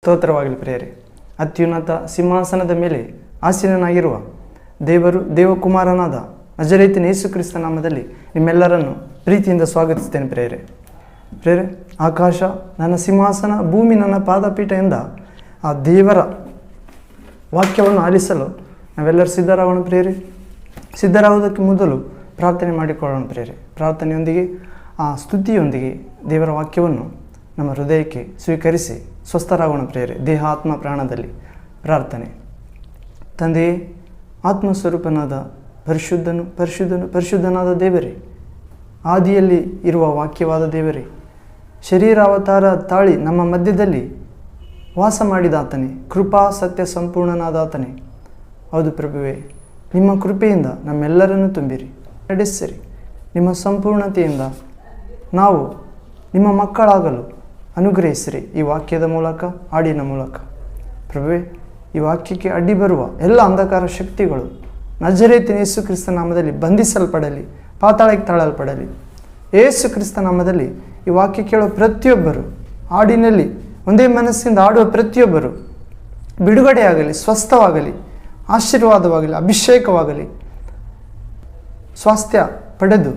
ಸ್ತೋತ್ರವಾಗಲಿ ಪ್ರಿಯರೇ. ಅತ್ಯುನ್ನತ ಸಿಂಹಾಸನದ ಮೇಲೆ ಆಸೀನನಾಗಿರುವ ದೇವಕುಮಾರನಾದ ನಜರೇತಿನ ಯೇಸು ಕ್ರಿಸ್ತ ನಾಮದಲ್ಲಿ ನಿಮ್ಮೆಲ್ಲರನ್ನು ಪ್ರೀತಿಯಿಂದ ಸ್ವಾಗತಿಸ್ತೇನೆ ಪ್ರಿಯರೇ. ಆಕಾಶ ನನ್ನ ಸಿಂಹಾಸನ, ಭೂಮಿ ನನ್ನ ಪಾದಪೀಠ ಎಂದ ಆ ದೇವರ ವಾಕ್ಯವನ್ನು ಆಲಿಸಲು ನಾವೆಲ್ಲರೂ ಸಿದ್ಧರಾಗೋಣ ಪ್ರಿಯರೇ. ಸಿದ್ಧರಾಗುವುದಕ್ಕೆ ಮೊದಲು ಪ್ರಾರ್ಥನೆ ಮಾಡಿಕೊಳ್ಳೋಣ ಪ್ರಿಯರೇ. ಪ್ರಾರ್ಥನೆಯೊಂದಿಗೆ ಆ ಸ್ತುತಿಯೊಂದಿಗೆ ದೇವರ ವಾಕ್ಯವನ್ನು ನಮ್ಮ ಹೃದಯಕ್ಕೆ ಸ್ವೀಕರಿಸಿ ಸ್ವಸ್ಥರಾಗೋಣ ಪ್ರಿಯರೇ. ದೇಹ ಆತ್ಮ ಪ್ರಾಣದಲ್ಲಿ ಪ್ರಾರ್ಥನೆ. ತಂದೆಯೇ, ಆತ್ಮಸ್ವರೂಪನಾದ ಪರಿಶುದ್ಧನಾದ ದೇವರೇ, ಆದಿಯಲ್ಲಿ ಇರುವ ವಾಕ್ಯವಾದ ದೇವರೇ, ಶರೀರಾವತಾರ ತಾಳಿ ನಮ್ಮ ಮಧ್ಯದಲ್ಲಿ ವಾಸ ಮಾಡಿದಾತನೇ, ಕೃಪಾ ಸತ್ಯ ಸಂಪೂರ್ಣನಾದಾತನೇ. ಹೌದು ಪ್ರಭುವೇ, ನಿಮ್ಮ ಕೃಪೆಯಿಂದ ನಮ್ಮೆಲ್ಲರನ್ನು ತುಂಬಿರಿ, ನಡೆಸಿರಿ. ನಿಮ್ಮ ಸಂಪೂರ್ಣತೆಯಿಂದ ನಾವು ನಿಮ್ಮ ಮಕ್ಕಳಾಗಲು ಅನುಗ್ರಹಿಸಿರಿ. ಈ ವಾಕ್ಯದ ಮೂಲಕ, ಹಾಡಿನ ಮೂಲಕ ಪ್ರಭುವೇ, ಈ ವಾಕ್ಯಕ್ಕೆ ಅಡ್ಡಿ ಬರುವ ಎಲ್ಲ ಅಂಧಕಾರ ಶಕ್ತಿಗಳು ನಜರೇತಿನ ಯೇಸು ಕ್ರಿಸ್ತ ನಾಮದಲ್ಲಿ ಬಂಧಿಸಲ್ಪಡಲಿ, ಪಾತಾಳಕ್ಕೆ ತಳ್ಳಲ್ಪಡಲಿ. ಯೇಸು ಕ್ರಿಸ್ತ ನಾಮದಲ್ಲಿ ಈ ವಾಕ್ಯ ಕೇಳುವ ಪ್ರತಿಯೊಬ್ಬರು, ಹಾಡಿನಲ್ಲಿ ಒಂದೇ ಮನಸ್ಸಿಂದ ಆಡುವ ಪ್ರತಿಯೊಬ್ಬರು ಬಿಡುಗಡೆಯಾಗಲಿ, ಸ್ವಸ್ಥವಾಗಲಿ, ಆಶೀರ್ವಾದವಾಗಲಿ, ಅಭಿಷೇಕವಾಗಲಿ, ಸ್ವಾಸ್ಥ್ಯ ಪಡೆದು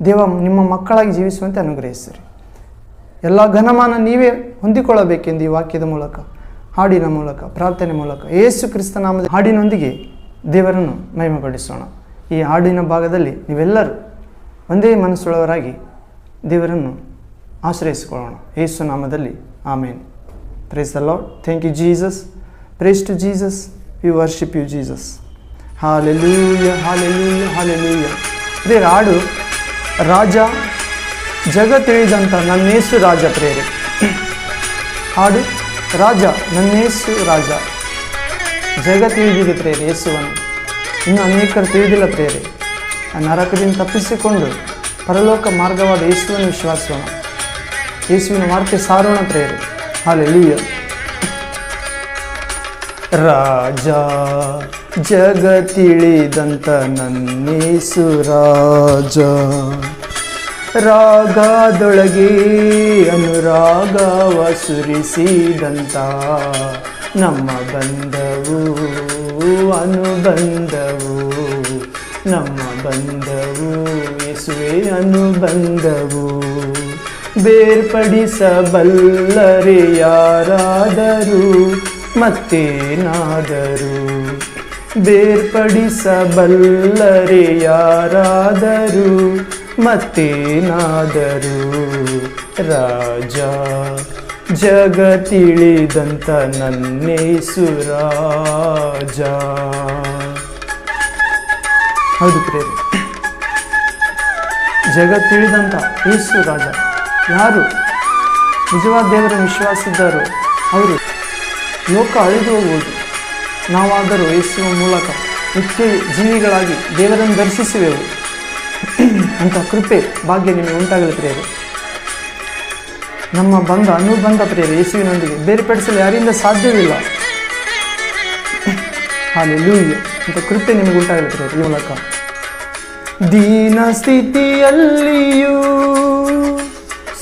ದೇವ ನಿಮ್ಮ ಮಕ್ಕಳಾಗಿ ಜೀವಿಸುವಂತೆ ಅನುಗ್ರಹಿಸಿರಿ. ಎಲ್ಲ ಘನಮಾನ ನೀವೇ ಹೊಂದಿಕೊಳ್ಳಬೇಕೆಂದು ಈ ವಾಕ್ಯದ ಮೂಲಕ, ಹಾಡಿನ ಮೂಲಕ, ಪ್ರಾರ್ಥನೆ ಮೂಲಕ ಯೇಸು ಕ್ರಿಸ್ತ ನಾಮದ ಹಾಡಿನೊಂದಿಗೆ ದೇವರನ್ನು ಮಹಿಮೆಪಡಿಸೋಣ. ಈ ಹಾಡಿನ ಭಾಗದಲ್ಲಿ ನೀವೆಲ್ಲರೂ ಒಂದೇ ಮನಸ್ಸುಳ್ಳವರಾಗಿ ದೇವರನ್ನು ಆಶ್ರಯಿಸಿಕೊಳ್ಳೋಣ. ಯೇಸು ನಾಮದಲ್ಲಿ ಆಮೇನ್. Praise the Lord. Thank you Jesus. Praise to Jesus. We worship you Jesus. Hallelujah, hallelujah, hallelujah. ಪ್ರಿಯರ, ಹಾಡು ರಾಜ ಜಗತ್ತಿಳಿದಂಥ ನನ್ನೇಸು ರಾಜ. ಪ್ರೇರೆ ಹಾಡು ರಾಜ, ನನ್ನೇಸು ರಾಜ. ಜಗತ್ತಿಳಿದಿದೆ ಪ್ರೇರೆ ಯೇಸುವನ್ನು. ಇನ್ನು ಅನೇಕರು ತಿಳಿದಿಲ್ಲ ಪ್ರೇರೆ. ಆ ನರಕದಿಂದ ತಪ್ಪಿಸಿಕೊಂಡು ಪರಲೋಕ ಮಾರ್ಗವಾದ ಯೇಸುವನ್ನು ವಿಶ್ವಾಸೋಣ. ಯೇಸುವಿನ ವಾರ್ತೆ ಸಾರೋಣ ಪ್ರೇರೆ. ಹಾಲೆಲೂಯ. ರಾಜ ಜಗತ್ತಿಳಿದಂಥ ನನ್ನೇಸು ರಾಜ, ರಾಗದೊಳಗೆ ಅನುರಾಗವ ಸುರಿಸಿದಂಥ ನಮ್ಮ ಬಂಧವು ಅನುಬಂಧವು, ನಮ್ಮ ಬಂಧವು ಯೇಸುವೆ ಅನುಬಂಧವು. ಬೇರ್ಪಡಿಸಬಲ್ಲರೆ ಯಾರಾದರೂ ಮತ್ತೇನಾದರೂ, ಬೇರ್ಪಡಿಸಬಲ್ಲರೆ ಯಾರಾದರೂ ಮತ್ತೇನಾದರೂ. ರಾಜ ಜಗತ್ತಿಳಿದಂಥ ನನ್ನೇಸು ರಾಜ. ಹೌದು ಪ್ರೇರೆ, ಜಗತ್ತಿಳಿದಂಥ ಯೇಸು ರಾಜ. ಯಾರು ನಿಜವಾದ ದೇವರ ವಿಶ್ವಾಸಿದ್ದಾರೋ ಅವರು ಲೋಕ ಅಳಿದು ಹೋಗುವುದು, ನಾವಾದರೂ ಯೇಸುವ ಮೂಲಕ ನಿತ್ಯ ಜೀವಿಗಳಾಗಿ ದೇವರನ್ನು ದರ್ಶಿಸುವೆವು ಅಂತ ಕೃಪೆ ಭಾಗ್ಯ ನಿಮಗೆ ಉಂಟಾಗಲಿ ಪ್ರಿಯರೇ. ನಮ್ಮ ಬಂಧ ಅನುಬಂಧ ಪ್ರಿಯರೇ ಯೇಸುವಿನೊಂದಿಗೆ ಬೇರ್ಪಡಿಸಲು ಯಾರಿಂದ ಸಾಧ್ಯವಿಲ್ಲ. ಹಾಲೆಲೂಯ ಅಂತ ಕೃಪೆ ನಿಮಗೆ ಉಂಟಾಗಲಿ ಪ್ರಿಯರೇ. ಈ ಮೂಲಕ ದೀನ ಸ್ಥಿತಿಯಲ್ಲಿಯೂ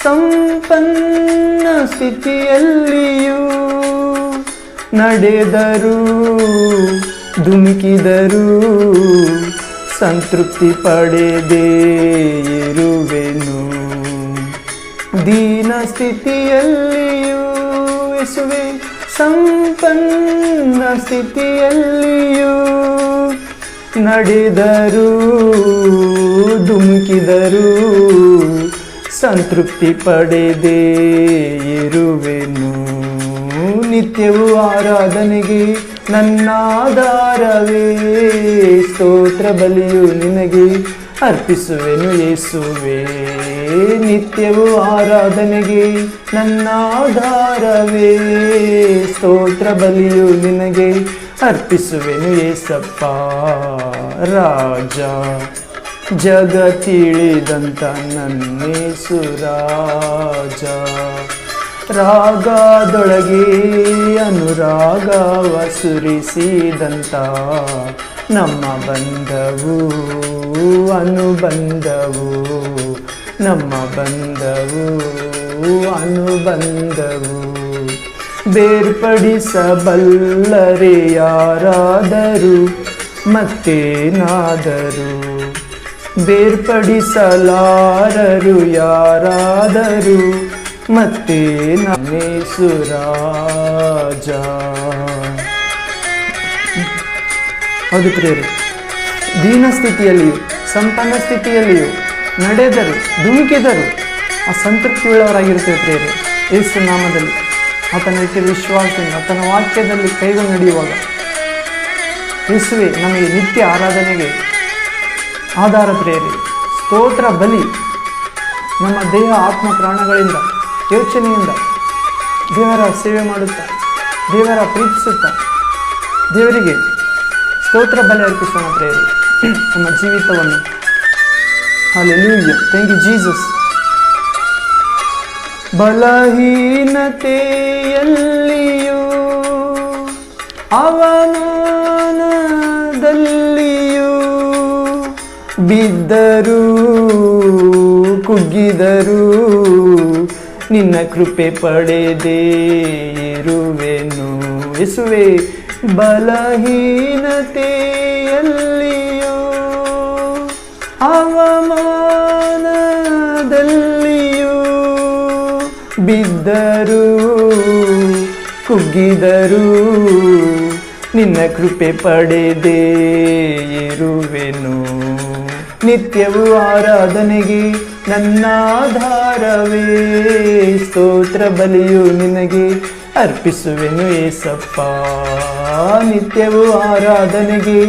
ಸಂಪನ್ನ ಸ್ಥಿತಿಯಲ್ಲಿಯೂ ನಡೆದರೂ ಧುಮುಕಿದರೂ ಸಂತೃಪ್ತಿ ಪಡೆದೇ ಇರುವೆನು. ದೀನ ಸ್ಥಿತಿಯಲ್ಲಿಯೂ ಯೇಸುವೆ, ಸಂಪನ್ನ ಸ್ಥಿತಿಯಲ್ಲಿಯೂ ನಡೆದರೂ ಧುಮುಕಿದರೂ ಸಂತೃಪ್ತಿ ಪಡೆದೇ ಇರುವೆನು. ನಿತ್ಯವೂ ಆರಾಧನೆಗೆ ನನ್ನಾಧಾರವೇ, ಸ್ತೋತ್ರ ಬಲಿಯು ನಿನಗೆ ಅರ್ಪಿಸುವೆನು ಯೇಸುವೆ. ನಿತ್ಯವೂ ಆರಾಧನೆಗೆ ನನ್ನಾಧಾರವೇ, ಸ್ತೋತ್ರ ಬಲಿಯು ನಿನಗೆ ಅರ್ಪಿಸುವೆನು ಯೇಸಪ್ಪ. ರಾಜ ಜಗತ್ತಿಳಿದಂಥ ನನ್ನೇಸು ರಾಜ, ರಾಗದೊಳಗೆ ಅನುರಾಗವ ಸುರಿಸಿದಂಥ ನಮ್ಮ ಬಂಧವು ಅನುಬಂಧವು, ನಮ್ಮ ಬಂಧವು ಅನುಬಂಧವು. ಬೇರ್ಪಡಿಸಬಲ್ಲರೆ ಯಾರಾದರೂ ಮತ್ತೇನಾದರೂ. ಬೇರ್ಪಡಿಸಲಾರರು ಯಾರಾದರೂ ಮತ್ತೇನೇಸು ರಾಜ. ಹೌದು ಪ್ರಿಯರೇ, ದೀನ ಸ್ಥಿತಿಯಲ್ಲಿಯೂ ಸಂಪನ್ನ ಸ್ಥಿತಿಯಲ್ಲಿಯೂ ನಡೆದರು ಧುಮುಕಿದರು ಆ ಸಂತೃಪ್ತಿಯುಳ್ಳವರಾಗಿರುತ್ತೇವೆ ಪ್ರಿಯರೇ. ಯೇಸು ನಾಮದಲ್ಲಿ ಆತನ ಇಟ್ಟಿರುವ ವಿಶ್ವಾಸದಿಂದ ಆತನ ವಾಕ್ಯದಲ್ಲಿ ಕೈಗೊಂಡು ನಡೆಯುವಾಗ ಯೇಸುವೆ ನಮಗೆ ನಿತ್ಯ ಆರಾಧನೆಗೆ ಆಧಾರ ಪ್ರಿಯರೇ. ಸ್ತೋತ್ರ ಬಲಿ ನಮ್ಮ ದೇಹ ಆತ್ಮ ಪ್ರಾಣಗಳಿಂದ ಯೋಚನೆಯಿಂದ ದೇವರ ಸೇವೆ ಮಾಡುತ್ತಾ ದೇವರ ಪ್ರೀತಿಸುತ್ತಾ ದೇವರಿಗೆ ಸ್ತೋತ್ರ ಬಲಿ ಅರ್ಪಿಸೋಣ ಪ್ರಿಯರೇ ನಮ್ಮ ಜೀವಿತವನ್ನು. Hallelujah, thank you Jesus. ಬಲಹೀನತೆಯಲ್ಲಿಯೂ ಅವಮಾನದಲ್ಲಿಯೂ ಬಿದ್ದರೂ ಕುಗ್ಗಿದರೂ ನಿನ್ನ ಕೃಪೆ ಪಡೆದೇ ಇರುವೆನು. ಯೇಸುವೆ, ಬಲಹೀನತೆಯಲ್ಲಿಯೂ ಅವಮಾನದಲ್ಲಿಯೂ ಬಿದ್ದರೂ ಕುಗ್ಗಿದರೂ ನಿನ್ನ ಕೃಪೆ ಪಡೆದೇ ಇರುವೆನು. ನಿತ್ಯವೂ ಆರಾಧನೆಗೆ ನನ್ನಾಧಾರವೇ ಸ್ತೋತ್ರ ಬಲಿಯು ನಿನಗೆ ಅರ್ಪಿಸುವೆನು ಏಸಪ್ಪ. ನಿತ್ಯವೂ ಆರಾಧನೆಗೆ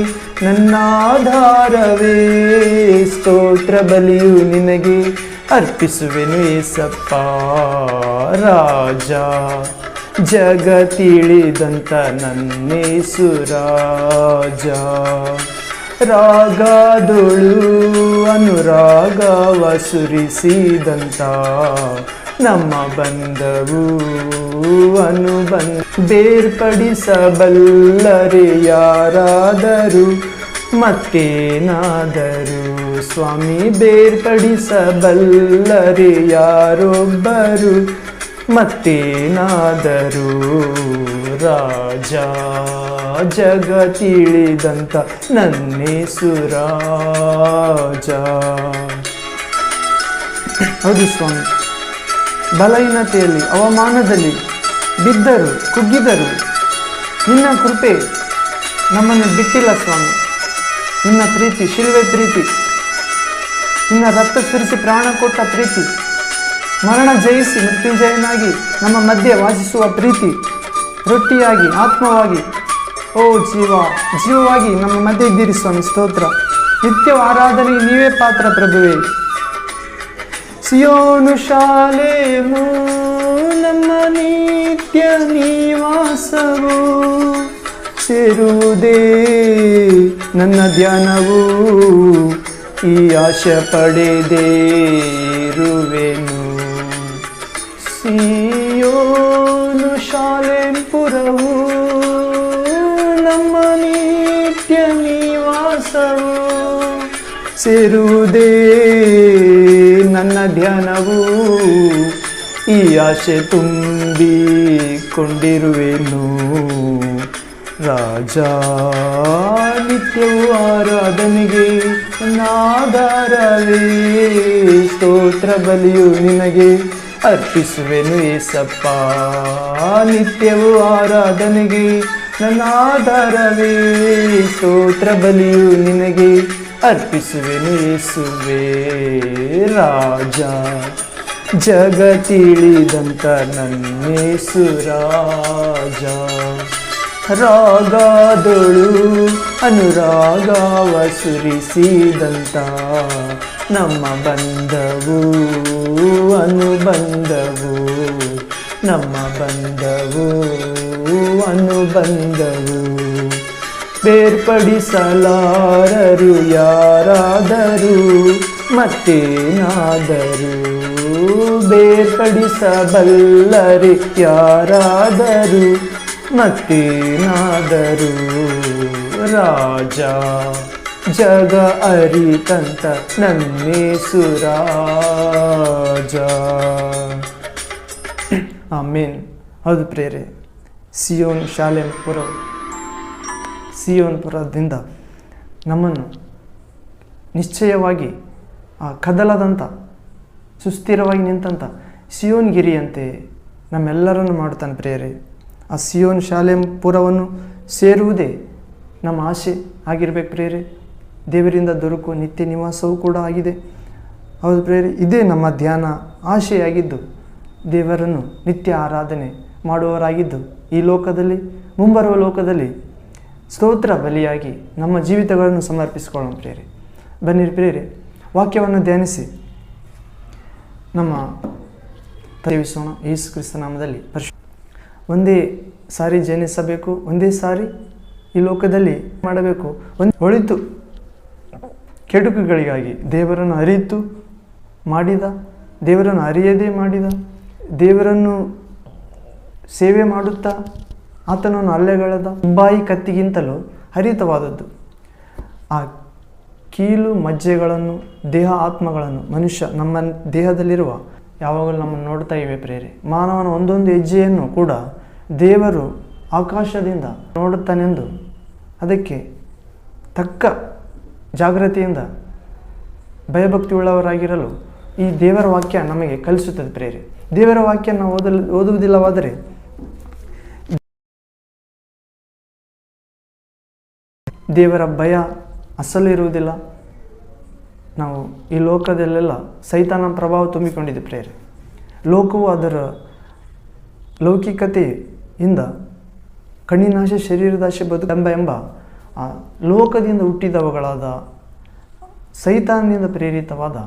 ನನ್ನಾಧಾರವೇ ಸ್ತೋತ್ರ ಬಲಿಯು ನಿನಗೆ ಅರ್ಪಿಸುವೆನು ಏಸಪ್ಪ. ರಾಜ ಜಗ ತಿಳಿದಂತ ನನ್ನೇಸು ರಾಜ. ರಾಗದೊಳು ಅನುರಾಗವ ಸುರಿಸಿದಂತ ನಮ್ಮ ಬಂಧವು ಅನುಬಂಧ. ಬೇರ್ಪಡಿಸಬಲ್ಲರೆ ಯಾರಾದರೂ ಮತ್ತೇನಾದರೂ. ಸ್ವಾಮಿ, ಬೇರ್ಪಡಿಸಬಲ್ಲರೆ ಯಾರೊಬ್ಬರು ಮತ್ತೇನಾದರೂ. ರಾಜ ಜಗ ತಿಳಿದಂತ ನನ್ನೇಸು ರಾಜ. ಹೌದು ಸ್ವಾಮಿ, ಬಲಹೀನತೆಯಲ್ಲಿ ಅವಮಾನದಲ್ಲಿ ಬಿದ್ದರು ಕುಗ್ಗಿದರು ನಿನ್ನ ಕೃಪೆ ನಮ್ಮನ್ನು ಬಿಟ್ಟಿಲ್ಲ ಸ್ವಾಮಿ. ನಿನ್ನ ಪ್ರೀತಿ, ಶಿಲುವೆ ಪ್ರೀತಿ, ನಿನ್ನ ರಕ್ತ ಸುರಿಸಿ ಪ್ರಾಣ ಕೊಟ್ಟ ಪ್ರೀತಿ, ಮರಣ ಜಯಿಸಿ ಮೃತ್ಯುಂಜಯನಾಗಿ ನಮ್ಮ ಮಧ್ಯೆ ವಾಸಿಸುವ ಪ್ರೀತಿ, ರೊಟ್ಟಿಯಾಗಿ ಆತ್ಮವಾಗಿ ಓ ಜೀವವಾಗಿ ನಮ್ಮ ಮಧ್ಯೆ ಇದ್ದೀರಿ ಸ್ವಾಮಿ. ಸ್ತೋತ್ರ. ನಿತ್ಯ ಆರಾಧನೆಗೆ ನೀವೇ ಪಾತ್ರ ಪ್ರಭುವೇ. ಸಿಯೋನು ಶಾಲೇಮು ನಮ್ಮ ನಿತ್ಯ ನಿವಾಸವು, ಸೇರುವುದೇ ನನ್ನ ಧ್ಯಾನವು, ಈ ಆಶೆ ಪಡೆದೇ ಇರುವೆನು. ಸಿಯೋನು ಶಾಲೇಂಪುರವು ನಮ್ಮ ನಿತ್ಯ ನಿವಾಸವು, ಸೇರುವುದೇ ನನ್ನ ಧ್ಯಾನವು, ಈ ಆಶೆ ತುಂಬಿಕೊಂಡಿರುವೆನು. ರಾಜ ನಿತ್ಯವೂ ಆರಾಧನೆಗೆ ನಾದಾರವೇ ಸ್ತೋತ್ರ ಬಲಿಯು ನಿನಗೆ ಅರ್ಪಿಸುವೆನು ಏಸಪ್ಪ. ನಿತ್ಯವೂ ಆರಾಧನೆಗೆ ನನ್ನ ಆಧಾರವೇ ಸ್ತೋತ್ರ ಬಲಿಯು ನಿನಗೆ ಅರ್ಪಿಸುವೆನು ಯೇಸುವೇ. ರಾಜ ಜಗ ತಿಳಿದಂತ ನನ್ನೇಸು ರಾಜ. ರಾಗದೊಳು ಅನುರಾಗವ ಸುರಿಸಿದಂತ ನಮ್ಮ ಬಂಧವು ಅನುಬಂಧವು, ನಮ್ಮ ಬಂಧವು ಅನುಬಂಧವು. ಬೇರ್ಪಡಿಸಲಾರರು ಯಾರಾದರೂ ಮತ್ತೇನಾದರೂ. ಬೇರ್ಪಡಿಸಬಲ್ಲರೆ ಯಾರಾದರೂ ಮತ್ತೇನಾದರೂ. ರಾಜ ಜಗ ಅರಿತಂತ ನನ್ನೇಸು ರಾಜ. ಆಮೇನ್. ಹೌದು ಪ್ರೇರೆ, ಸಿಯೋನ್ಪುರದಿಂದ ನಮ್ಮನ್ನು ನಿಶ್ಚಯವಾಗಿ ಆ ಕದಲದಂಥ ಸುಸ್ಥಿರವಾಗಿ ನಿಂತಂಥ ಸಿಯೋನ್ ಗಿರಿಯಂತೆ ನಮ್ಮೆಲ್ಲರನ್ನು ಮಾಡುತ್ತಾನೆ ಪ್ರಿಯರೇ. ಆ ಸಿಯೋನ್ ಶಾಲೆಂಪುರವನ್ನು ಸೇರುವುದೇ ನಮ್ಮ ಆಸೆ ಆಗಿರಬೇಕು ಪ್ರಿಯರೇ. ದೇವರಿಂದ ದೊರಕುವ ನಿತ್ಯ ನಿವಾಸವೂ ಕೂಡ ಆಗಿದೆ. ಹೌದು ಪ್ರಿಯರೇ, ಇದೇ ನಮ್ಮ ಧ್ಯಾನ ಆಶೆಯಾಗಿದ್ದು ದೇವರನ್ನು ನಿತ್ಯ ಆರಾಧನೆ ಮಾಡುವವರಾಗಿದ್ದು ಈ ಲೋಕದಲ್ಲಿ ಮುಂಬರುವ ಲೋಕದಲ್ಲಿ ಸ್ತೋತ್ರ ಬಲಿಯಾಗಿ ನಮ್ಮ ಜೀವಿತಗಳನ್ನು ಸಮರ್ಪಿಸಿಕೊಳ್ಳೋಣ ಪ್ರಿಯರೇ. ಬನ್ನಿರಿ ಪ್ರಿಯರೇ, ವಾಕ್ಯವನ್ನು ಧ್ಯಾನಿಸಿ ನಮ್ಮ ಸೇವಿಸೋಣ. ಯೇಸು ಕ್ರಿಸ್ತ ನಾಮದಲ್ಲಿ ಒಂದೇ ಸಾರಿ ಜನಿಸಬೇಕು, ಒಂದೇ ಸಾರಿ ಈ ಲೋಕದಲ್ಲಿ ಮಾಡಬೇಕು. ಒಳಿತು ಕೆಡುಕುಗಳಿಗಾಗಿ ದೇವರನ್ನು ಅರಿತು ಮಾಡಿದ, ದೇವರನ್ನು ಅರಿಯದೇ ಮಾಡಿದ, ದೇವರನ್ನು ಸೇವೆ ಮಾಡುತ್ತಾ ಆತನನ್ನು ಅಲ್ಲೆಗಳದ ಬಾಯಿ ಕತ್ತಿಗಿಂತಲೂ ಹರಿತವಾದದ್ದು ಆ ಕೀಲು ಮಜ್ಜೆಗಳನ್ನು, ದೇಹ ಆತ್ಮಗಳನ್ನು ನಮ್ಮ ದೇಹದಲ್ಲಿರುವ ಯಾವಾಗಲೂ ನಮ್ಮನ್ನು ನೋಡ್ತಾ ಇವೆ ಪ್ರೇರೆ. ಮಾನವನ ಒಂದೊಂದು ಹೆಜ್ಜೆಯನ್ನು ಕೂಡ ದೇವರು ಆಕಾಶದಿಂದ ನೋಡುತ್ತಾನೆಂದು ಅದಕ್ಕೆ ತಕ್ಕ ಜಾಗೃತಿಯಿಂದ ಭಯಭಕ್ತಿ ಉಳ್ಳವರಾಗಿರಲು ಈ ದೇವರ ವಾಕ್ಯ ನಮಗೆ ಕಲಿಸುತ್ತದೆ ಪ್ರೇರೆ. ದೇವರ ವಾಕ್ಯ ನಾವು ಓದುವುದಿಲ್ಲವಾದರೆ ದೇವರ ಭಯ ಅಸಲು ಇರುವುದಿಲ್ಲ. ನಾವು ಈ ಲೋಕದಲ್ಲೆಲ್ಲ ಸೈತಾನ ಪ್ರಭಾವ ತುಂಬಿಕೊಂಡಿದೆ ಪ್ರೇರೆ. ಲೋಕವು ಅದರ ಲೌಕಿಕತೆಯಿಂದ ಕಣ್ಣಿನಾಶೆ, ಶರೀರದಾಶೆ, ಎಂಬ ಆ ಲೋಕದಿಂದ ಹುಟ್ಟಿದವುಗಳಾದ ಸೈತಾನದಿಂದ ಪ್ರೇರಿತವಾದ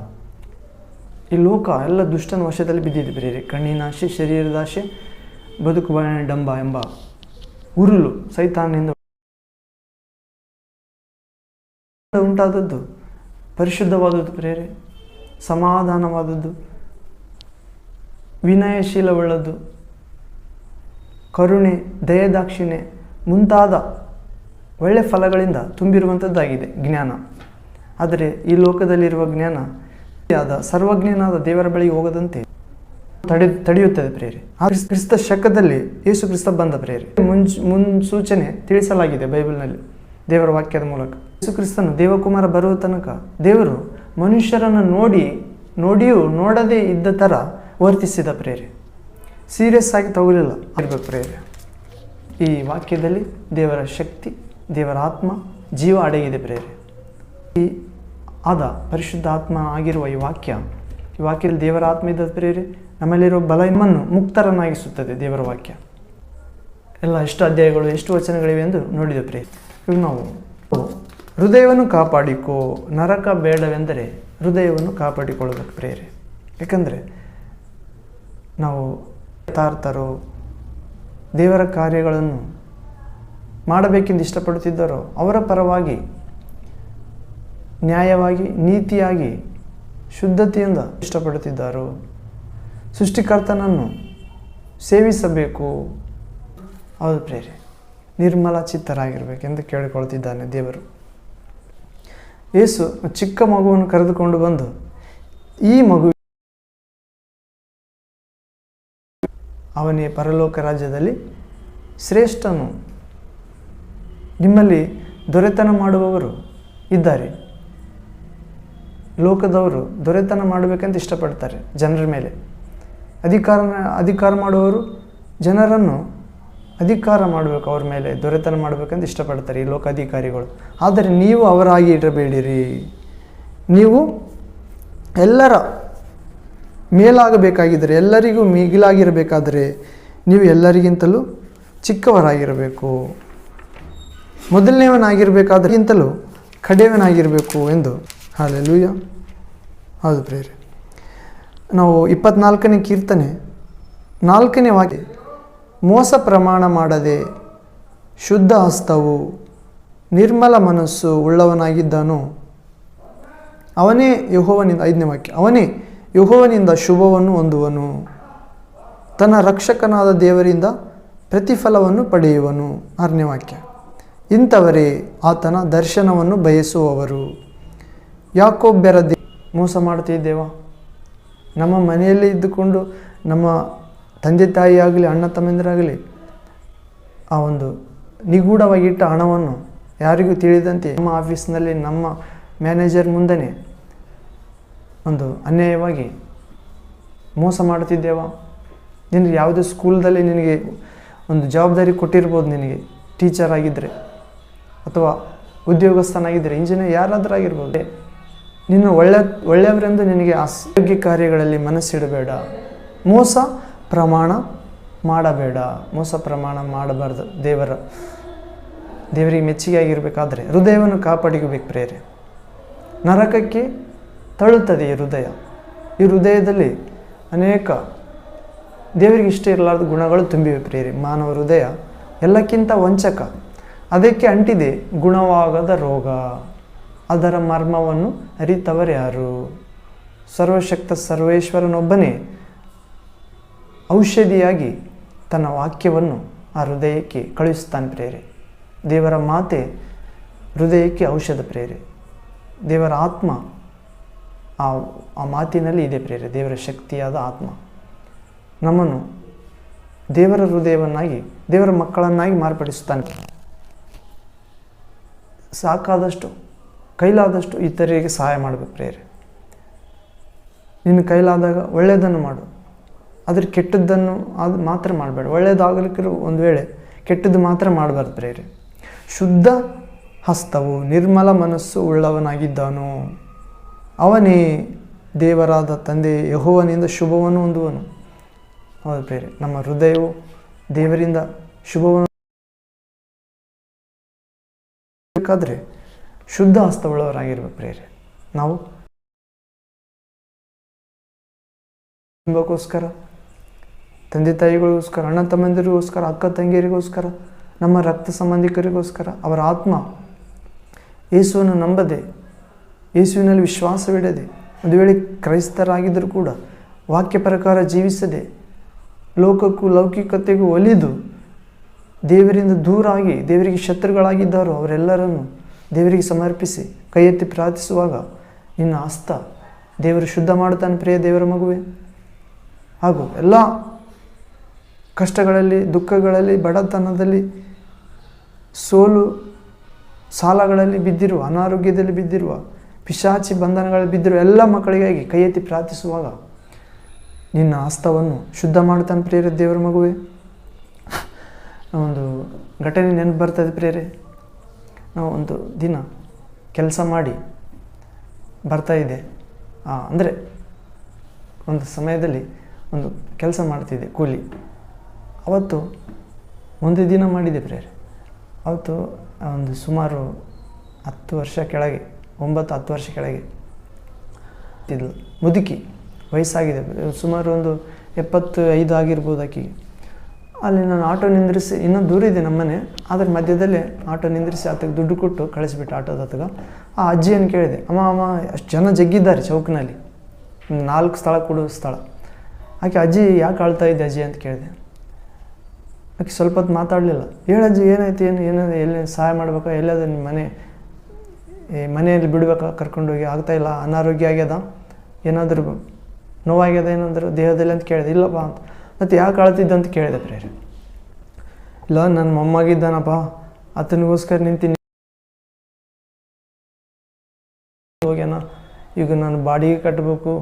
ಈ ಲೋಕ ಎಲ್ಲ ದುಷ್ಟನ ವಶದಲ್ಲಿ ಬಿದ್ದಿದೆ ಪ್ರೇರೆ. ಕಣ್ಣಿನಾಶೆ, ಶರೀರದಾಶೆ, ಬದುಕು ಡಂಬ ಎಂಬ ಉರುಳು ಸೈತಾನನಿಂದ ಉಂಟಾದದ್ದು ಪರಿಶುದ್ಧವಾದದ್ದು ಪ್ರೇರೆ, ಸಮಾಧಾನವಾದದ್ದು, ವಿನಯಶೀಲವುಳ್ಳದ್ದು, ಕರುಣೆ, ದಯದಾಕ್ಷಿಣ್ಯ ಮುಂತಾದ ಒಳ್ಳೆಯ ಫಲಗಳಿಂದ ತುಂಬಿರುವಂಥದ್ದಾಗಿದೆ ಜ್ಞಾನ. ಆದರೆ ಈ ಲೋಕದಲ್ಲಿರುವ ಜ್ಞಾನ ಸರ್ವಜ್ಞನಾದ ದೇವರ ಬಳಿಗೆ ಹೋಗದಂತೆ ತಡೆಯುತ್ತದೆ ಪ್ರೇರೆ. ಕ್ರಿಸ್ತ ಶಕದಲ್ಲಿ ಯೇಸು ಕ್ರಿಸ್ತ ಬಂದ ಪ್ರೇರೆ ಮುನ್ಸೂಚನೆ ತಿಳಿಸಲಾಗಿದೆ ಬೈಬಲ್ನಲ್ಲಿ ದೇವರ ವಾಕ್ಯದ ಮೂಲಕ. ಯೇಸು ಕ್ರಿಸ್ತನು ದೇವಕುಮಾರ ಬರುವ ತನಕ ದೇವರು ಮನುಷ್ಯರನ್ನು ನೋಡಿಯೂ ನೋಡದೇ ಇದ್ದ ಥರ ವರ್ತಿಸಿದ ಪ್ರೇರೆ. ಸೀರಿಯಸ್ ಆಗಿ ತಗೊಳ್ಳಿಲ್ಲ ಇರಬೇಕು ಪ್ರೇರೆ. ಈ ವಾಕ್ಯದಲ್ಲಿ ದೇವರ ಶಕ್ತಿ, ದೇವರ ಆತ್ಮ, ಜೀವ ಅಡಗಿದೆ ಪ್ರೇರೆ. ಈ ಆದ ಪರಿಶುದ್ಧ ಆತ್ಮ ಆಗಿರುವ ಈ ವಾಕ್ಯದಲ್ಲಿ ದೇವರ ಆತ್ಮ ಇದ್ದ ಪ್ರೇರೆ. ನಮ್ಮಲ್ಲಿರುವ ಬಲ ನಮ್ಮನ್ನು ಮುಕ್ತರನ್ನಾಗಿಸುತ್ತದೆ ದೇವರ ವಾಕ್ಯ. ಎಲ್ಲ ಎಷ್ಟು ಅಧ್ಯಾಯಗಳು, ಎಷ್ಟು ವಚನಗಳಿವೆ ಎಂದು ನೋಡಿದ ಪ್ರೇರೆ. ಇವಾಗ ನಾವು ಹೃದಯವನ್ನು ಕಾಪಾಡಿಕೋ, ನರಕ ಬೇಡವೆಂದರೆ ಹೃದಯವನ್ನು ಕಾಪಾಡಿಕೊಳ್ಳಬೇಕು ಪ್ರೇರೆ. ಯಾಕಂದರೆ ನಾವು ಯಥಾರ್ಥರೋ ದೇವರ ಕಾರ್ಯಗಳನ್ನು ಮಾಡಬೇಕೆಂದು ಇಷ್ಟಪಡುತ್ತಿದ್ದರೋ ಅವರ ಪರವಾಗಿ ನ್ಯಾಯವಾಗಿ, ನೀತಿಯಾಗಿ, ಶುದ್ಧತೆಯಿಂದ ಇಷ್ಟಪಡುತ್ತಿದ್ದಾರೋ ಸೃಷ್ಟಿಕರ್ತನನ್ನು ಸೇವಿಸಬೇಕು. ಹೌದು ಪ್ರೇರೆ, ನಿರ್ಮಲ ಚಿತ್ತರಾಗಿರಬೇಕೆಂದು ಕೇಳಿಕೊಳ್ತಿದ್ದಾನೆ ದೇವರು. ಯೇಸು ಚಿಕ್ಕ ಮಗುವನ್ನು ಕರೆದುಕೊಂಡು ಬಂದು ಈ ಮಗು ಅವನೇ ಪರಲೋಕ ರಾಜ್ಯದಲ್ಲಿ ಶ್ರೇಷ್ಠನು, ನಿಮ್ಮಲ್ಲಿ ದೊರೆತನ ಮಾಡುವವರು ಇದ್ದಾರೆ. ಲೋಕದವರು ದೊರೆತನ ಮಾಡಬೇಕಂತ ಇಷ್ಟಪಡ್ತಾರೆ ಜನರ ಮೇಲೆ. ಅಧಿಕಾರ ಮಾಡುವವರು ಜನರನ್ನು ಅಧಿಕಾರ ಮಾಡಬೇಕು, ಅವ್ರ ಮೇಲೆ ದೊರೆತನ ಮಾಡಬೇಕಂತ ಇಷ್ಟಪಡ್ತಾರೆ ಈ ಲೋಕ ಅಧಿಕಾರಿಗಳು. ಆದರೆ ನೀವು ಅವರಾಗಿ ಇರಬೇಡಿರಿ. ನೀವು ಎಲ್ಲರ ಮೇಲಾಗಬೇಕಾಗಿದ್ದರೆ, ಎಲ್ಲರಿಗೂ ಮಿಗಿಲಾಗಿರಬೇಕಾದರೆ ನೀವು ಎಲ್ಲರಿಗಿಂತಲೂ ಚಿಕ್ಕವರಾಗಿರಬೇಕು. ಮೊದಲನೇವನಾಗಿರಬೇಕಾದ್ರಿಂತಲೂ ಕಡೆಯವನಾಗಿರಬೇಕು ಎಂದು. ಹಲ್ಲೆಲೂಯ. ಹೌದು ಪ್ರೇರೆ. ನಾವು 24ನೇ ಕೀರ್ತನೆ 4ನೇ ವಾಕ್ಯ, ಮೋಸ ಪ್ರಮಾಣ ಮಾಡದೆ ಶುದ್ಧ ಹಸ್ತವು ನಿರ್ಮಲ ಮನಸ್ಸು ಉಳ್ಳವನಾಗಿದ್ದನು ಅವನೇ ಯೆಹೋವನಿಂದ. 5ನೇ ವಾಕ್ಯ, ಅವನೇ ಯೆಹೋವನಿಂದ ಶುಭವನ್ನು ಹೊಂದುವನು, ತನ್ನ ರಕ್ಷಕನಾದ ದೇವರಿಂದ ಪ್ರತಿಫಲವನ್ನು ಪಡೆಯುವನು. 6ನೇ ವಾಕ್ಯ, ಇಂಥವರೇ ಆತನ ದರ್ಶನವನ್ನು ಬಯಸುವವರು. ಯಾಕೋಬ್ಯರ ಮೋಸ ಮಾಡ್ತಿದ್ದೇವಾ? ನಮ್ಮ ಮನೆಯಲ್ಲೇ ಇದ್ದುಕೊಂಡು ನಮ್ಮ ತಂದೆ ತಾಯಿ ಆಗಲಿ, ಅಣ್ಣ ತಮ್ಮಂದಿರಾಗಲಿ ಆ ಒಂದು ನಿಗೂಢವಾಗಿಟ್ಟ ಹಣವನ್ನು ಯಾರಿಗೂ ತಿಳಿದಂತೆ ನಮ್ಮ ಆಫೀಸ್ನಲ್ಲಿ ನಮ್ಮ ಮ್ಯಾನೇಜರ್ ಮುಂದೆ ಒಂದು ಅನ್ಯಾಯವಾಗಿ ಮೋಸ ಮಾಡುತ್ತಿದ್ದೇವಾ? ನಿನಗೆ ಯಾವುದೇ ಸ್ಕೂಲ್ದಲ್ಲಿ ನಿನಗೆ ಒಂದು ಜವಾಬ್ದಾರಿ ಕೊಟ್ಟಿರ್ಬೋದು, ನಿನಗೆ ಟೀಚರ್ ಆಗಿದ್ದರೆ ಅಥವಾ ಉದ್ಯೋಗಸ್ಥನಾಗಿದ್ದರೆ, ಇಂಜಿನಿಯರ್ ಯಾರಾದರೂ ಆಗಿರ್ಬೋದು. ನಿನ್ನ ಒಳ್ಳೆಯವರೆಂದು ನಿನಗೆ ಆರೋಗ್ಯ ಕಾರ್ಯಗಳಲ್ಲಿ ಮನಸ್ಸಿಡಬೇಡ. ಮೋಸ ಪ್ರಮಾಣ ಮಾಡಬೇಡ. ಮೋಸ ಪ್ರಮಾಣ ಮಾಡಬಾರ್ದು. ದೇವರಿಗೆ ಮೆಚ್ಚುಗೆ ಆಗಿರಬೇಕಾದ್ರೆ ಹೃದಯವನ್ನು ಕಾಪಾಡಿಕೋಬೇಕು ಪ್ರೇರೆ. ನರಕಕ್ಕೆ ತಳ್ಳುತ್ತದೆ ಈ ಹೃದಯ. ಈ ಹೃದಯದಲ್ಲಿ ಅನೇಕ ದೇವರಿಗೆ ಇಷ್ಟ ಇರಲಾರ್ದ ಗುಣಗಳು ತುಂಬಿವೆ ಪ್ರೇರೆ. ಮಾನವ ಹೃದಯ ಎಲ್ಲಕ್ಕಿಂತ ವಂಚಕ, ಅದಕ್ಕೆ ಅಂಟಿದೆ ಗುಣವಾಗದ ರೋಗ. ಅದರ ಮರ್ಮವನ್ನು ಅರಿತವರ್ಯಾರು? ಸರ್ವಶಕ್ತ ಸರ್ವೇಶ್ವರನೊಬ್ಬನೇ ಔಷಧಿಯಾಗಿ ತನ್ನ ವಾಕ್ಯವನ್ನು ಆ ಹೃದಯಕ್ಕೆ ಕಳುಹಿಸ್ತಾನೆ ಪ್ರೇರೆ. ದೇವರ ಮಾತೆ ಹೃದಯಕ್ಕೆ ಔಷಧ ಪ್ರೇರೆ. ದೇವರ ಆತ್ಮ ಆ ಮಾತಿನಲ್ಲಿ ಇದೆ ಪ್ರೇರೆ. ದೇವರ ಶಕ್ತಿಯಾದ ಆತ್ಮ ನಮ್ಮನ್ನು ದೇವರ ಹೃದಯವನ್ನಾಗಿ, ದೇವರ ಮಕ್ಕಳನ್ನಾಗಿ ಮಾರ್ಪಡಿಸುತ್ತಾನೆ. ಸಾಕಾದಷ್ಟು, ಕೈಲಾದಷ್ಟು ಇತರರಿಗೆ ಸಹಾಯ ಮಾಡಬೇಕು ಪ್ರೇರೆ. ನಿನ್ನ ಕೈಲಾದಾಗ ಒಳ್ಳೆಯದನ್ನು ಮಾಡು, ಆದರೆ ಕೆಟ್ಟದ್ದನ್ನು ಅದು ಮಾತ್ರ ಮಾಡಬೇಡ. ಒಳ್ಳೆಯದಾಗಲಿಕ್ಕೆ ಒಂದು ವೇಳೆ ಕೆಟ್ಟದ್ದು ಮಾತ್ರ ಮಾಡಬಾರ್ದು ಪ್ರೇರೆ. ಶುದ್ಧ ಹಸ್ತವು ನಿರ್ಮಲ ಮನಸ್ಸು ಉಳ್ಳವನಾಗಿದ್ದಾನೋ ಅವನೇ ದೇವರಾದ ತಂದೆ ಯೆಹೋವನಿಂದ ಶುಭವನ್ನು ಹೊಂದುವನು. ಹೌದು ಪ್ರೇರೆ, ನಮ್ಮ ಹೃದಯವು ದೇವರಿಂದ ಶುಭವನ್ನು ಬೇಕಾದರೆ ಶುದ್ಧ ಹಸ್ತವುಳ್ಳವರಾಗಿರ್ಬೇಕು ಪ್ರೇರೆ. ನಾವು ಕುಟುಂಬಕ್ಕೋಸ್ಕರ, ತಂದೆ ತಾಯಿಗಳಿಗೋಸ್ಕರ, ಅಣ್ಣ ತಮ್ಮಂದಿರಿಗೋಸ್ಕರ, ಅಕ್ಕ ತಂಗಿಯರಿಗೋಸ್ಕರ, ನಮ್ಮ ರಕ್ತ ಸಂಬಂಧಿಕರಿಗೋಸ್ಕರ, ಅವರ ಆತ್ಮ ಯೇಸುವನ್ನು ನಂಬದೆ, ಯೇಸುವಿನಲ್ಲಿ ವಿಶ್ವಾಸವಿಡದೆ, ಒಂದು ವೇಳೆ ಕ್ರೈಸ್ತರಾಗಿದ್ದರೂ ಕೂಡ ವಾಕ್ಯ ಪ್ರಕಾರ ಜೀವಿಸದೆ, ಲೋಕಕ್ಕೂ ಲೌಕಿಕತೆಗೂ ಒಲಿದು ದೇವರಿಂದ ದೂರಾಗಿ ದೇವರಿಗೆ ಶತ್ರುಗಳಾಗಿದ್ದಾರೋ ಅವರೆಲ್ಲರನ್ನು ದೇವರಿಗೆ ಸಮರ್ಪಿಸಿ ಕೈ ಎತ್ತಿ ಪ್ರಾರ್ಥಿಸುವಾಗ ನಿನ್ನ ಹಸ್ತ ದೇವರು ಶುದ್ಧ ಮಾಡುತ್ತಾನೆ ಪ್ರಿಯ ದೇವರ ಮಗುವೆ. ಹಾಗೂ ಎಲ್ಲ ಕಷ್ಟಗಳಲ್ಲಿ, ದುಃಖಗಳಲ್ಲಿ, ಬಡತನದಲ್ಲಿ, ಸೋಲು ಸಾಲಗಳಲ್ಲಿ ಬಿದ್ದಿರುವ, ಅನಾರೋಗ್ಯದಲ್ಲಿ ಬಿದ್ದಿರುವ, ಪಿಶಾಚಿ ಬಂಧನಗಳಲ್ಲಿ ಬಿದ್ದಿರುವ ಎಲ್ಲ ಮಕ್ಕಳಿಗಾಗಿ ಕೈ ಎತ್ತಿ ಪ್ರಾರ್ಥಿಸುವಾಗ ನಿನ್ನ ಹಸ್ತವನ್ನು ಶುದ್ಧ ಮಾಡುತ್ತಾನೆ ಪ್ರಿಯರೇ ದೇವರ ಮಗುವೆ. ಒಂದು ಘಟನೆ ನೆನಪು ಬರ್ತದೆ ಪ್ರಿಯರೇ. ನಾವು ಒಂದು ದಿನ ಕೆಲಸ ಮಾಡಿ ಬರ್ತಾಯಿದ್ದೆ, ಅಂದರೆ ಒಂದು ಸಮಯದಲ್ಲಿ ಒಂದು ಕೆಲಸ ಮಾಡ್ತಿದ್ದೆ ಕೂಲಿ. ಅವತ್ತು ಒಂದು ದಿನ ಮಾಡಿದ್ದೆ ಪ್ರೇರೆ. ಅವತ್ತು ಒಂದು ಸುಮಾರು 10 ವರ್ಷ ಕೆಳಗೆ, 9-10 ವರ್ಷ ಕೆಳಗೆ ಇದ್ಲು ಮುದುಕಿ, ವಯಸ್ಸಾಗಿದೆ, ಸುಮಾರು ಒಂದು 75 ಆಗಿರ್ಬೋದು ಆಕೆಗೆ. ಅಲ್ಲಿ ನಾನು ಆಟೋ ನಿಂದ್ರಿಸಿ, ಇನ್ನೂ ದೂರ ಇದೆ ನಮ್ಮನೆ, ಅದರ ಮಧ್ಯದಲ್ಲೇ ಆಟೋ ನಿಂದ್ರಿಸಿ ಆತಗೆ ದುಡ್ಡು ಕೊಟ್ಟು ಕಳಿಸ್ಬಿಟ್ಟು ಆಟೋದ ಹತ್ತಿರ ಆ ಅಜ್ಜಿಯನ್ನು ಕೇಳಿದೆ, ಅಮ್ಮ ಅಷ್ಟು ಜನ ಜಗ್ಗಿದ್ದಾರೆ ಚೌಕಿನಲ್ಲಿ, 4 ಸ್ಥಳ ಕೊಡುವ ಸ್ಥಳ. ಆಕೆ ಅಜ್ಜಿ ಯಾಕೆ ಆಳ್ತಾ ಇದ್ದೆ ಅಜ್ಜಿ ಅಂತ ಕೇಳಿದೆ. ಆಕೆ ಸ್ವಲ್ಪ ಹೊತ್ತು ಮಾತಾಡಲಿಲ್ಲ. ಹೇಳಜ್ಜಿ ಏನಾಯ್ತು, ಏನಾದ್ರು ಎಲ್ಲಿ ಸಹಾಯ ಮಾಡ್ಬೇಕಾ, ಎಲ್ಲಾದ್ರೂ ನಿಮ್ಮ ಮನೆಯಲ್ಲಿ ಬಿಡ್ಬೇಕಾ, ಕರ್ಕೊಂಡೋಗಿ ಆಗ್ತಾಯಿಲ್ಲ, ಅನಾರೋಗ್ಯ ಆಗ್ಯದ, ಏನಾದರೂ ನೋವಾಗ್ಯದ ಏನಾದರೂ ದೇಹದಲ್ಲಿ ಅಂತ ಕೇಳಿದೆ. ಇಲ್ಲಪ್ಪ ಅಂತ. ಮತ್ತು ಯಾಕೆ ಆಳ್ತಿದ್ದ ಅಂತ ಕೇಳಿದೆ ಪ್ರೇರೆ. ಇಲ್ಲ, ನನ್ನ ಮೊಮ್ಮಗಿದ್ದಾನಪ್ಪ, ಆತನಿಗೋಸ್ಕರ ನಿಂತೀನಿ, ಹೋಗ್ಯಾನ, ಈಗ ನಾನು ಬಾಡಿಗೆ ಕಟ್ಟಬೇಕು,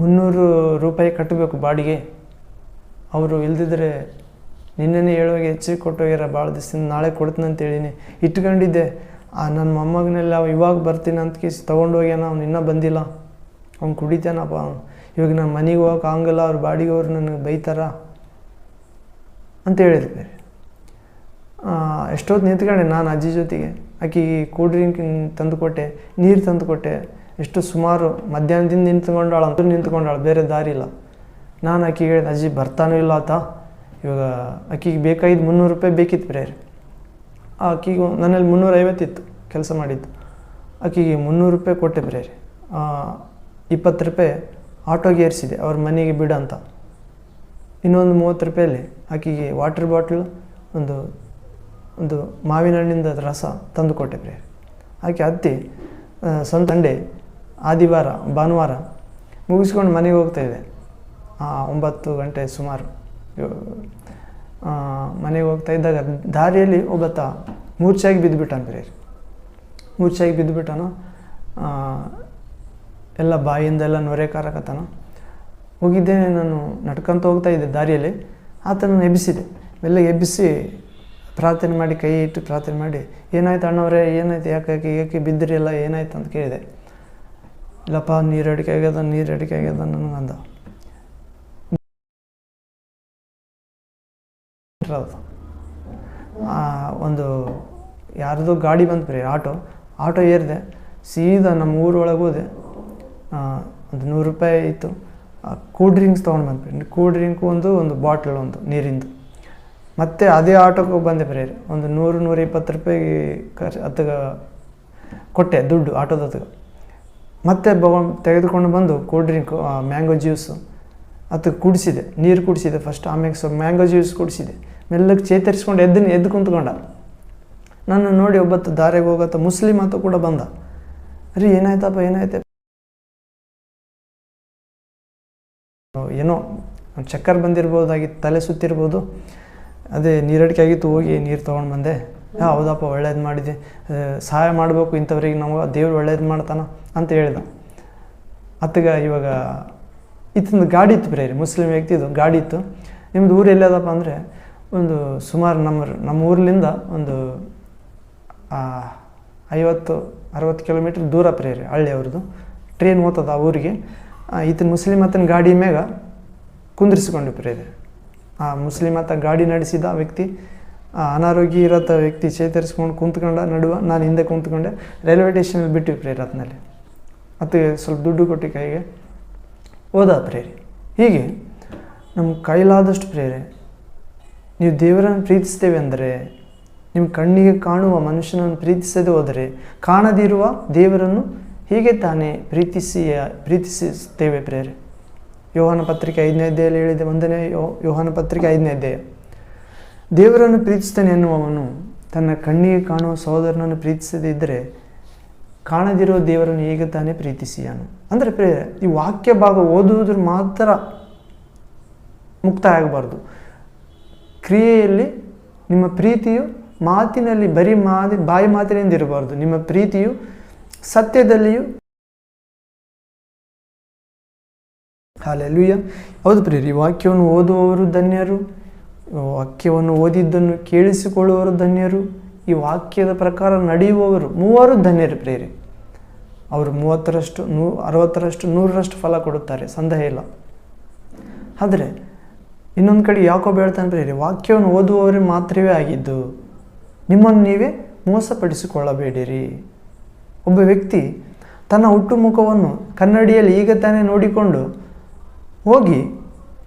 300 ರೂಪಾಯಿ ಕಟ್ಟಬೇಕು ಬಾಡಿಗೆ. ಅವರು ಇಲ್ದಿದ್ರೆ ನಿನ್ನೆ ಹೇಳುವಾಗ ಹೆಚ್ಚಿಗೆ ಕೊಟ್ಟೋಗ್ಯಾರ, ಭಾಳ ದಿವಸದಿಂದ ನಾಳೆ ಕೊಡ್ತೀನಿ ಅಂತೇಳಿನಿ, ಇಟ್ಕೊಂಡಿದ್ದೆ. ನನ್ನ ಮೊಮ್ಮಗನೆಲ್ಲ ಇವಾಗ ಬರ್ತೀನಿ ಅಂತ ಕೇಸಿ ತೊಗೊಂಡೋಗ್ಯಾನ, ಅವ್ನು ಇನ್ನೂ ಬಂದಿಲ್ಲ, ಅವ್ನು ಕುಡಿತಾನಪ್ಪ. ಇವಾಗ ನಾನು ಮನೆಗೆ ಹೋಗೋಕೆ ಆಗಲ್ಲ, ಅವ್ರು ಬಾಡಿಗೆ ಅವರು ನನಗೆ ಬೈತಾರ ಅಂತ ಹೇಳಿದ್ವಿ. ಎಷ್ಟೊತ್ತು ನಿಂತ್ಕೊಂಡೆ ನಾನು ಅಜ್ಜಿ ಜೊತೆಗೆ. ಆಕೆಗೆ ಕೂಲ್ ಡ್ರಿಂಕ್ ತಂದುಕೊಟ್ಟೆ, ನೀರು ತಂದುಕೊಟ್ಟೆ. ಎಷ್ಟು ಸುಮಾರು ಮಧ್ಯಾಹ್ನದಿಂದ ನಿಂತ್ಕೊಂಡಾಳು, ಬೇರೆ ದಾರಿ ಇಲ್ಲ. ನಾನು ಆಕೆಗೆ ಹೇಳಿದೆ, ಅಜ್ಜಿ ಬರ್ತಾನೂ ಇಲ್ಲ ಆತ, ಇವಾಗ ಆಕೆಗೆ ಬೇಕಾಗಿದ್ದು 300 ರೂಪಾಯಿ ಬೇಕಿತ್ತು ಪ್ರೇರೆ. ಆಕೆಗೆ ನನ್ನಲ್ಲಿ 350 ಇತ್ತು ಕೆಲಸ ಮಾಡಿದ್ದು. ಆಕೆಗೆ 300 ರೂಪಾಯಿ ಕೊಟ್ಟೆ ಪ್ರೇರೆ. 20 ರೂಪಾಯಿ ಆಟೋಗೆ ಏರಿಸಿದೆ ಅವ್ರ ಮನೆಗೆ ಬಿಡಂತ. ಇನ್ನೊಂದು 30 ರೂಪಾಯಲ್ಲಿ ಆಕೆಗೆ ವಾಟರ್ ಬಾಟ್ಲು, ಒಂದು ಮಾವಿನ ಹಣ್ಣಿಂದ ರಸ ತಂದು ಕೊಟ್ಟೆ ಪ್ರೇರೆ. ಆಕೆ ಹತ್ತಿ ಸಂಡೆ ಆದಿವಾರ ಭಾನುವಾರ ಮುಗಿಸ್ಕೊಂಡು ಮನೆಗೆ ಹೋಗ್ತಾಯಿದೆ. 9 ಗಂಟೆ ಸುಮಾರು. ಮನೆಗೆ ಹೋಗ್ತಾ ಇದ್ದಾಗ ದಾರಿಯಲ್ಲಿ ಒಬ್ಬತ್ತ ಮೂರ್ಛೆಯಾಗಿ ಬಿದ್ದುಬಿಟ್ಟಾನ ಪ್ರಿಯರೇ. ಮೂರ್ಛೆಯಾಗಿ ಬಿದ್ದುಬಿಟ್ಟಾನ. ಎಲ್ಲ ಬಾಯಿಂದ ಎಲ್ಲ ನೊರೆ ಕಾರಕತ್ತಾನ. ಹೋಗಿದ್ದೆ, ನಾನು ನಡ್ಕೊಂತ ಹೋಗ್ತಾ ಇದ್ದೆ ದಾರಿಯಲ್ಲಿ. ಆತನನ್ನು ಎಬ್ಬಿಸಿದೆ. ಮೆಲ್ಲಗೆ ಎಬ್ಬಿಸಿ ಪ್ರಾರ್ಥನೆ ಮಾಡಿ, ಕೈ ಇಟ್ಟು ಪ್ರಾರ್ಥನೆ ಮಾಡಿ, ಏನಾಯ್ತು ಅಣ್ಣವರೇ, ಏನಾಯ್ತು, ಯಾಕೆ ಬಿದ್ದಿರಿ ಎಲ್ಲ, ಏನಾಯ್ತು ಅಂತ ಕೇಳಿದೆ. ಇಲ್ಲಪ್ಪ, ನೀರು ಅಡಿಕೆ ಆಗ್ಯದ ನನಗಂದ. ಒಂದು ಯಾರ್ದೋ ಗಾಡಿ ಬಂತು ಪ್ರಿಯ, ಆಟೋ ಏರಿದೆ. ಸೀದಾ ನಮ್ಮ ಊರೊಳಗೆ ಹೋದೆ. ಒಂದು 100 ರೂಪಾಯಿ ಇತ್ತು. ಕೂಲ್ ಡ್ರಿಂಕ್ಸ್ ತೊಗೊಂಡು ಬಂದ್ರಿ. ಕೂಲ್ ಡ್ರಿಂಕು ಒಂದು ಬಾಟ್ಲ್ ಒಂದು ನೀರಿಂದು. ಮತ್ತು ಅದೇ ಆಟೋಕ್ಕೆ ಬಂದೆ ಪ್ರಿಯರೇ. ಒಂದು 100-120 ರೂಪಾಯಿ ಅತ್ತಗ ಕೊಟ್ಟೆ ದುಡ್ಡು ಆಟೋದ ಹತ್ತಿಗೆ. ಮತ್ತೆ ತೆಗೆದುಕೊಂಡು ಬಂದು ಕೂಲ್ ಡ್ರಿಂಕು, ಮ್ಯಾಂಗೋ ಜ್ಯೂಸು ಅದಕ್ಕೆ ಕುಡಿಸಿದೆ. ನೀರು ಕುಡಿಸಿದೆ ಫಸ್ಟ್, ಆಮೇಲೆ ಸ್ವಲ್ಪ ಮ್ಯಾಂಗೋ ಜ್ಯೂಸ್ ಕುಡಿಸಿದೆ. ಮೆಲ್ಲಗೆ ಚೇತರಿಸ್ಕೊಂಡು ಎದ್ದು ಕುಂತ್ಕೊಂಡ. ನನ್ನ ನೋಡಿ ಒಬ್ಬತ್ತು ದಾರಿಗೆ ಹೋಗತ್ತ ಮುಸ್ಲಿಮ್ ಅಂತ ಕೂಡ ಬಂದ. ರೀ ಏನಾಯ್ತಪ್ಪ, ಏನಾಯ್ತು? ಏನೋ ಚಕ್ಕರ್ ಬಂದಿರ್ಬೋದಾಗಿತ್ತು, ತಲೆ ಸುತ್ತಿರ್ಬೋದು. ಅದೇ ನೀರಡಿಕೆ ಆಗಿತ್ತು, ಹೋಗಿ ನೀರು ತೊಗೊಂಡು ಬಂದೆ. ಹೌದಪ್ಪ, ಒಳ್ಳೇದು ಮಾಡಿದೆ, ಸಹಾಯ ಮಾಡಬೇಕು ಇಂಥವ್ರಿಗೆ, ನಾವು ದೇವ್ರು ಒಳ್ಳೇದು ಮಾಡ್ತಾನ ಅಂತ ಹೇಳ್ದ. ಅತ್ತಗ ಇವಾಗ ಇತ್ತೊಂದು ಗಾಡಿ ಇತ್ತು ಪ್ರೇರಿ, ಮುಸ್ಲಿಮ್ ವ್ಯಕ್ತಿದು ಗಾಡಿ ಇತ್ತು. ನಿಮ್ಮದು ಊರು ಎಲ್ಲದಪ್ಪ ಅಂದರೆ ಒಂದು ಸುಮಾರು ನಮ್ಮ ಊರ್ಲಿಂದ ಒಂದು 50-60 ಕಿಲೋಮೀಟ್ರ್ ದೂರ ಪ್ರೇರಿ, ಹಳ್ಳಿ ಅವ್ರದ್ದು. ಟ್ರೈನ್ ಹೋಗ್ತದ ಆ ಊರಿಗೆ. ಈತನ ಮುಸ್ಲಿಮ್ ಆತನ ಗಾಡಿ ಮ್ಯಾಗ ಕುಂದ್ರಿಸ್ಕೊಂಡು ಪ್ರೇರಿ. ಆ ಮುಸ್ಲಿಮ್ ಆತ ಗಾಡಿ ನಡೆಸಿದ ವ್ಯಕ್ತಿ, ಅನಾರೋಗ್ಯ ಇರತ್ತ ವ್ಯಕ್ತಿ ಚೇತರಿಸ್ಕೊಂಡು ಕುಂತ್ಕೊಂಡ ನಡುವ. ನಾನು ಹಿಂದೆ ಕುಂತ್ಕೊಂಡೆ. ರೈಲ್ವೆ ಸ್ಟೇಷನಲ್ಲಿ ಬಿಟ್ಟಿವಿ ಪ್ರೇರಿ. ಆತನಲ್ಲಿ ಮತ್ತು ಸ್ವಲ್ಪ ದುಡ್ಡು ಕೊಟ್ಟು ಕೈಗೆ ಹೋದ ಪ್ರೇರಿ. ಹೀಗೆ ನಮ್ಮ ಕೈಲಾದಷ್ಟು ಪ್ರೇರೆ, ನೀವು ದೇವರನ್ನು ಪ್ರೀತಿಸ್ತೇವೆ ಅಂದರೆ, ನಿಮ್ಮ ಕಣ್ಣಿಗೆ ಕಾಣುವ ಮನುಷ್ಯನನ್ನು ಪ್ರೀತಿಸದೆ ಹೋದರೆ, ಕಾಣದಿರುವ ದೇವರನ್ನು ಹೀಗೆ ತಾನೇ ಪ್ರೀತಿಸುತ್ತೇವೆ ಪ್ರೇರೆ. ಯೋಹಾನ ಪತ್ರಿಕೆ 5ನೇ ಅಧ್ಯಾಯದಲ್ಲಿ ಹೇಳಿದೆ, 1ನೇ ಯೋಹಾನ ಪತ್ರಿಕೆ 5ನೇ ಅಧ್ಯಾಯ. ದೇವರನ್ನು ಪ್ರೀತಿಸ್ತೇನೆ ಎನ್ನುವವನು ತನ್ನ ಕಣ್ಣಿಗೆ ಕಾಣುವ ಸಹೋದರನನ್ನು ಪ್ರೀತಿಸದೇ ಇದ್ದರೆ, ಕಾಣದಿರೋ ದೇವರನ್ನು ಹೇಗೆ ತಾನೇ ಪ್ರೀತಿಸಿಯಾನು. ಅಂದರೆ ಪ್ರೇರೆ, ಈ ವಾಕ್ಯ ಭಾಗ ಓದುವುದ್ರ ಮಾತ್ರ ಮುಕ್ತಾಯ ಆಗಬಾರ್ದು. ಕ್ರಿಯೆಯಲ್ಲಿ ನಿಮ್ಮ ಪ್ರೀತಿಯು ಮಾತಿನಲ್ಲಿ ಬರೀ ಬಾಯಿ ಮಾತಿನಿಂದ ಇರಬಾರ್ದು. ನಿಮ್ಮ ಪ್ರೀತಿಯು ಸತ್ಯದಲ್ಲಿಯೂ. ಹಲ್ಲೆಲೂಯಾ. ಹೌದು ಪ್ರಿಯರೇ, ಈ ವಾಕ್ಯವನ್ನು ಓದುವವರು ಧನ್ಯರು, ವಾಕ್ಯವನ್ನು ಓದಿದ್ದನ್ನು ಕೇಳಿಸಿಕೊಳ್ಳುವವರು ಧನ್ಯರು, ಈ ವಾಕ್ಯದ ಪ್ರಕಾರ ನಡೆಯುವವರು ಮೂವರು ಧನ್ಯರು ಪ್ರಿಯರೇ. ಅವರು 30ರಷ್ಟು 60ರಷ್ಟು 100ರಷ್ಟು ಫಲ ಕೊಡುತ್ತಾರೆ, ಸಂದೇಹ ಇಲ್ಲ. ಆದರೆ ಇನ್ನೊಂದು ಕಡೆ ಯಾಕೋಬ ಹೇಳ್ತಾನೆ ಪ್ರಿಯರೇ, ವಾಕ್ಯವನ್ನು ಓದುವವರೇ ಮಾತ್ರವೇ ಆಗಿದ್ದು, ನಿಮ್ಮನ್ನು ನೀವೇ ಮೋಸಪಡಿಸಿಕೊಳ್ಳಬೇಡಿರಿ. ಒಬ್ಬ ವ್ಯಕ್ತಿ ತನ್ನ ಹುಟ್ಟು ಮುಖವನ್ನು ಕನ್ನಡಿಯಲ್ಲಿ ಈಗ ತಾನೇ ನೋಡಿಕೊಂಡು ಹೋಗಿ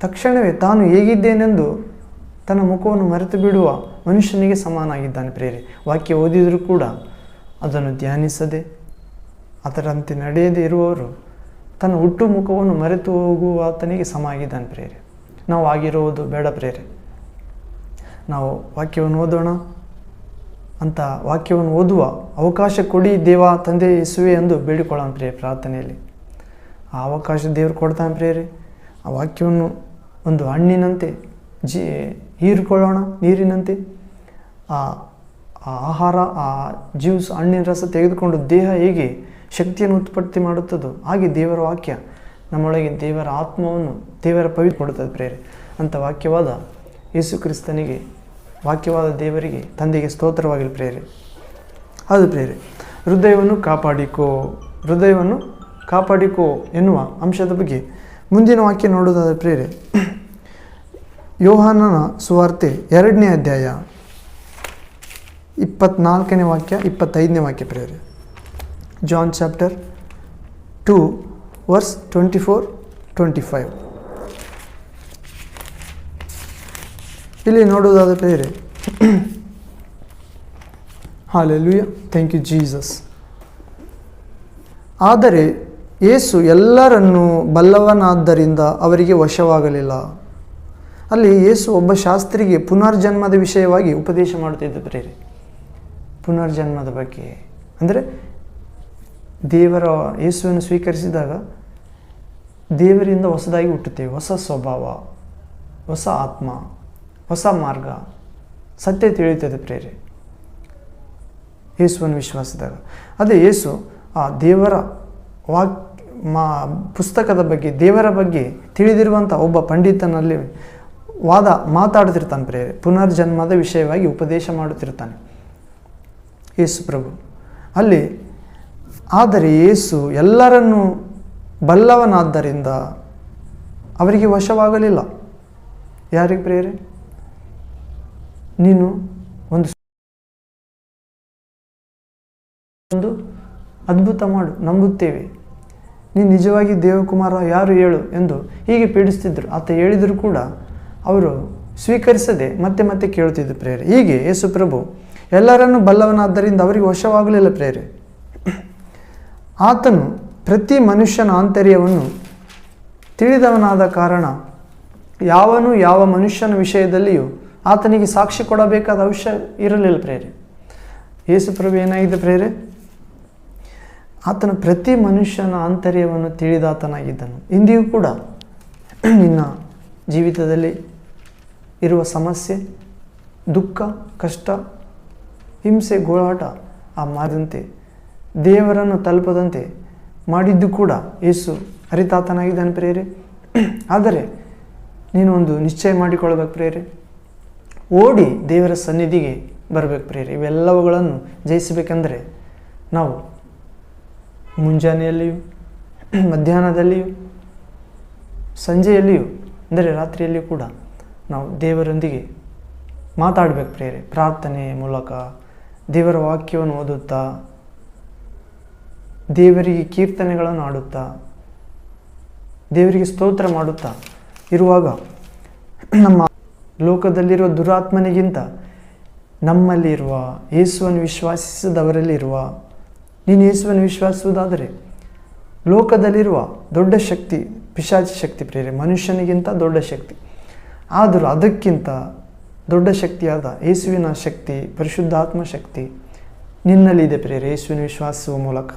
ತಕ್ಷಣವೇ ತಾನು ಹೇಗಿದ್ದೇನೆಂದು ತನ್ನ ಮುಖವನ್ನು ಮರೆತು ಬಿಡುವ ಮನುಷ್ಯನಿಗೆ ಸಮಾನಾಗಿದ್ದಾನೆ ಪ್ರೇರೆ. ವಾಕ್ಯ ಓದಿದರೂ ಕೂಡ ಅದನ್ನು ಧ್ಯಾನಿಸದೆ ಅದರಂತೆ ನಡೆಯದೇ ಇರುವವರು ತನ್ನ ಹುಟ್ಟು ಮುಖವನ್ನು ಮರೆತು ಹೋಗುವ ಆತನಿಗೆ ಸಮ ಆಗಿದ್ದಾನೆ ಪ್ರೇರೆ. ನಾವು ಆಗಿರುವುದು ಬೇಡ ಪ್ರೇರೆ. ನಾವು ವಾಕ್ಯವನ್ನು ಓದೋಣ ಅಂತ ವಾಕ್ಯವನ್ನು ಓದುವ ಅವಕಾಶ ಕೊಡಿ ದೇವ ತಂದೆ ಯೇಸುವೆ ಎಂದು ಬೇಡಿಕೊಳ್ಳೋಣ ಪ್ರೇರೆ. ಪ್ರಾರ್ಥನೆಯಲ್ಲಿ ಆ ಅವಕಾಶ ದೇವರು ಕೊಡ್ತಾನೆ ಪ್ರೇರೆ. ಆ ವಾಕ್ಯವನ್ನು ಒಂದು ಹಣ್ಣಿನಂತೆ ಹೀರಿಕೊಳ್ಳೋಣ, ನೀರಿನಂತೆ. ಆ ಆಹಾರ, ಆ ಜ್ಯೂಸ್, ಹಣ್ಣಿನ ರಸ ತೆಗೆದುಕೊಂಡು ದೇಹ ಹೇಗೆ ಶಕ್ತಿಯನ್ನು ಉತ್ಪತ್ತಿ ಮಾಡುತ್ತದೋ ಹಾಗೆ ದೇವರ ವಾಕ್ಯ ನಮ್ಮೊಳಗೆ ದೇವರ ಆತ್ಮವನ್ನು, ದೇವರ ಪವಿತ್ರ ಕೊಡುತ್ತದೆ ಪ್ರೇರೆ. ಅಂಥ ವಾಕ್ಯವಾದ ಯೇಸು ಕ್ರಿಸ್ತನಿಗೆ, ವಾಕ್ಯವಾದ ದೇವರಿಗೆ, ತಂದೆಗೆ ಸ್ತೋತ್ರವಾಗಲಿ ಪ್ರೇರೆ. ಅದು ಪ್ರೇರೆ, ಹೃದಯವನ್ನು ಕಾಪಾಡಿಕೋ ಎನ್ನುವ ಅಂಶದ ಬಗ್ಗೆ ಮುಂದಿನ ವಾಕ್ಯ ನೋಡೋದಾದರೆ ಪ್ರೇರೆ, ಯೋಹಾನನ ಸುವಾರ್ತೆ 2ನೇ ಅಧ್ಯಾಯ 24ನೇ ವಾಕ್ಯ 25ನೇ ವಾಕ್ಯ ಪ್ರೇರೆ. John chapter 2 verse 24-25. ಇಲ್ಲಿ ನೋಡುವುದಾದ ಪ್ರೇರೆ, ಹಲ್ಲೆಲೂಯಾ, ಥ್ಯಾಂಕ್ ಯು ಜೀಸಸ್. ಆದರೆ ಯೇಸು ಎಲ್ಲರನ್ನೂ ಬಲ್ಲವನಾದ್ದರಿಂದ ಅವರಿಗೆ ವಶವಾಗಲಿಲ್ಲ. ಅಲ್ಲಿ ಯೇಸು ಒಬ್ಬ ಶಾಸ್ತ್ರಿಗೆ ಪುನರ್ಜನ್ಮದ ವಿಷಯವಾಗಿ ಉಪದೇಶ ಮಾಡುತ್ತಿದ್ದ ಪ್ರೇರೆ. ಪುನರ್ಜನ್ಮದ ಬಗ್ಗೆ ಅಂದರೆ ದೇವರ ಯೇಸುವನ್ನು ಸ್ವೀಕರಿಸಿದಾಗ ದೇವರಿಂದ ಹೊಸದಾಗಿ ಹುಟ್ಟುತ್ತೇವೆ. ಹೊಸ ಸ್ವಭಾವ, ಹೊಸ ಆತ್ಮ, ಹೊಸ ಮಾರ್ಗ, ಸತ್ಯ ತಿಳಿಯುತ್ತದೆ ಪ್ರೇರೆ ಯೇಸುವನ್ನು ವಿಶ್ವಾಸಿದಾಗ. ಅದೇ ಯೇಸು ಆ ದೇವರ ಪುಸ್ತಕದ ಬಗ್ಗೆ, ದೇವರ ಬಗ್ಗೆ ತಿಳಿದಿರುವಂಥ ಒಬ್ಬ ಪಂಡಿತನಲ್ಲಿ ಮಾತಾಡ್ತಿರ್ತಾನೆ ಪ್ರೇರೆ. ಪುನರ್ಜನ್ಮದ ವಿಷಯವಾಗಿ ಉಪದೇಶ ಮಾಡುತ್ತಿರ್ತಾನೆ ಯೇಸು ಪ್ರಭು ಅಲ್ಲಿ. ಆದರೆ ಯೇಸು ಎಲ್ಲರನ್ನೂ ಬಲ್ಲವನಾದ್ದರಿಂದ ಅವರಿಗೆ ವಶವಾಗಲಿಲ್ಲ. ಯಾರಿಗೆ ಪ್ರೇರೆ? ನೀನು ಒಂದು ಅದ್ಭುತ ಮಾಡು, ನಂಬುತ್ತೇವೆ, ನೀನು ನಿಜವಾಗಿ ದೇವಕುಮಾರ ಯಾರು ಹೇಳು ಎಂದು ಹೀಗೆ ಪೀಡಿಸ್ತಿದ್ರು. ಆತ ಹೇಳಿದರೂ ಕೂಡ ಅವರು ಸ್ವೀಕರಿಸದೆ ಮತ್ತೆ ಮತ್ತೆ ಕೇಳುತ್ತಿದ್ದರು ಪ್ರೇರೆ. ಹೀಗೆ ಯೇಸು ಪ್ರಭು ಎಲ್ಲರನ್ನೂ ಬಲ್ಲವನಾದ್ದರಿಂದ ಅವರಿಗೆ ವಶವಾಗಲಿಲ್ಲ ಪ್ರೇರೆ. ಆತನು ಪ್ರತಿ ಮನುಷ್ಯನ ಆಂತರ್ಯವನ್ನು ತಿಳಿದವನಾದ ಕಾರಣ ಯಾವನು ಯಾವ ಮನುಷ್ಯನ ವಿಷಯದಲ್ಲಿಯೂ ಆತನಿಗೆ ಸಾಕ್ಷಿ ಕೊಡಬೇಕಾದ ಅವಶ್ಯ ಇರಲಿಲ್ಲ ಪ್ರೇರೆ. ಯೇಸು ಪ್ರಭು ಏನಾಗಿದೆ ಪ್ರೇರೆ? ಆತನು ಪ್ರತಿ ಮನುಷ್ಯನ ಆಂತರ್ಯವನ್ನು ತಿಳಿದಾತನಾಗಿದ್ದನು. ಇಂದಿಯೂ ಕೂಡ ನಿನ್ನ ಜೀವಿತದಲ್ಲಿ ಇರುವ ಸಮಸ್ಯೆ, ದುಃಖ, ಕಷ್ಟ, ಹಿಂಸೆ, ಗೋಳಾಟ ಆ ಮಾಡದಂತೆ, ದೇವರನ್ನು ತಲುಪದಂತೆ ಮಾಡಿದ್ದು ಕೂಡ ಯೇಸು ಅರಿತಾತನಾಗಿದ್ದಾನೆ ಪ್ರೇರೆ. ಆದರೆ ನೀನು ಒಂದು ನಿಶ್ಚಯ ಮಾಡಿಕೊಳ್ಬೇಕು ಪ್ರೇರೆ, ಓಡಿ ದೇವರ ಸನ್ನಿಧಿಗೆ ಬರಬೇಕು ಪ್ರೇರೆ. ಇವೆಲ್ಲವುಗಳನ್ನು ಜಯಿಸಬೇಕೆಂದರೆ ನಾವು ಮುಂಜಾನೆಯಲ್ಲಿಯೂ, ಮಧ್ಯಾಹ್ನದಲ್ಲಿಯೂ, ಸಂಜೆಯಲ್ಲಿಯೂ, ಅಂದರೆ ರಾತ್ರಿಯಲ್ಲಿಯೂ ಕೂಡ ನಾವು ದೇವರೊಂದಿಗೆ ಮಾತಾಡಬೇಕು ಪ್ರೇರೆ. ಪ್ರಾರ್ಥನೆ ಮೂಲಕ, ದೇವರ ವಾಕ್ಯವನ್ನು ಓದುತ್ತಾ, ದೇವರಿಗೆ ಕೀರ್ತನೆಗಳನ್ನು ಆಡುತ್ತಾ, ದೇವರಿಗೆ ಸ್ತೋತ್ರ ಮಾಡುತ್ತಾ ಇರುವಾಗ ನಮ್ಮ ಲೋಕದಲ್ಲಿರುವ ದುರಾತ್ಮನಿಗಿಂತ ನಮ್ಮಲ್ಲಿರುವ ಯೇಸುವನ್ನು ವಿಶ್ವಾಸಿಸಿದವರಲ್ಲಿರುವ, ನೀನು ಯೇಸುವನ್ನು ವಿಶ್ವಾಸಿಸುವುದಾದರೆ ಲೋಕದಲ್ಲಿರುವ ದೊಡ್ಡ ಶಕ್ತಿ ಪಿಶಾಚಿ ಶಕ್ತಿ ಪ್ರೇರೆ, ಮನುಷ್ಯನಿಗಿಂತ ದೊಡ್ಡ ಶಕ್ತಿ, ಆದರೂ ಅದಕ್ಕಿಂತ ದೊಡ್ಡ ಶಕ್ತಿಯಾದ ಯೇಸುವಿನ ಶಕ್ತಿ, ಪರಿಶುದ್ಧಾತ್ಮ ಶಕ್ತಿ ನಿನ್ನಲ್ಲಿದೆ ಪ್ರೇರೆ. ಯೇಸುವಿನ ವಿಶ್ವಾಸಿಸುವ ಮೂಲಕ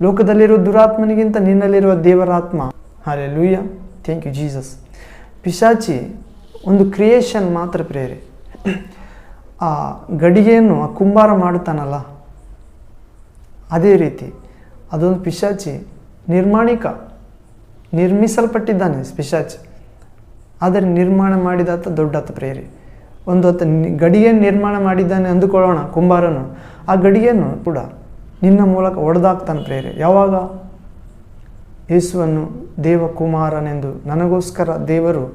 ಲೋಕದಲ್ಲಿರುವ ದುರಾತ್ಮನಿಗಿಂತ ನಿನ್ನಲ್ಲಿರುವ ದೇವರಾತ್ಮ. Hallelujah, thank you Jesus. ಪಿಶಾಚಿ ಒಂದು ಕ್ರಿಯೇಷನ್ ಮಾತ್ರ ಪ್ರೇರೆ. ಆ ಗಡಿಗೆಯನ್ನು ಆ ಕುಂಬಾರ ಮಾಡುತ್ತಾನಲ್ಲ, ಅದೇ ರೀತಿ ಅದೊಂದು ಪಿಶಾಚಿ ನಿರ್ಮಿಸಲ್ಪಟ್ಟಿದ್ದಾನೆ ಪಿಶಾಚಿ. ಆದರೆ ನಿರ್ಮಾಣ ಮಾಡಿದಾತ ದೊಡ್ಡಾತ ಪ್ರೇರೆ. ಒಂದು ಆತ ಗಡಿಗೆಯನ್ನು ನಿರ್ಮಾಣ ಮಾಡಿದ್ದಾನೆ ಅಂದುಕೊಳ್ಳೋಣ ಕುಂಬಾರನು, ಆ ಗಡಿಗೆಯನ್ನು ಕೂಡ ನಿನ್ನ ಮೂಲಕ ಒಡೆದಾಕ್ತಾನೆ ಪ್ರೇರೆ. ಯಾವಾಗ? ಯೇಸುವನ್ನು ದೇವಕುಮಾರನೆಂದು ನನಗೋಸ್ಕರ ದೇವರು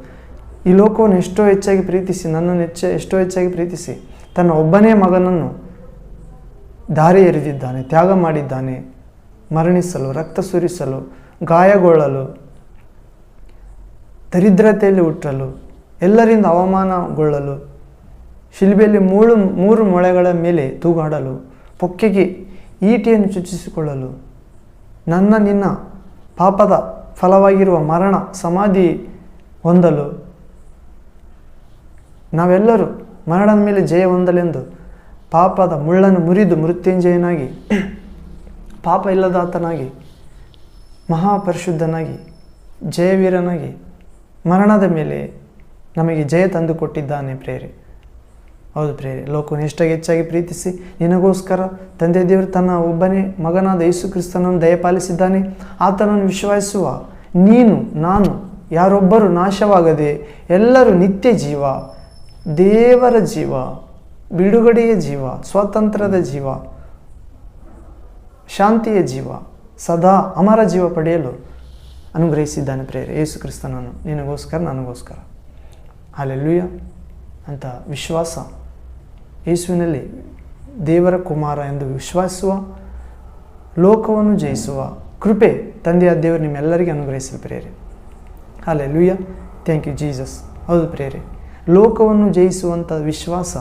ಈ ಲೋಕವನ್ನು ಎಷ್ಟೋ ಹೆಚ್ಚಾಗಿ ಪ್ರೀತಿಸಿ, ನನ್ನನ್ನು ಎಷ್ಟೋ ಹೆಚ್ಚಾಗಿ ಪ್ರೀತಿಸಿ ತನ್ನ ಒಬ್ಬನೇ ಮಗನನ್ನು ದಾರಿ ಎರೆದಿದ್ದಾನೆ, ತ್ಯಾಗ ಮಾಡಿದ್ದಾನೆ, ಮರಣಿಸಲು, ರಕ್ತ ಸುರಿಸಲು, ಗಾಯಗೊಳ್ಳಲು, ದರಿದ್ರತೆಯಲ್ಲಿ ಹುಟ್ಟಲು, ಎಲ್ಲರಿಂದ ಅವಮಾನಗೊಳ್ಳಲು, ಶಿಲ್ಬೆಯಲ್ಲಿ ಮೂರು ಮೊಳೆಗಳ ಮೇಲೆ ತೂಗಾಡಲು, ಪೊಕ್ಕೆಗೆ ಈಟಿಯನ್ನು ಚುಚ್ಚಿಸಿಕೊಳ್ಳಲು, ನಿನ್ನ ಪಾಪದ ಫಲವಾಗಿರುವ ಮರಣ ಸಮಾಧಿ ಹೊಂದಲು, ನಾವೆಲ್ಲರೂ ಮರಣದ ಮೇಲೆ ಜಯ ಹೊಂದಲೆಂದು ಪಾಪದ ಮುಳ್ಳನ್ನು ಮುರಿದು ಮೃತ್ಯುಂಜಯನಾಗಿ, ಪಾಪ ಇಲ್ಲದಾತನಾಗಿ, ಮಹಾಪರಿಶುದ್ಧನಾಗಿ, ಜಯವೀರನಾಗಿ ಮರಣದ ಮೇಲೆ ನಮಗೆ ಜಯ ತಂದು ಕೊಟ್ಟಿದ್ದಾನೆ ಪ್ರೇರೆ. ಹೌದು ಪ್ರೇರೆ, ಲೋಕವನ್ನು ಎಷ್ಟಾಗಿ ಹೆಚ್ಚಾಗಿ ಪ್ರೀತಿಸಿ ನಿನಗೋಸ್ಕರ ತಂದೆ ದೇವರು ತನ್ನ ಒಬ್ಬನೇ ಮಗನಾದ ಯೇಸು ಕ್ರಿಸ್ತನನ್ನು ದಯಪಾಲಿಸಿದ್ದಾನೆ. ಆತನನ್ನು ವಿಶ್ವಾಸಿಸುವ ನೀನು, ನಾನು ಯಾರೊಬ್ಬರು ನಾಶವಾಗದೆ ಎಲ್ಲರೂ ನಿತ್ಯ ಜೀವ, ದೇವರ ಜೀವ, ಬಿಡುಗಡೆಯ ಜೀವ, ಸ್ವಾತಂತ್ರ್ಯದ ಜೀವ, ಶಾಂತಿಯ ಜೀವ, ಸದಾ ಅಮರ ಜೀವ ಪಡೆಯಲು ಅನುಗ್ರಹಿಸಿದ್ದಾನೆ ಪ್ರೇರೆ ಯೇಸು ಕ್ರಿಸ್ತನನ್ನು ನಿನಗೋಸ್ಕರ, ನನಗೋಸ್ಕರ. ಹಲ್ಲೆಲೂಯಾ ಅಂತ ವಿಶ್ವಾಸ, ಯೇಸುವಿನಲ್ಲಿ ದೇವರ ಕುಮಾರ ಎಂದು ವಿಶ್ವಾಸಿಸುವ, ಲೋಕವನ್ನು ಜಯಿಸುವ ಕೃಪೆ ತಂದೆಯ ದೇವರು ನಿಮ್ಮೆಲ್ಲರಿಗೆ ಅನುಗ್ರಹಿಸಲು ಪ್ರೇರೆ. Hallelujah, thank you Jesus. ಹೌದು ಪ್ರೇರೆ, ಲೋಕವನ್ನು ಜಯಿಸುವಂಥ ವಿಶ್ವಾಸ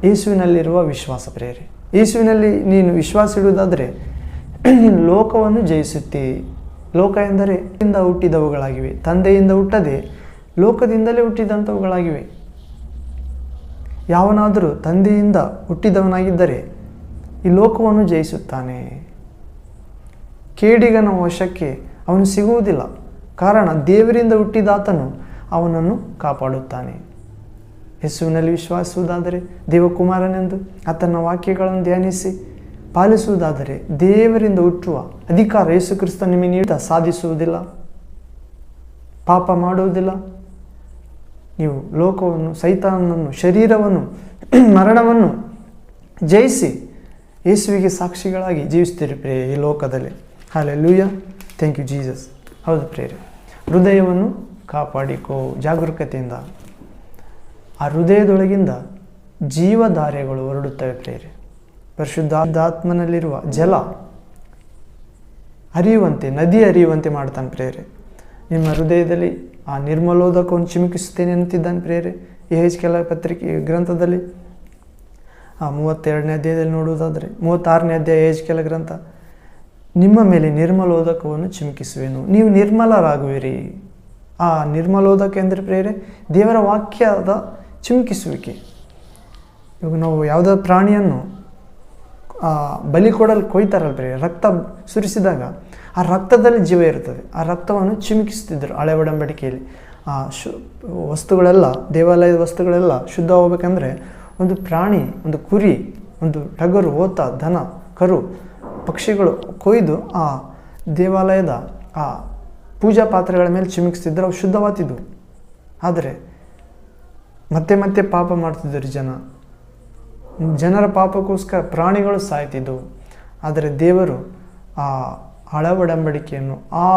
ಯೇಸುವಿನಲ್ಲಿರುವ ವಿಶ್ವಾಸ ಪ್ರೇರೆ. ಯೇಸುವಿನಲ್ಲಿ ನೀನು ವಿಶ್ವಾಸ ಇಡುವುದಾದರೆ ನೀನು ಲೋಕವನ್ನು ಜಯಿಸುತ್ತಿ. ಲೋಕ ಎಂದರೆ ತಂದೆಯಿಂದ ಹುಟ್ಟಿದವುಗಳಾಗಿವೆ, ತಂದೆಯಿಂದ ಹುಟ್ಟದೆ ಲೋಕದಿಂದಲೇ ಹುಟ್ಟಿದಂಥವುಗಳಾಗಿವೆ. ಯಾವನಾದರೂ ತಂದೆಯಿಂದ ಹುಟ್ಟಿದವನಾಗಿದ್ದರೆ ಈ ಲೋಕವನ್ನು ಜಯಿಸುತ್ತಾನೆ. ಕೇಡಿಗನ ವಶಕ್ಕೆ ಅವನು ಸಿಗುವುದಿಲ್ಲ. ಕಾರಣ ದೇವರಿಂದ ಹುಟ್ಟಿದಾತನು ಅವನನ್ನು ಕಾಪಾಡುತ್ತಾನೆ. ಯೇಸುವಿನಲ್ಲಿ ವಿಶ್ವಾಸಿಸುವುದಾದರೆ ದೇವಕುಮಾರನೆಂದು ಆತನ ವಾಕ್ಯಗಳನ್ನು ಧ್ಯಾನಿಸಿ ಪಾಲಿಸುವುದಾದರೆ ದೇವರಿಂದ ಹುಟ್ಟುವ ಅಧಿಕಾರ ಯೇಸು ಕ್ರಿಸ್ತ ನಿಮಗೆ ನೀಡಿದ ಸಾಧಿಸುವುದಿಲ್ಲ, ಪಾಪ ಮಾಡುವುದಿಲ್ಲ. ನೀವು ಲೋಕವನ್ನು, ಸೈತಾನನನ್ನು, ಶರೀರವನ್ನು, ಮರಣವನ್ನು ಜಯಿಸಿ ಯೇಸುವಿಗೆ ಸಾಕ್ಷಿಗಳಾಗಿ ಜೀವಿಸ್ತೀರಿ ಪ್ರಿಯರೇ ಈ ಲೋಕದಲ್ಲಿ. Hallelujah, thank you Jesus. ಹೌದು ಪ್ರಿಯರೇ, ಹೃದಯವನ್ನು ಕಾಪಾಡಿಕೋ ಜಾಗರೂಕತೆಯಿಂದ. ಆ ಹೃದಯದೊಳಗಿಂದ ಜೀವಧಾರೆಗಳು ಹೊರಡುತ್ತವೆ ಪ್ರಿಯರೇ. ಪರಿಶುದ್ಧಾತ್ಮನಲ್ಲಿರುವ ಜಲ ಹರಿಯುವಂತೆ, ನದಿ ಹರಿಯುವಂತೆ ಮಾಡ್ತಾನೆ ಪ್ರಿಯರೇ. ನಿಮ್ಮ ಹೃದಯದಲ್ಲಿ ಆ ನಿರ್ಮಲೋದಕವನ್ನು ಚಿಮುಕಿಸುತ್ತೇನೆ ಅನ್ನುತ್ತಿದ್ದಾನೆ ಪ್ರಿಯರೇ. ಯೆಹೆಜ್ಕೇಲ ಪತ್ರಿಕೆ ಗ್ರಂಥದಲ್ಲಿ 32ನೇ ಅಧ್ಯಾಯದಲ್ಲಿ ನೋಡುವುದಾದರೆ 36ನೇ ಅಧ್ಯಾಯ ಯೆಹೆಜ್ಕೇಲ ಗ್ರಂಥ, ನಿಮ್ಮ ಮೇಲೆ ನಿರ್ಮಲೋದಕವನ್ನು ಚಿಮುಕಿಸುವೆನು, ನೀವು ನಿರ್ಮಲರಾಗುವಿರಿ. ಆ ನಿರ್ಮಲೋದಕ ಎಂದರೆ ಪ್ರಿಯರೇ ದೇವರ ವಾಕ್ಯದ ಚಿಮುಕಿಸುವಿಕೆ. ಇವಾಗ ನಾವು ಯಾವುದೋ ಪ್ರಾಣಿಯನ್ನು ಬಲಿ ಕೊಡಲು ಕೊಯ್ತಾರಲ್ಲ ಪ್ರಿಯರೇ, ರಕ್ತ ಸುರಿಸಿದಾಗ ಆ ರಕ್ತದಲ್ಲಿ ಜೀವ ಇರುತ್ತದೆ. ಆ ರಕ್ತವನ್ನು ಚಿಮುಕಿಸ್ತಿದ್ದರು ಹಳೆ ಒಡಂಬಡಿಕೆಯಲ್ಲಿ. ಆ ವಸ್ತುಗಳೆಲ್ಲ, ದೇವಾಲಯದ ವಸ್ತುಗಳೆಲ್ಲ ಶುದ್ಧ ಹೋಗ್ಬೇಕಂದ್ರೆ ಒಂದು ಪ್ರಾಣಿ, ಒಂದು ಕುರಿ, ಒಂದು ಟಗರು, ಓತ, ದನ, ಕರು, ಪಕ್ಷಿಗಳು ಕೊಯ್ದು ಆ ದೇವಾಲಯದ ಆ ಪೂಜಾ ಪಾತ್ರೆಗಳ ಮೇಲೆ ಚಿಮುಕಿಸ್ತಿದ್ರು. ಅವು ಶುದ್ಧವಾತಿದ್ವು. ಆದರೆ ಮತ್ತೆ ಮತ್ತೆ ಪಾಪ ಮಾಡ್ತಿದ್ದರು ಜನರ ಪಾಪಕ್ಕೋಸ್ಕರ ಪ್ರಾಣಿಗಳು ಸಾಯ್ತಿದ್ದವು. ಆದರೆ ದೇವರು ಆ ಹಳೆ ಒಡಂಬಡಿಕೆಯನ್ನು, ಆ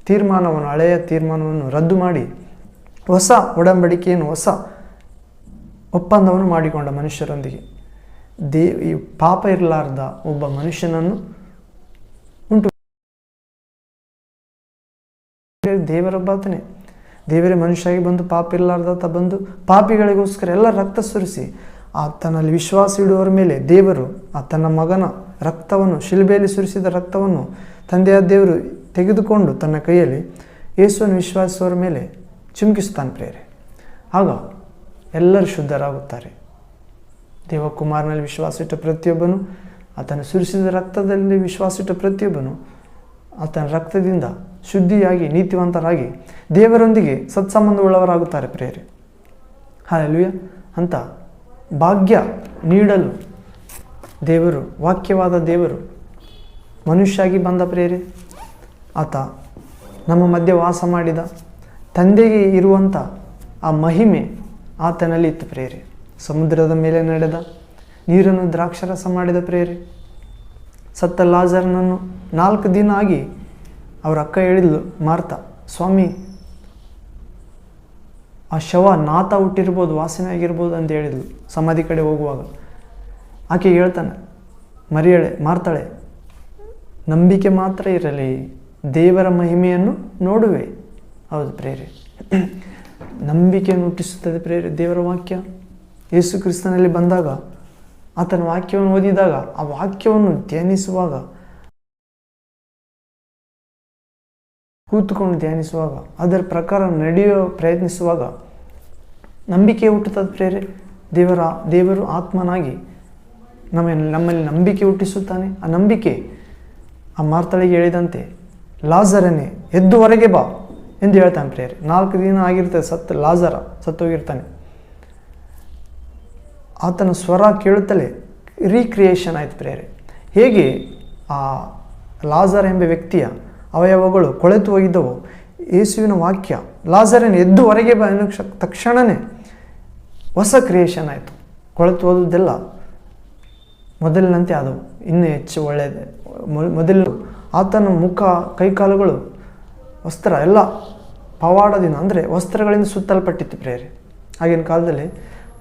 ತೀರ್ಮಾನವನ್ನು, ಹಳೆಯ ತೀರ್ಮಾನವನ್ನು ರದ್ದು ಮಾಡಿ ಹೊಸ ಒಡಂಬಡಿಕೆಯನ್ನು, ಹೊಸ ಒಪ್ಪಂದವನ್ನು ಮಾಡಿಕೊಂಡ ಮನುಷ್ಯರೊಂದಿಗೆ. ಈ ಪಾಪ ಇರಲಾರ್ದ ಒಬ್ಬ ಮನುಷ್ಯನನ್ನು ಉಂಟು ದೇವರೊಬ್ಬಾತನೇ. ದೇವರೇ ಮನುಷ್ಯಾಗಿ ಬಂದು ಪಾಪ ಇರಲಾರ್ದಾತ ಬಂದು ಪಾಪಿಗಳಿಗೋಸ್ಕರ ಎಲ್ಲ ರಕ್ತ ಸುರಿಸಿ ಆತನಲ್ಲಿ ವಿಶ್ವಾಸ ಇಡುವವರ ಮೇಲೆ ದೇವರು ತನ್ನ ಮಗನ ರಕ್ತವನ್ನು, ಶಿಲುಬೆಯಲ್ಲಿ ಸುರಿಸಿದ ರಕ್ತವನ್ನು ತಂದೆಯಾದ ದೇವರು ತೆಗೆದುಕೊಂಡು ತನ್ನ ಕೈಯಲ್ಲಿ ಯೇಸುವನ್ನು ವಿಶ್ವಾಸಿಸುವವರ ಮೇಲೆ ಚಿಮುಕಿಸುತ್ತಾನೆ ಪ್ರಿಯರೇ. ಆಗ ಎಲ್ಲರೂ ಶುದ್ಧರಾಗುತ್ತಾರೆ. ದೇವಕುಮಾರನಲ್ಲಿ ವಿಶ್ವಾಸಿಟ್ಟ ಪ್ರತಿಯೊಬ್ಬನು, ಆತನ ಸುರಿಸಿದ ರಕ್ತದಲ್ಲಿ ವಿಶ್ವಾಸಿಟ್ಟ ಪ್ರತಿಯೊಬ್ಬನು ಆತನ ರಕ್ತದಿಂದ ಶುದ್ಧಿಯಾಗಿ ನೀತಿವಂತರಾಗಿ ದೇವರೊಂದಿಗೆ ಸತ್ಸಂಬಂಧವುಳ್ಳವರಾಗುತ್ತಾರೆ ಪ್ರಿಯರೇ. ಹಲ್ಲೆಲೂಯಾ. ಅಂತ ಭಾಗ್ಯ ನೀಡಲು ದೇವರು, ವಾಕ್ಯವಾದ ದೇವರು ಮನುಷ್ಯಾಗಿ ಬಂದ ಪ್ರಿಯರೇ. ಆತ ನಮ್ಮ ಮಧ್ಯೆ ವಾಸ ಮಾಡಿದ, ತಂದೆಗೆ ಇರುವಂಥ ಆ ಮಹಿಮೆ ಆತನಲ್ಲಿ ಇತ್ತು ಪ್ರಿಯರೇ. ಸಮುದ್ರದ ಮೇಲೆ ನಡೆದ, ನೀರನ್ನು ದ್ರಾಕ್ಷರಸ ಮಾಡಿದ ಪ್ರಿಯರೇ. ಸತ್ತ ಲಾಜರನನ್ನು 4 ದಿನ ಆಗಿ ಅವರ ಅಕ್ಕ ಹೇಳಿದ್ಲು ಮಾರ್ತಾ, ಸ್ವಾಮಿ ಆ ಶವ ನಾತ ಹುಟ್ಟಿರ್ಬೋದು, ವಾಸನೆ ಆಗಿರ್ಬೋದು ಅಂತ ಹೇಳಿದ್ಲು ಸಮಾಧಿ ಕಡೆ ಹೋಗುವಾಗ. ಆಕೆ ಹೇಳ್ತಾನೆ, ಮರಿಯಳೆ, ಮಾರ್ತಾಳೆ, ನಂಬಿಕೆ ಮಾತ್ರ ಇರಲಿ, ದೇವರ ಮಹಿಮೆಯನ್ನು ನೋಡುವೆ. ಹೌದು ಪ್ರೇರೆ, ನಂಬಿಕೆಯನ್ನು ಹುಟ್ಟಿಸುತ್ತದೆ ಪ್ರೇರೆ ದೇವರ ವಾಕ್ಯ. ಯೇಸು ಕ್ರಿಸ್ತನಲ್ಲಿ ಬಂದಾಗ, ಆತನ ವಾಕ್ಯವನ್ನು ಓದಿದಾಗ, ಆ ವಾಕ್ಯವನ್ನು ಧ್ಯಾನಿಸುವಾಗ, ಕೂತುಕೊಂಡು ಧ್ಯಾನಿಸುವಾಗ, ಅದರ ಪ್ರಕಾರ ನಡೆಯೋ ಪ್ರಯತ್ನಿಸುವಾಗ ನಂಬಿಕೆ ಹುಟ್ಟುತ್ತದೆ ಪ್ರೇರೆ. ದೇವರು ಆತ್ಮನಾಗಿ ನಮ್ಮಲ್ಲಿ ನಂಬಿಕೆ ಹುಟ್ಟಿಸುತ್ತಾನೆ. ಆ ನಂಬಿಕೆ ಆ ಮಾರ್ತಳಿಗೆ ಹೇಳಿದಂತೆ, ಲಾಜರನೇ ಎದ್ದು ಹೊರಗೆ ಬಾ ಎಂದು ಹೇಳ್ತಾನೆ ಪ್ರೇರೆ. 4 ದಿನ ಆಗಿರ್ತದೆ ಲಾಜರ ಸತ್ತೋಗಿರ್ತಾನೆ. ಆತನ ಸ್ವರ ಕೇಳುತ್ತಲೇ ರೀಕ್ರಿಯೇಷನ್ ಆಯ್ತು ಪ್ರೇರೆ. ಹೇಗೆ ಆ ಲಾಜರ ಎಂಬ ವ್ಯಕ್ತಿಯ ಅವಯವಗಳು ಕೊಳೆತು ಹೋಗಿದ್ದವು, ಯೇಸುವಿನ ವಾಕ್ಯ ಲಾಜರನೇ ಎದ್ದು ಹೊರಗೆ ಬಾ ಅನ್ನೋ ತಕ್ಷಣವೇ ಹೊಸ ಕ್ರಿಯೇಷನ್ ಆಯಿತು. ಕೊಳೆತು ಹೋದದ್ದೆಲ್ಲ ಮೊದಲಿನಂತೆ ಆದವು, ಇನ್ನೂ ಹೆಚ್ಚು ಒಳ್ಳೆಯದು. ಮೊದಲು ಆತನ ಮುಖ, ಕೈಕಾಲುಗಳು, ವಸ್ತ್ರ ಎಲ್ಲ ಪವಾಡದಿಂದ ಅಂದರೆ ವಸ್ತ್ರಗಳಿಂದ ಸುತ್ತಲ್ಪಟ್ಟಿತ್ತು ಪ್ರೇರೆ. ಆಗಿನ ಕಾಲದಲ್ಲಿ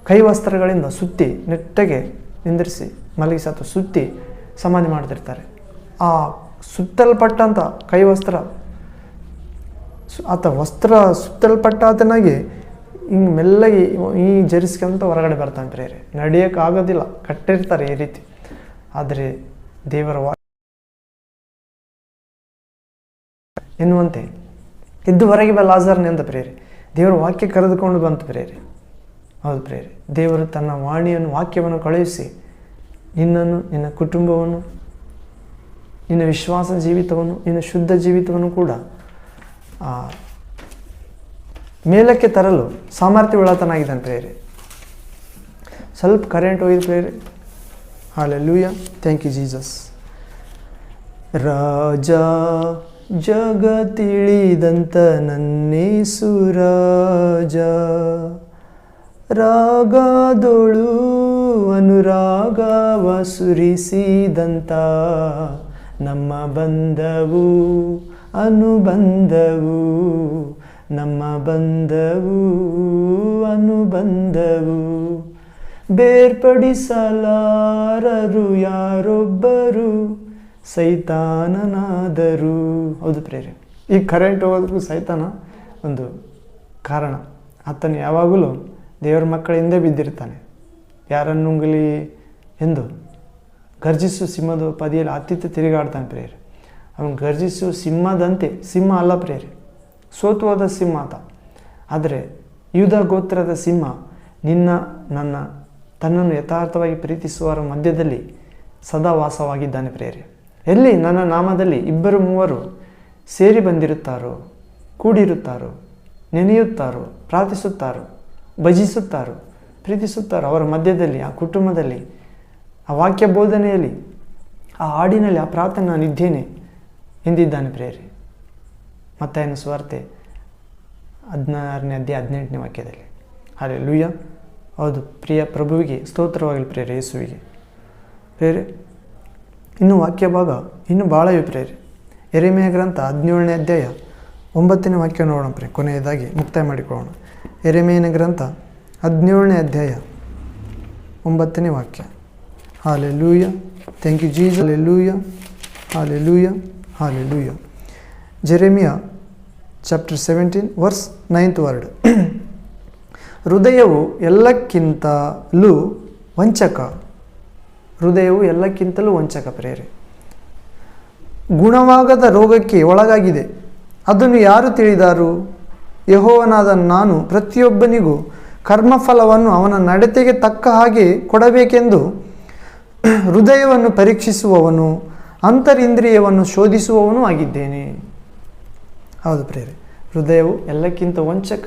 ಕೈ ವಸ್ತ್ರಗಳಿಂದ ಸುತ್ತಿ ನೆಟ್ಟಗೆ ನಿಂದಿರಿಸಿ ಮಲಗಿಸಿ ಅಥವಾ ಸುತ್ತಿ ಸಮಾಧಿ ಮಾಡ್ತಿರ್ತಾರೆ. ಆ ಸುತ್ತಲ್ಪಟ್ಟಂಥ ಕೈ ವಸ್ತ್ರ, ಆತ ವಸ್ತ್ರ ಸುತ್ತಲ್ಪಟ್ಟ ಆತನಾಗಿ ಹಿಂಗೆ ಮೆಲ್ಲಗೆ ಈ ಜರಿಸ್ಕೊಂತ ಹೊರಗಡೆ ಬರ್ತಾನೆ ಪ್ರೇರೆ. ನಡೆಯೋಕ್ಕಾಗೋದಿಲ್ಲ, ಕಟ್ಟಿರ್ತಾರೆ ಈ ರೀತಿ. ಆದರೆ ದೇವರ ಎನ್ನುವಂತೆ ಎದ್ದು ಹೊರಗೆ ಬಾ ಲಾಜರನೇ ಅಂತ ಪ್ರೇರೆ. ದೇವರ ವಾಕ್ಯ ಕರೆದುಕೊಂಡು ಬಂತು ಪ್ರೇರೆ. ಹೌದು ಪ್ರೇರೆ, ದೇವರು ತನ್ನ ವಾಣಿಯನ್ನು, ವಾಕ್ಯವನ್ನು ಕಳುಹಿಸಿ ನಿನ್ನನ್ನು, ನಿನ್ನ ಕುಟುಂಬವನ್ನು, ನಿನ್ನ ವಿಶ್ವಾಸ ಜೀವಿತವನ್ನು, ನಿನ್ನ ಶುದ್ಧ ಜೀವಿತವನ್ನು ಕೂಡ ಮೇಲಕ್ಕೆ ತರಲು ಸಾಮರ್ಥ್ಯವುಳ್ಳತನಾಗಿದ್ದಾನೆ ಪ್ರೇರೆ. ಸ್ವಲ್ಪ ಕರೆಂಟ್ ಹೋಗಿದೆ ಪ್ರೇರೆ. Hallelujah, thank you Jesus. ರಾಜ ಜಗ ತಿಳಿದಂತ ನನ್ನೇಸು ರಾಜ, ರಾಗದೊಳು ಅನುರಾಗವ ಸುರಿಸಿದಂತ ನಮ್ಮ ಬಂಧವು ಅನುಬಂಧವು, ನಮ್ಮ ಬಂಧವು ಅನುಬಂಧವು, ಬೇರ್ಪಡಿಸಲಾರರು ಯಾರೊಬ್ಬರು ಸೈತಾನನಾದರು. ಹೌದು ಪ್ರೇರೆ, ಈ ಕರೆಂಟ್ ಹೋಗೋದಕ್ಕೂ ಸೈತಾನ ಒಂದು ಕಾರಣ. ಆತನು ಯಾವಾಗಲೂ ದೇವರ ಮಕ್ಕಳ ಹಿಂದೆ ಬಿದ್ದಿರ್ತಾನೆ. ಯಾರನ್ನುಂಗಲಿ ಎಂದು ಗರ್ಜಿಸು ಸಿಂಹದ ಪದಿಯಲ್ಲಿ ಅತ್ತಿತ್ತ ತಿರುಗಾಡ್ತಾನೆ ಪ್ರೇರೆ. ಅವನು ಗರ್ಜಿಸು ಸಿಂಹದಂತೆ, ಸಿಂಹ ಅಲ್ಲ ಪ್ರೇರೆ, ಸೋತು ಹೋದ ಸಿಂಹ ಆತ. ಆದರೆ ಯೂದ ಗೋತ್ರದ ಸಿಂಹ ನನ್ನ ತನ್ನನ್ನು ಯಥಾರ್ಥವಾಗಿ ಪ್ರೀತಿಸುವವರ ಮಧ್ಯದಲ್ಲಿ ಸದಾ ವಾಸವಾಗಿದ್ದಾನೆ ಪ್ರೇರೆ. ಎಲ್ಲಿ ನನ್ನ ನಾಮದಲ್ಲಿ 2-3 ಸೇರಿ ಬಂದಿರುತ್ತಾರೋ, ಕೂಡಿರುತ್ತಾರೋ, ನೆನೆಯುತ್ತಾರೋ, ಪ್ರಾರ್ಥಿಸುತ್ತಾರೋ, ಭಜಿಸುತ್ತಾರೋ, ಪ್ರೀತಿಸುತ್ತಾರೋ, ಅವರ ಮಧ್ಯದಲ್ಲಿ, ಆ ಕುಟುಂಬದಲ್ಲಿ, ಆ ವಾಕ್ಯ ಬೋಧನೆಯಲ್ಲಿ, ಆ ಹಾಡಿನಲ್ಲಿ, ಆ ಪ್ರಾರ್ಥನೆ ನಾನಿದ್ದೇನೆ ಎಂದಿದ್ದಾನೆ ಪ್ರೇರೆ. ಮತ್ತಾಯನ ಸುವಾರ್ತೆ 16ನೇ ಅಧ್ಯಾಯ 18ನೇ ವಾಕ್ಯದಲ್ಲಿ. ಹಲ್ಲೆಲೂಯ. ಹೌದು, ಪ್ರಿಯ ಪ್ರಭುವಿಗೆ ಸ್ತೋತ್ರವಾಗಲಿ ಪ್ರೇರೆ, ಯೇಸುವಿಗೆ. ಪ್ರೇರೆ, ಇನ್ನು ವಾಕ್ಯ ಭಾಗ ಇನ್ನೂ ಭಾಳ ಇವೆ ಪ್ರೇರೆ. ಯೆರೆಮೀಯ ಗ್ರಂಥ 17ನೇ ಅಧ್ಯಾಯ 9ನೇ ವಾಕ್ಯ ನೋಡೋಣ ಪ್ರೇರೆ, ಕೊನೆಯದಾಗಿ ಮುಕ್ತಾಯ ಮಾಡಿಕೊಳ್ಳೋಣ. ಯೆರೆಮೀಯನ ಗ್ರಂಥ 17ನೇ ಅಧ್ಯಾಯ 9ನೇ ವಾಕ್ಯ. Hallelujah, thank you Jesus. Hallelujah, hallelujah, hallelujah. Jeremiah chapter 17 verse 9th word. ಹೃದಯವು ಎಲ್ಲಕ್ಕಿಂತಲೂ ವಂಚಕ, ಹೃದಯವು ಎಲ್ಲಕ್ಕಿಂತಲೂ ವಂಚಕ ಪ್ರೇರೆ. ಗುಣವಾಗದ ರೋಗಕ್ಕೆ ಒಳಗಾಗಿದೆ, ಅದನ್ನು ಯಾರು ತಿಳಿದಾರು? ಯೆಹೋವನಾದ ನಾನು ಪ್ರತಿಯೊಬ್ಬನಿಗೂ ಕರ್ಮಫಲವನ್ನು ಅವನ ನಡತೆಗೆ ತಕ್ಕ ಹಾಗೆ ಕೊಡಬೇಕೆಂದು ಹೃದಯವನ್ನು ಪರೀಕ್ಷಿಸುವವನು, ಅಂತರಿಂದ್ರಿಯವನ್ನು ಶೋಧಿಸುವವನು ಆಗಿದ್ದೇನೆ. ಹೌದು ಪ್ರೇರೆ, ಹೃದಯವು ಎಲ್ಲಕ್ಕಿಂತ ವಂಚಕ,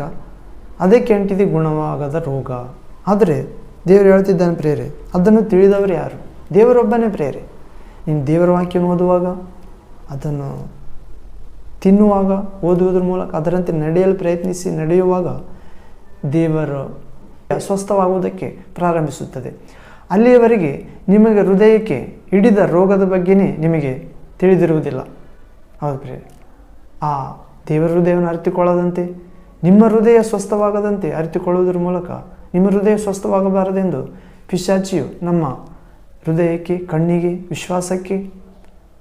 ಅದಕ್ಕೆ ಅಂಟಿದೆ ಗುಣವಾಗದ ರೋಗ. ಆದರೆ ದೇವರು ಹೇಳ್ತಿದ್ದಾನೆ ಪ್ರೇರೆ, ಅದನ್ನು ತಿಳಿದವರು ಯಾರು? ದೇವರೊಬ್ಬನೇ ಪ್ರೇರೆ. ನೀನು ದೇವರ ವಾಕ್ಯವನ್ನು ಓದುವಾಗ, ಅದನ್ನು ತಿನ್ನುವಾಗ, ಓದುವುದರ ಮೂಲಕ ಅದರಂತೆ ನಡೆಯಲು ಪ್ರಯತ್ನಿಸಿ ನಡೆಯುವಾಗ ದೇವರು ಅಸ್ವಸ್ಥವಾಗುವುದಕ್ಕೆ ಪ್ರಾರಂಭಿಸುತ್ತದೆ. ಅಲ್ಲಿಯವರೆಗೆ ನಿಮಗೆ ಹೃದಯಕ್ಕೆ ಹಿಡಿದ ರೋಗದ ಬಗ್ಗೆಯೇ ನಿಮಗೆ ತಿಳಿದಿರುವುದಿಲ್ಲ. ಹೌದು ಪ್ರೇರೆ, ಆ ದೇವರ ಹೃದಯವನ್ನು ಅರಿತುಕೊಳ್ಳದಂತೆ, ನಿಮ್ಮ ಹೃದಯ ಸ್ವಸ್ಥವಾಗದಂತೆ ಅರಿತುಕೊಳ್ಳುವುದರ ಮೂಲಕ ನಿಮ್ಮ ಹೃದಯ ಸ್ವಸ್ಥವಾಗಬಾರದೆಂದು ಪಿಶಾಚಿಯು ನಮ್ಮ ಹೃದಯಕ್ಕೆ, ಕಣ್ಣಿಗೆ, ವಿಶ್ವಾಸಕ್ಕೆ,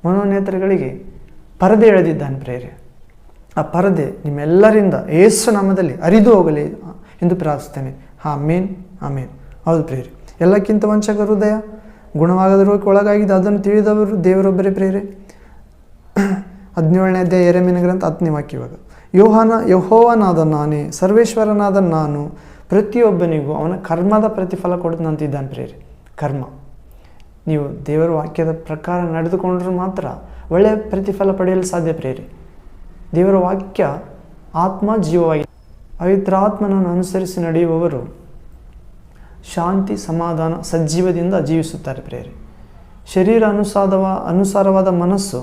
ಮನೋನೇತ್ರಗಳಿಗೆ ಪರದೆ ಎಳೆದಿದ್ದಾನೆ ಪ್ರೇರೆ. ಆ ಪರದೆ ನಿಮ್ಮೆಲ್ಲರಿಂದ ಯೇಸು ನಾಮದಲ್ಲಿ ಅರಿದು ಹೋಗಲಿ ಎಂದು ಪ್ರಾರ್ಥಿಸ್ತೇನೆ. ಆಮೇನ್, ಆಮೇನ್. ಹೌದು ಪ್ರೇರೆ, ಎಲ್ಲಕ್ಕಿಂತ ವಂಚಕ ಹೃದಯ, ಗುಣವಾಗದ ರೋಗಕ್ಕೆ ಒಳಗಾಗಿದೆ, ಅದನ್ನು ತಿಳಿದವರು ದೇವರೊಬ್ಬರೇ ಪ್ರೇರೆ. 17ನೇ ಅಧ್ಯಾಯ ಯೆರೆಮೀಯನ ಗ್ರಂಥ 10ನೇ ವಾಕ್ಯ. ಇವಾಗ ಯೆಹೋವನಾದ ನಾನೇ, ಸರ್ವೇಶ್ವರನಾದ ನಾನು ಪ್ರತಿಯೊಬ್ಬನಿಗೂ ಅವನ ಕರ್ಮದ ಪ್ರತಿಫಲ ಕೊಡುತ್ತಂತಿದ್ದಾನೆ ಪ್ರೇರೆ. ಕರ್ಮ, ನೀವು ದೇವರ ವಾಕ್ಯದ ಪ್ರಕಾರ ನಡೆದುಕೊಂಡ್ರೂ ಮಾತ್ರ ಒಳ್ಳೆಯ ಪ್ರತಿಫಲ ಪಡೆಯಲು ಸಾಧ್ಯ ಪ್ರೇರೆ. ದೇವರ ವಾಕ್ಯ ಆತ್ಮ ಜೀವವಾಗಿದೆ. ಪವಿತ್ರಾತ್ಮನನ್ನು ಅನುಸರಿಸಿ ನಡೆಯುವವರು ಶಾಂತಿ, ಸಮಾಧಾನ, ಸಜ್ಜೀವದಿಂದ ಜೀವಿಸುತ್ತಾರೆ ಪ್ರೇರೆ. ಅನುಸಾರವಾದ ಮನಸ್ಸು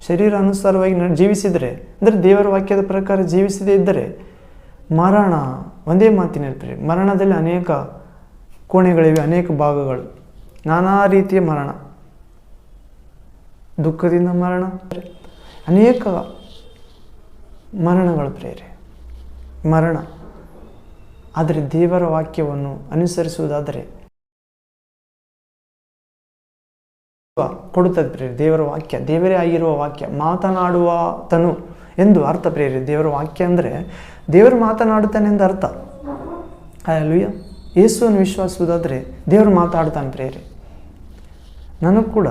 ಶರೀರ ಅನುಸಾರವಾಗಿ ಜೀವಿಸಿದರೆ, ಅಂದರೆ ದೇವರ ವಾಕ್ಯದ ಪ್ರಕಾರ ಜೀವಿಸದೇ ಇದ್ದರೆ ಮರಣ. ಒಂದೇ ಮಾತಿನಲ್ಲಿ ಪ್ರೇರೆ, ಮರಣದಲ್ಲಿ ಅನೇಕ ಕೋಣೆಗಳಿವೆ, ಅನೇಕ ಭಾಗಗಳು, ನಾನಾ ರೀತಿಯ ಮರಣ, ದುಃಖದಿಂದ ಮರಣ, ಅನೇಕ ಮರಣಗಳು ಪ್ರೇರೆ, ಮರಣ. ಆದರೆ ದೇವರ ವಾಕ್ಯವನ್ನು ಅನುಸರಿಸುವುದಾದರೆ ಕೊಡುತ್ತದೆ ಪ್ರೇರೆ. ದೇವರ ವಾಕ್ಯ, ದೇವರೇ ಆಗಿರುವ ವಾಕ್ಯ, ಮಾತನಾಡುವಾತನು ಎಂದು ಅರ್ಥ ಪ್ರೇರೆ. ದೇವರ ವಾಕ್ಯ ಅಂದರೆ ದೇವರು ಮಾತನಾಡುತ್ತಾನೆ ಎಂದು ಅರ್ಥ. ಹಲ್ಲೆಲೂಯಾ. ಯೇಸುವನ್ನು ವಿಶ್ವಾಸಿಸುವುದಾದರೆ ದೇವರು ಮಾತಾಡ್ತಾನೆ ಪ್ರೇರೆ. ನನಗೂ ಕೂಡ,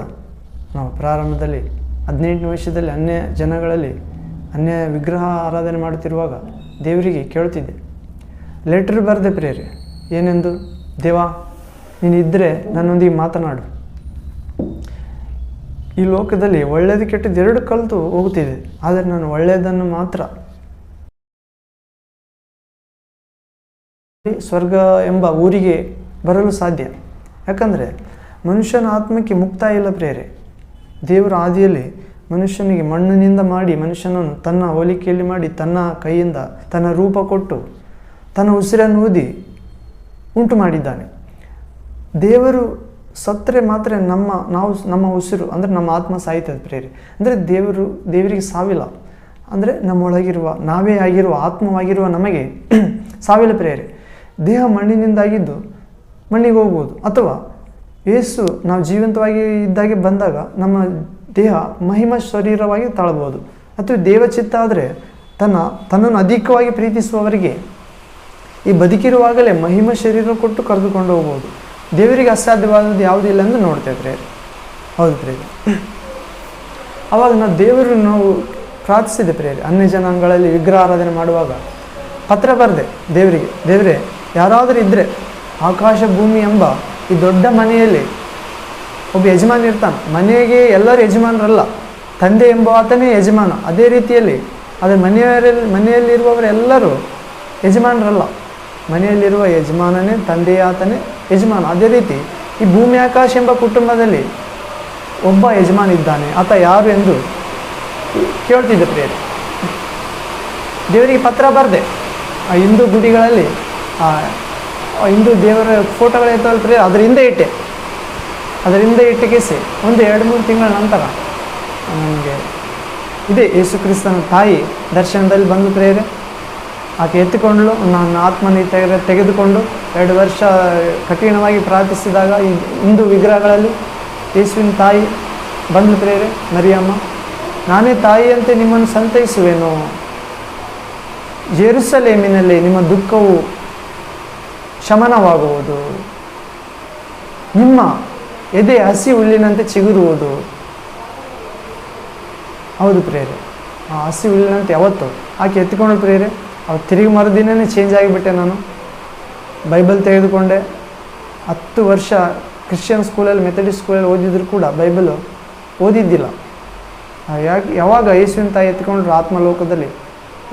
ನಾವು ಪ್ರಾರಂಭದಲ್ಲಿ 18ನೇ ವರ್ಷದಲ್ಲಿ ಅನ್ಯ ಜನಗಳಲ್ಲಿ ಅನ್ಯ ವಿಗ್ರಹ ಆರಾಧನೆ ಮಾಡುತ್ತಿರುವಾಗ ದೇವರಿಗೆ ಕೇಳ್ತಿದ್ದೆ, ಲೆಟ್ರ್ ಬರೆದೆ ಪ್ರೇರೆ. ಏನೆಂದು? ದೇವಾ, ನೀನು ಇದ್ದರೆ ನನ್ನೊಂದಿಗೆ ಮಾತನಾಡು. ಈ ಲೋಕದಲ್ಲಿ ಒಳ್ಳೆಯದು ಕೆಟ್ಟದ್ದು ಎರಡು ಕಲಿತು ಹೋಗ್ತಿದೆ, ಆದರೆ ನಾನು ಒಳ್ಳೆಯದನ್ನು ಮಾತ್ರ ಸ್ವರ್ಗ ಎಂಬ ಊರಿಗೆ ಬರಲು ಸಾಧ್ಯ. ಯಾಕಂದರೆ ಮನುಷ್ಯನ ಆತ್ಮಕ್ಕೆ ಮುಕ್ತಾಯ ಇಲ್ಲ ಪ್ರಿಯರೇ. ದೇವರ ಆದಿಯಲ್ಲಿ ಮನುಷ್ಯನಿಗೆ ಮಣ್ಣಿನಿಂದ ಮಾಡಿ ಮನುಷ್ಯನನ್ನು ತನ್ನ ಹೋಲಿಕೆಯಲ್ಲಿ ಮಾಡಿ ತನ್ನ ಕೈಯಿಂದ ತನ್ನ ರೂಪ ಕೊಟ್ಟು ತನ್ನ ಉಸಿರನ್ನು ಊದಿ ಉಂಟು ಮಾಡಿದ್ದಾನೆ. ದೇವರು ಸತ್ತರೆ ಮಾತ್ರ ನಮ್ಮ ಉಸಿರು ಅಂದರೆ ನಮ್ಮ ಆತ್ಮ ಸಾಯ್ತದೆ ಪ್ರಿಯರೇ. ಅಂದರೆ ದೇವರಿಗೆ ಸಾವಿಲ್ಲ. ಅಂದರೆ ನಮ್ಮೊಳಗಿರುವ ನಾವೇ ಆಗಿರುವ ಆತ್ಮವಾಗಿರುವ ನಮಗೆ ಸಾವಿಲ್ಲ ಪ್ರಿಯರೇ. ದೇಹ ಮಣ್ಣಿನಿಂದಾಗಿದ್ದು ಮಣ್ಣಿಗೆ ಹೋಗ್ಬೋದು, ಅಥವಾ ಯೇಸು ನಾವು ಜೀವಂತವಾಗಿ ಇದ್ದಾಗೆ ಬಂದಾಗ ನಮ್ಮ ದೇಹ ಮಹಿಮ ಶರೀರವಾಗಿ ತಾಳ್ಬೋದು. ಅಥವಾ ದೇವಚಿತ್ತ ಆದರೆ ತನ್ನನ್ನು ಅಧಿಕವಾಗಿ ಪ್ರೀತಿಸುವವರಿಗೆ ಈ ಬದುಕಿರುವಾಗಲೇ ಮಹಿಮ ಶರೀರ ಕೊಟ್ಟು ಕರೆದುಕೊಂಡು ಹೋಗ್ಬೋದು. ದೇವರಿಗೆ ಅಸಾಧ್ಯವಾದದ್ದು ಯಾವುದಿಲ್ಲ ಎಂದು ನೋಡ್ತೇವೆ ಪ್ರೇರೆ. ಹೌದು ಪ್ರೇರೆ. ಆವಾಗ ನಾವು ಪ್ರಾರ್ಥಿಸಿದೆ ಪ್ರೇರೆ. ಅನ್ಯ ಜನಾಂಗಗಳಲ್ಲಿ ವಿಗ್ರಹ ಆರಾಧನೆ ಮಾಡುವಾಗ ಪತ್ರ ಬರೆದೆ ದೇವರೇ ಯಾರಾದರೂ ಇದ್ದರೆ ಆಕಾಶ ಭೂಮಿ ಎಂಬ ಈ ದೊಡ್ಡ ಮನೆಯಲ್ಲಿ ಒಬ್ಬ ಯಜಮಾನ ಇರ್ತಾನೆ. ಮನೆಗೆ ಎಲ್ಲರೂ ಯಜಮಾನರಲ್ಲ, ತಂದೆ ಎಂಬ ಆತನೇ ಯಜಮಾನ. ಅದೇ ರೀತಿಯಲ್ಲಿ ಅದೇ ಮನೆಯಲ್ಲಿರುವವರೆಲ್ಲರೂ ಯಜಮಾನರಲ್ಲ, ಮನೆಯಲ್ಲಿರುವ ಯಜಮಾನನೇ ತಂದೆಯ ಆತನೇ ಯಜಮಾನ. ಅದೇ ರೀತಿ ಈ ಭೂಮಿ ಆಕಾಶ ಎಂಬ ಕುಟುಂಬದಲ್ಲಿ ಒಬ್ಬ ಯಜಮಾನ ಇದ್ದಾನೆ, ಆತ ಯಾರು ಎಂದು ಕೇಳ್ತಿದ್ದೆ ಪ್ರಿಯರೇ. ದೇವರಿಗೆ ಪತ್ರ ಬರೆದೆ. ಆ ಹಿಂದೂ ಗುಡಿಗಳಲ್ಲಿ ಹಿಂದೂ ದೇವರ ಫೋಟೋಗಳಿರ್ತಾವಲ್ಲ ಪ್ರಿಯರೇ, ಅದರ ಹಿಂದೆ ಇಟ್ಟಿಗೆಸಿ ಒಂದು 2-3 ತಿಂಗಳ ನಂತರ ನನಗೆ ಇದೇ ಯೇಸು ಕ್ರಿಸ್ತನ ತಾಯಿ ದರ್ಶನದಲ್ಲಿ ಬಂದು ಪ್ರಿಯರೇ. ಆಕೆ ಎತ್ತಿಕೊಂಡಳು. ನನ್ನ ಆತ್ಮನಿ ತೆಗೆದುಕೊಂಡು 2 ವರ್ಷ ಕಠಿಣವಾಗಿ ಪ್ರಾರ್ಥಿಸಿದಾಗ ಈ ಹಿಂದೂ ವಿಗ್ರಹಗಳಲ್ಲಿ ಯೇಸುವಿನ ತಾಯಿ ಬಂದು ಪ್ರಿಯರೇ, ಮರಿಯಮ್ಮ ನಾನೇ ತಾಯಿಯಂತೆ ನಿಮ್ಮನ್ನು ಸಂತೈಸುವೆನು. ಜೆರುಸಲೇಮಿನಲ್ಲಿ ನಿಮ್ಮ ದುಃಖವು ಶಮನವಾಗುವುದು, ನಿಮ್ಮ ಎದೆ ಹಸಿ ಹುಲ್ಲಿನಂತೆ ಚಿಗುರುವುದು. ಹೌದು ಪ್ರಿಯರೇ, ಆ ಹಸಿ ಹುಲ್ಲಿನಂತೆ ಯಾವತ್ತು ಆಕೆ ಎತ್ತಿಕೊಂಡು ಪ್ರಿಯರೇ. ಅವತ್ತು ತಿರುಗಿ ಮರುದಿನವೇ ಚೇಂಜ್ ಆಗಿಬಿಟ್ಟೆ. ನಾನು ಬೈಬಲ್ ತೆಗೆದುಕೊಂಡೆ. 10 ವರ್ಷ ಕ್ರಿಶ್ಚಿಯನ್ ಸ್ಕೂಲಲ್ಲಿ ಮೆಥಡಿಸ್ಟ್ ಸ್ಕೂಲಲ್ಲಿ ಓದಿದ್ರು ಕೂಡ ಬೈಬಲು ಓದಿದ್ದಿಲ್ಲ. ಯಾವಾಗ ಯೇಸುವಿನ ತಾಯಿ ಎತ್ಕೊಂಡ್ರು ಆತ್ಮಲೋಕದಲ್ಲಿ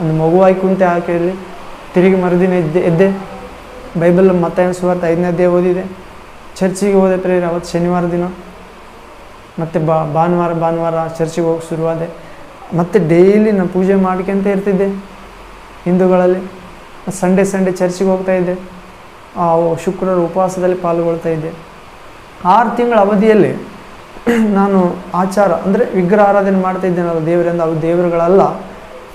ಒಂದು ಮಗುವಾಗಿ ಕುಂತೆ ಆಕೆಯಲ್ಲಿ ತಿರುಗಿ ಮರುದಿನ ಎದ್ದೆ. ಬೈಬಲ್ ಮತ್ತಾಯನ ಸುವಾರ್ತೆ 5ನೇ ಅಧ್ಯಾಯ ಓದಿದೆ. ಚರ್ಚಿಗೆ ಹೋದೆ ಪ್ರೇರೆ. ಅವತ್ತು ಶನಿವಾರ ದಿನ ಮತ್ತು ಭಾನುವಾರ ಚರ್ಚಿಗೆ ಹೋಗಿ ಶುರುವಾದೆ. ಮತ್ತು ಡೈಲಿ ನಾನು ಪೂಜೆ ಮಾಡ್ಕೊಂತ ಇರ್ತಿದ್ದೆ ಹಿಂದೂಗಳಲ್ಲಿ. ಸಂಡೇ ಚರ್ಚಿಗೆ ಹೋಗ್ತಾ ಇದ್ದೆ. ಶುಕ್ರವಾರ ಉಪವಾಸದಲ್ಲಿ ಪಾಲ್ಗೊಳ್ತಾ ಇದ್ದೆ. 6 ತಿಂಗಳ ಅವಧಿಯಲ್ಲಿ ನಾನು ಆಚಾರ ಅಂದರೆ ವಿಗ್ರಹ ಆರಾಧನೆ ಮಾಡ್ತಾ ಇದ್ದೇನಲ್ಲ ದೇವರೆಂದು, ಅವು ದೇವರುಗಳಲ್ಲ,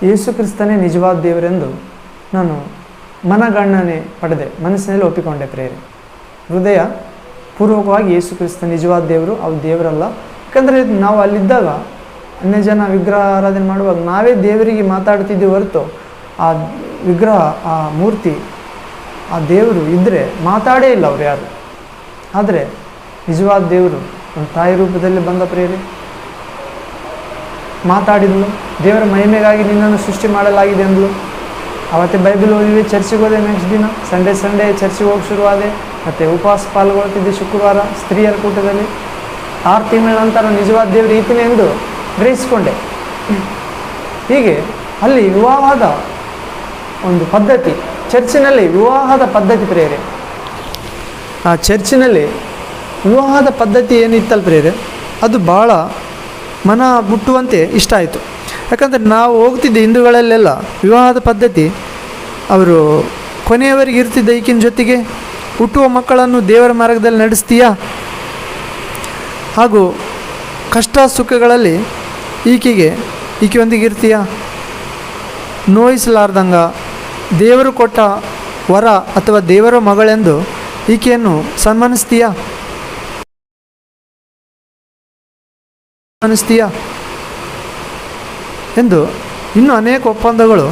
ಯೇಸು ಕ್ರಿಸ್ತನೇ ನಿಜವಾದ ದೇವರೆಂದು ನಾನು ಮನಗಣನೆ ಪಡೆದೆ, ಮನಸ್ಸಿನಲ್ಲಿ ಒಪ್ಪಿಕೊಂಡೆ ಪ್ರೇರೆ. ಹೃದಯ ಪೂರ್ವಕವಾಗಿ ಯೇಸು ಕ್ರಿಸ್ತ ನಿಜವಾದ ದೇವರು, ಅವು ದೇವರಲ್ಲ. ಯಾಕಂದರೆ ನಾವು ಅಲ್ಲಿದ್ದಾಗ ಅನ್ಯ ಜನ ವಿಗ್ರಹ ಆರಾಧನೆ ಮಾಡುವಾಗ ನಾವೇ ದೇವರಿಗೆ ಮಾತಾಡ್ತಿದ್ದೀವಿ ಹೊರತು ಆ ವಿಗ್ರಹ, ಆ ಮೂರ್ತಿ, ಆ ದೇವರು ಇದ್ದರೆ ಮಾತಾಡೇ ಇಲ್ಲ ಅವ್ರು ಯಾರು. ಆದರೆ ನಿಜವಾದ ದೇವರು ಒಂದು ತಾಯಿ ರೂಪದಲ್ಲಿ ಬಂದ ಪ್ರೇರೆ ಮಾತಾಡಿದ್ಲು. ದೇವರ ಮಹಿಮೆಗಾಗಿ ನಿನ್ನನ್ನು ಸೃಷ್ಟಿ ಮಾಡಲಾಗಿದೆ ಅಂದ್ಲು. ಅವತ್ತೇ ಬೈಬಲ್ ಓದಿದ್ವಿ, ಚರ್ಚಿಗೆ ಹೋದೆ. ನೆಕ್ಸ್ಟ್ ದಿನ ಸಂಡೇ ಚರ್ಚಿಗೆ ಹೋಗಿ ಶುರುವಾದೆ. ಮತ್ತು ಉಪವಾಸ ಪಾಲ್ಗೊಳ್ತಿದ್ದೆ ಶುಕ್ರವಾರ ಸ್ತ್ರೀಯರ ಕೂಟದಲ್ಲಿ. 6 ತಿಂಗಳ ನಂತರ ನಿಜವಾದ ದೇವರು ಈತನೇ ಎಂದು ಗ್ರಹಿಸಿಕೊಂಡೆ. ಹೀಗೆ ಅಲ್ಲಿ ವಿವಾಹದ ಒಂದು ಪದ್ಧತಿ, ಚರ್ಚಿನಲ್ಲಿ ವಿವಾಹದ ಪದ್ಧತಿ ಪ್ರೇರೆ. ಆ ಚರ್ಚಿನಲ್ಲಿ ವಿವಾಹದ ಪದ್ಧತಿ ಏನಿತ್ತಲ್ಲ ಪ್ರೇರೆ, ಅದು ಭಾಳ ಮನ ಮುಟ್ಟುವಂತೆ ಇಷ್ಟ ಆಯಿತು. ಯಾಕಂದರೆ ನಾವು ಹೋಗ್ತಿದ್ದೆ ಹಿಂದೂಗಳಲ್ಲೆಲ್ಲ ವಿವಾಹದ ಪದ್ಧತಿ, ಅವರು ಕೊನೆಯವರೆಗೆ ಇರ್ತಿದ್ದ ಈಕಿನ ಜೊತೆಗೆ, ಹುಟ್ಟುವ ಮಕ್ಕಳನ್ನು ದೇವರ ಮಾರ್ಗದಲ್ಲಿ ನಡೆಸ್ತೀಯಾ, ಹಾಗೂ ಕಷ್ಟ ಸುಖಗಳಲ್ಲಿ ಈಕೆಯೊಂದಿಗೆ ಇರ್ತೀಯಾ, ನೋಯಿಸಲಾರ್ದಂಗ ದೇವರು ಕೊಟ್ಟ ವರ ಅಥವಾ ದೇವರ ಮಗಳೆಂದು ಈಕೆಯನ್ನು ಸನ್ಮಾನಿಸ್ತೀಯಾ ಎಂದು ಇನ್ನೂ ಅನೇಕ ಒಪ್ಪಂದಗಳು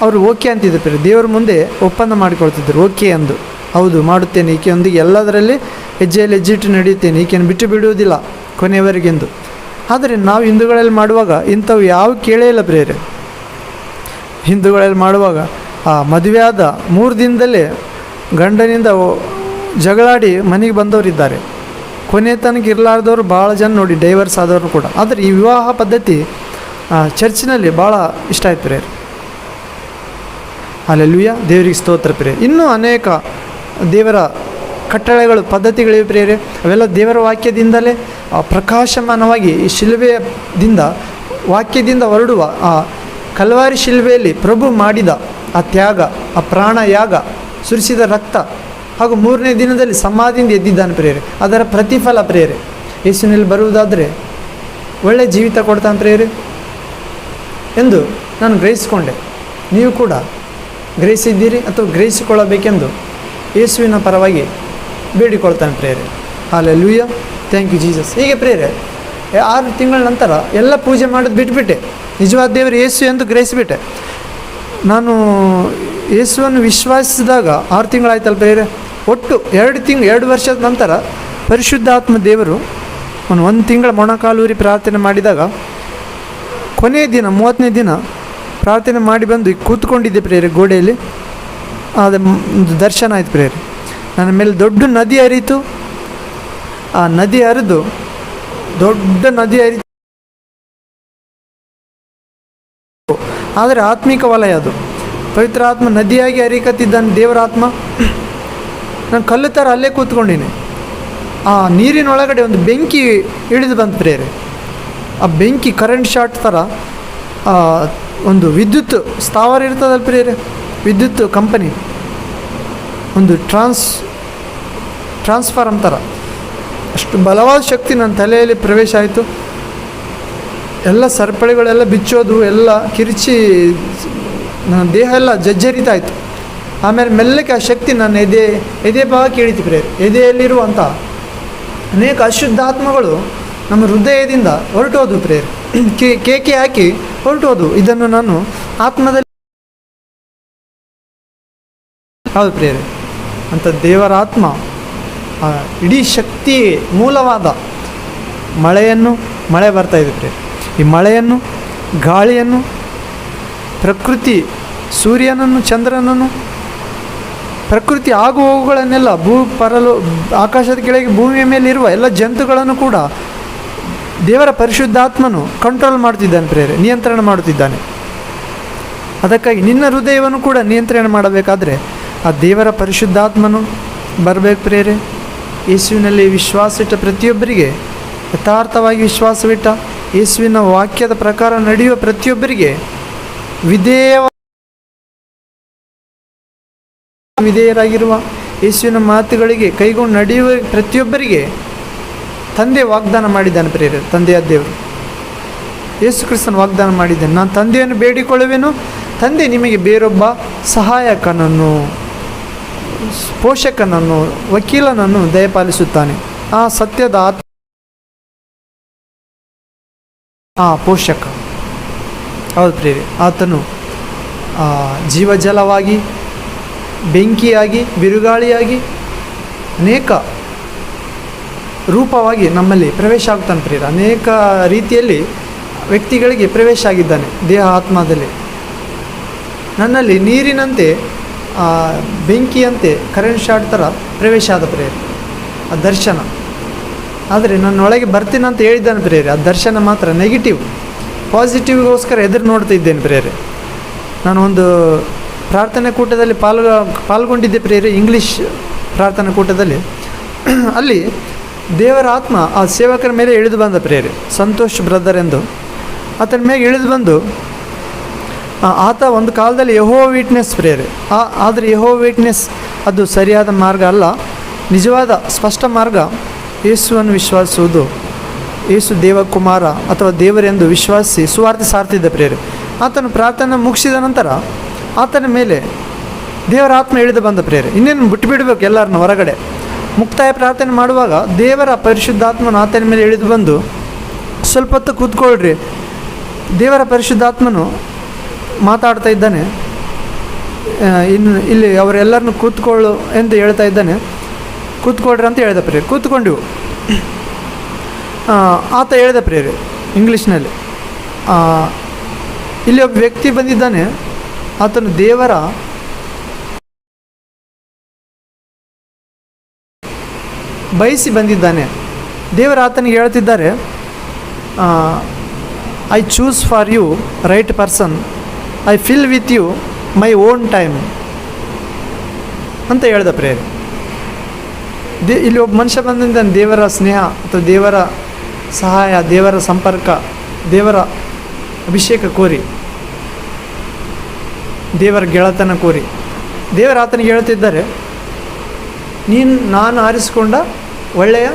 ಅವರು ಓಕೆ ಅಂತಿದ್ರು. ದೇವರ ಮುಂದೆ ಒಪ್ಪಂದ ಮಾಡಿಕೊಳ್ತಿದ್ದರು. ಓಕೆ ಅಂದು, ಹೌದು ಮಾಡುತ್ತೇನೆ, ಈಕೆಯೊಂದಿಗೆ ಎಲ್ಲದರಲ್ಲಿ ಹೆಜ್ಜೆಯಲ್ಲಿ ಹೆಜ್ಜೆಟ್ಟು ನಡೆಯುತ್ತೇನೆ, ಈಕೆಯನ್ನು ಬಿಟ್ಟು ಬಿಡುವುದಿಲ್ಲ ಕೊನೆಯವರೆಗೆಂದು. ಆದರೆ ನಾವು ಹಿಂದೂಗಳಲ್ಲಿ ಮಾಡುವಾಗ ಇಂಥವು ಯಾವ ಕೇಳೇ ಇಲ್ಲ ಪ್ರೇರೆ. ಹಿಂದೂಗಳಲ್ಲಿ ಮಾಡುವಾಗ ಆ ಮದುವೆಯಾದ 3 ದಿನದಲ್ಲೇ ಗಂಡನಿಂದ ಜಗಳಾಡಿ ಮನೆಗೆ ಬಂದವರಿದ್ದಾರೆ. ಕೊನೆ ತನಕ ಇರಲಾರ್ದವ್ರು ಭಾಳ ಜನ ನೋಡಿ, ಡೈವರ್ಸ್ ಆದವರು ಕೂಡ. ಆದರೆ ಈ ವಿವಾಹ ಪದ್ಧತಿ ಚರ್ಚಿನಲ್ಲಿ ಭಾಳ ಇಷ್ಟ ಆಯ್ತು ಪ್ರೇರೆ. ಹಲ್ಲೆಲೂಯಾ, ದೇವರಿಗೆ ಸ್ತೋತ್ರ ಪ್ರಿಯರೇ. ಇನ್ನೂ ಅನೇಕ ದೇವರ ಕಟ್ಟಳೆಗಳು, ಪದ್ಧತಿಗಳಿವೆ ಪ್ರಿಯರೇ. ಅವೆಲ್ಲ ದೇವರ ವಾಕ್ಯದಿಂದಲೇ ಪ್ರಕಾಶಮಾನವಾಗಿ ಈ ಶಿಲುಬೆಯಿಂದ, ವಾಕ್ಯದಿಂದ ಹೊರಡುವ ಆ ಕಲ್ವಾರಿ ಶಿಲುಬೆಯಲ್ಲಿ ಪ್ರಭು ಮಾಡಿದ ಆ ತ್ಯಾಗ, ಆ ಪ್ರಾಣ ಯಾಗ, ಸುರಿಸಿದ ರಕ್ತ, ಹಾಗೂ 3ನೇ ದಿನದಲ್ಲಿ ಸಮಾಧಿಯಿಂದ ಎದ್ದಿದ್ದಾನೆ ಪ್ರಿಯರೇ. ಅದರ ಪ್ರತಿಫಲ ಪ್ರಿಯರೇ. ಯೇಸುವಿನಲ್ಲಿ ಬರುವುದಾದರೆ ಒಳ್ಳೆಯ ಜೀವಿತ ಕೊಡ್ತಾನೆ ಪ್ರಿಯರೇ ಎಂದು ನಾನು ಗ್ರಹಿಸಿಕೊಂಡೆ. ನೀವು ಕೂಡ ಗ್ರಹಿಸಿದ್ದೀರಿ ಅಥವಾ ಗ್ರಹಿಸಿಕೊಳ್ಳಬೇಕೆಂದು ಯೇಸುವಿನ ಪರವಾಗಿ ಬೇಡಿಕೊಳ್ತಾನೆ ಪ್ರಿಯರೇ. Hallelujah, thank you Jesus. ಹೀಗೆ ಪ್ರಿಯರೇ 6 ತಿಂಗಳ ನಂತರ ಎಲ್ಲ ಪೂಜೆ ಮಾಡೋದು ಬಿಟ್ಬಿಟ್ಟೆ. ನಿಜವಾದ ದೇವರು ಯೇಸು ಎಂದು ಗ್ರಹಿಸಿಬಿಟ್ಟೆ. ನಾನು ಯೇಸುವನ್ನು ವಿಶ್ವಾಸಿಸಿದಾಗ 6 ತಿಂಗಳಾಯ್ತಲ್ಲ ಪ್ರಿಯರೇ. ಒಟ್ಟು 2 ವರ್ಷದ ನಂತರ ಪರಿಶುದ್ಧಾತ್ಮ ದೇವರು 1 ತಿಂಗಳ ಮೊಣಕಾಲೂರಿ ಪ್ರಾರ್ಥನೆ ಮಾಡಿದಾಗ ಕೊನೆಯ ದಿನ 30ನೇ ದಿನ ಪ್ರಾರ್ಥನೆ ಮಾಡಿ ಬಂದು ಕೂತ್ಕೊಂಡಿದ್ದೆ ಪ್ರಿಯರೇ ಗೋಡೆಯಲ್ಲಿ. ಒಂದು ದರ್ಶನ ಆಯ್ತು ಪ್ರಿಯರೇ. ನನ್ನ ಮೇಲೆ ದೊಡ್ಡ ನದಿ ಹರಿತು. ಆ ನದಿ ಹರಿದು ದೊಡ್ಡ ನದಿ ಹರಿತು, ಆದರೆ ಆತ್ಮಿಕ ವಲಯ ಅದು. ಪವಿತ್ರ ಆತ್ಮ ನದಿಯಾಗಿ ಹರಿಕತ್ತಿದ್ದಾನೆ ದೇವರ ಆತ್ಮ. ನಾನು ಕಲ್ಲು ಥರ ಅಲ್ಲೇ ಕೂತ್ಕೊಂಡಿನಿ. ಆ ನೀರಿನೊಳಗಡೆ ಒಂದು ಬೆಂಕಿ ಇಳಿದು ಬಂತು ಪ್ರಿಯರೇ. ಆ ಬೆಂಕಿ ಕರೆಂಟ್ ಶಾಟ್ ಥರ, ಒಂದು ವಿದ್ಯುತ್ ಸ್ಥಾವರ ಇರ್ತದಲ್ಲ ಪ್ರಿಯರೇ, ವಿದ್ಯುತ್ ಕಂಪನಿ, ಒಂದು ಟ್ರಾನ್ಸ್ಫಾರ್ಮ್ ಥರ, ಅಷ್ಟು ಬಲವಾದ ಶಕ್ತಿ ನನ್ನ ತಲೆಯಲ್ಲಿ ಪ್ರವೇಶ ಆಯಿತು. ಎಲ್ಲ ಸರಪಳಿಗಳೆಲ್ಲ ಬಿಚ್ಚೋದು, ಎಲ್ಲ ಕಿರಿಚಿ ನನ್ನ ದೇಹ ಎಲ್ಲ ಜರ್ಜರಿತಾಯಿತು. ಆಮೇಲೆ ಮೆಲ್ಲಕ್ಕೆ ಆ ಶಕ್ತಿ ನನ್ನ ಎದೆ ಭಾಗಕ್ಕೆ ಇಳಿತು ಪ್ರಿಯರೇ. ಎದೆಯಲ್ಲಿರುವಂಥ ಅನೇಕ ಅಶುದ್ಧಾತ್ಮಗಳು ನಮ್ಮ ಹೃದಯದಿಂದ ಹೊರಟೋದು ಪ್ರಿಯರೇ. ಕೇಕೆ ಹಾಕಿ ಹೊರಟೋದು. ಇದನ್ನು ನಾನು ಆತ್ಮದಲ್ಲಿ, ಹೌದು ಪ್ರಿಯರೇ, ಅಂತ ದೇವರ ಆತ್ಮ ಇಡೀ ಶಕ್ತಿ ಮೂಲವಾದ ಮಳೆ ಬರ್ತಾಯಿದೆ ಪ್ರಿಯರೇ. ಈ ಮಳೆಯನ್ನು, ಗಾಳಿಯನ್ನು, ಪ್ರಕೃತಿ, ಸೂರ್ಯನನ್ನು, ಚಂದ್ರನನ್ನು, ಪ್ರಕೃತಿ ಆಗು ಹೋಗುಗಳನ್ನೆಲ್ಲ, ಆಕಾಶದ ಕೆಳಗೆ ಭೂಮಿಯ ಮೇಲೆ ಇರುವ ಎಲ್ಲ ಜಂತುಗಳನ್ನು ಕೂಡ ದೇವರ ಪರಿಶುದ್ಧಾತ್ಮನು ಕಂಟ್ರೋಲ್ ಮಾಡ್ತಿದ್ದಾನೆ ಪ್ರಿಯರೇ, ನಿಯಂತ್ರಣ ಮಾಡುತ್ತಿದ್ದಾನೆ. ಅದಕ್ಕಾಗಿ ನಿನ್ನ ಹೃದಯವನ್ನು ಕೂಡ ನಿಯಂತ್ರಣ ಮಾಡಬೇಕಾದ್ರೆ ಆ ದೇವರ ಪರಿಶುದ್ಧಾತ್ಮನು ಬರಬೇಕು ಪ್ರಿಯರೇ. ಯೇಸುವಿನಲ್ಲಿ ವಿಶ್ವಾಸವಿಟ್ಟ ಪ್ರತಿಯೊಬ್ಬರಿಗೆ, ಯಥಾರ್ಥವಾಗಿ ವಿಶ್ವಾಸವಿಟ್ಟ ಯೇಸುವಿನ ವಾಕ್ಯದ ಪ್ರಕಾರ ನಡೆಯುವ ಪ್ರತಿಯೊಬ್ಬರಿಗೆ, ವಿಧೇಯರಾಗಿರುವ ಯೇಸುವಿನ ಮಾತುಗಳಿಗೆ ಕೈಗೊಂಡು ನಡೆಯುವ ಪ್ರತಿಯೊಬ್ಬರಿಗೆ ತಂದೆ ವಾಗ್ದಾನ ಮಾಡಿದ್ದಾನೆ ಪ್ರಿಯರೇ. ತಂದೆಯ ದೇವರು ಯೇಸು ಕ್ರಿಸ್ತನ ವಾಗ್ದಾನ ಮಾಡಿದ್ದಾನೆ, ನಾನು ತಂದೆಯನ್ನು ಬೇಡಿಕೊಳ್ಳುವೆನು, ತಂದೆ ನಿಮಗೆ ಬೇರೊಬ್ಬ ಸಹಾಯಕನನ್ನು, ಪೋಷಕನನ್ನು, ವಕೀಲನನ್ನು ದಯಪಾಲಿಸುತ್ತಾನೆ. ಆ ಸತ್ಯದ ಪೋಷಕ, ಹೌದು ಪ್ರಿಯರೇ. ಆತನು ಜೀವಜಲವಾಗಿ, ಬೆಂಕಿಯಾಗಿ, ಬಿರುಗಾಳಿಯಾಗಿ, ಅನೇಕ ರೂಪವಾಗಿ ನಮ್ಮಲ್ಲಿ ಪ್ರವೇಶ ಆಗ್ತಾನೆ ಪ್ರಿಯರೇ. ಅನೇಕ ರೀತಿಯಲ್ಲಿ ವ್ಯಕ್ತಿಗಳಿಗೆ ಪ್ರವೇಶ ಆಗಿದ್ದಾನೆ ದೇಹ ಆತ್ಮದಲ್ಲಿ. ನನ್ನಲ್ಲಿ ನೀರಿನಂತೆ, ಬೆಂಕಿಯಂತೆ, ಕರೆಂಟ್ ಶಾಟ್ ಥರ ಪ್ರವೇಶ ಆದ ಪ್ರಿಯರೇ ಆ ದರ್ಶನ. ಆದರೆ ನನ್ನೊಳಗೆ ಬರ್ತೀನಂತ ಹೇಳಿದ್ದಾನೆ ಪ್ರಿಯರೇ. ಆ ದರ್ಶನ ಮಾತ್ರ ನೆಗೆಟಿವ್. ಪಾಸಿಟಿವ್ಗೋಸ್ಕರ ಎದುರು ನೋಡ್ತಾ ಇದ್ದೇನೆ ಪ್ರಿಯರೇ. ನಾನು ಒಂದು ಪ್ರಾರ್ಥನಾ ಕೂಟದಲ್ಲಿ ಪಾಲ್ಗೊಂಡಿದ್ದೆ ಪ್ರಿಯರೇ, ಇಂಗ್ಲೀಷ್ ಪ್ರಾರ್ಥನಾ ಕೂಟದಲ್ಲಿ. ಅಲ್ಲಿ ದೇವರ ಆತ್ಮ ಆ ಸೇವಕರ ಮೇಲೆ ಇಳಿದು ಬಂದ ಪ್ರಿಯರೇ, ಸಂತೋಷ್ ಬ್ರದರ್ ಎಂದು. ಆತನ ಮೇಲೆ ಇಳಿದು ಬಂದು, ಆತ ಒಂದು ಕಾಲದಲ್ಲಿ ಯೆಹೋವ ವಿಟ್ನೆಸ್ ಪ್ರಿಯರೇ. ಆದರೆ ಯೆಹೋವ ವಿಟ್ನೆಸ್ ಅದು ಸರಿಯಾದ ಮಾರ್ಗ ಅಲ್ಲ. ನಿಜವಾದ ಸ್ಪಷ್ಟ ಮಾರ್ಗ ಯೇಸುವನ್ನು ವಿಶ್ವಾಸಿಸುವುದು, ಯೇಸು ದೇವಕುಮಾರ ಅಥವಾ ದೇವರೆಂದು ವಿಶ್ವಾಸಿಸಿ ಸುವಾರ್ತೆ ಸಾರ್ತಿದ್ದ ಪ್ರಿಯರೇ. ಆತನು ಪ್ರಾರ್ಥನೆ ಮುಗಿಸಿದ ನಂತರ ಆತನ ಮೇಲೆ ದೇವರ ಆತ್ಮ ಇಳಿದು ಬಂದ ಪ್ರಿಯರೇ. ಇನ್ನೇನು ಬಿಟ್ಟುಬಿಡ್ಬೇಕು ಎಲ್ಲರನ್ನ ಹೊರಗಡೆ. ಮುಕ್ತಾಯ ಪ್ರಾರ್ಥನೆ ಮಾಡುವಾಗ ದೇವರ ಪರಿಶುದ್ಧಾತ್ಮನು ಆತನ ಮೇಲೆ ಇಳಿದು ಬಂದು, ಸ್ವಲ್ಪ ಹೊತ್ತು ಕೂತ್ಕೊಳ್ರಿ, ದೇವರ ಪರಿಶುದ್ಧಾತ್ಮನು ಮಾತಾಡ್ತಾ ಇದ್ದಾನೆ, ಇನ್ನು ಇಲ್ಲಿ ಅವರೆಲ್ಲರನ್ನು ಕೂತ್ಕೊಳ್ಳು ಎಂದು ಹೇಳ್ತಾ ಇದ್ದಾನೆ, ಕೂತ್ಕೊಳ್ರಿ ಅಂತ ಹೇಳ್ದ ಪ್ರಿಯರೇ. ಕೂತ್ಕೊಂಡೆವು. ಆತ ಹೇಳ್ದ ಪ್ರಿಯರೇ ಇಂಗ್ಲೀಷ್ನಲ್ಲಿ, ಇಲ್ಲಿ ಒಬ್ಬ ವ್ಯಕ್ತಿ ಬಂದಿದ್ದಾನೆ, ಆತನು ದೇವರ ಬಯಸಿ ಬಂದಿದ್ದಾನೆ. ದೇವರ ಆತನಿಗೆ ಹೇಳ್ತಿದ್ದಾರೆ, I choose for you right person, I fill with you my own time ಅಂತ ಹೇಳ್ದ ಪ್ರೇರೆ. ಇಲ್ಲಿ ಒಬ್ಬ ಮನುಷ್ಯ ಬಂದಿಂದ ದೇವರ ಸ್ನೇಹ ಅಥವಾ ದೇವರ ಸಹಾಯ, ದೇವರ ಸಂಪರ್ಕ, ದೇವರ ಅಭಿಷೇಕ ಕೋರಿ, ದೇವರ ಗೆಳತನ ಕೋರಿ ದೇವರ ಆತನಿಗೆ ಹೇಳ್ತಿದ್ದಾರೆ, ನಾನು ಆರಿಸಿಕೊಂಡ ಒಳ್ಳೆಯ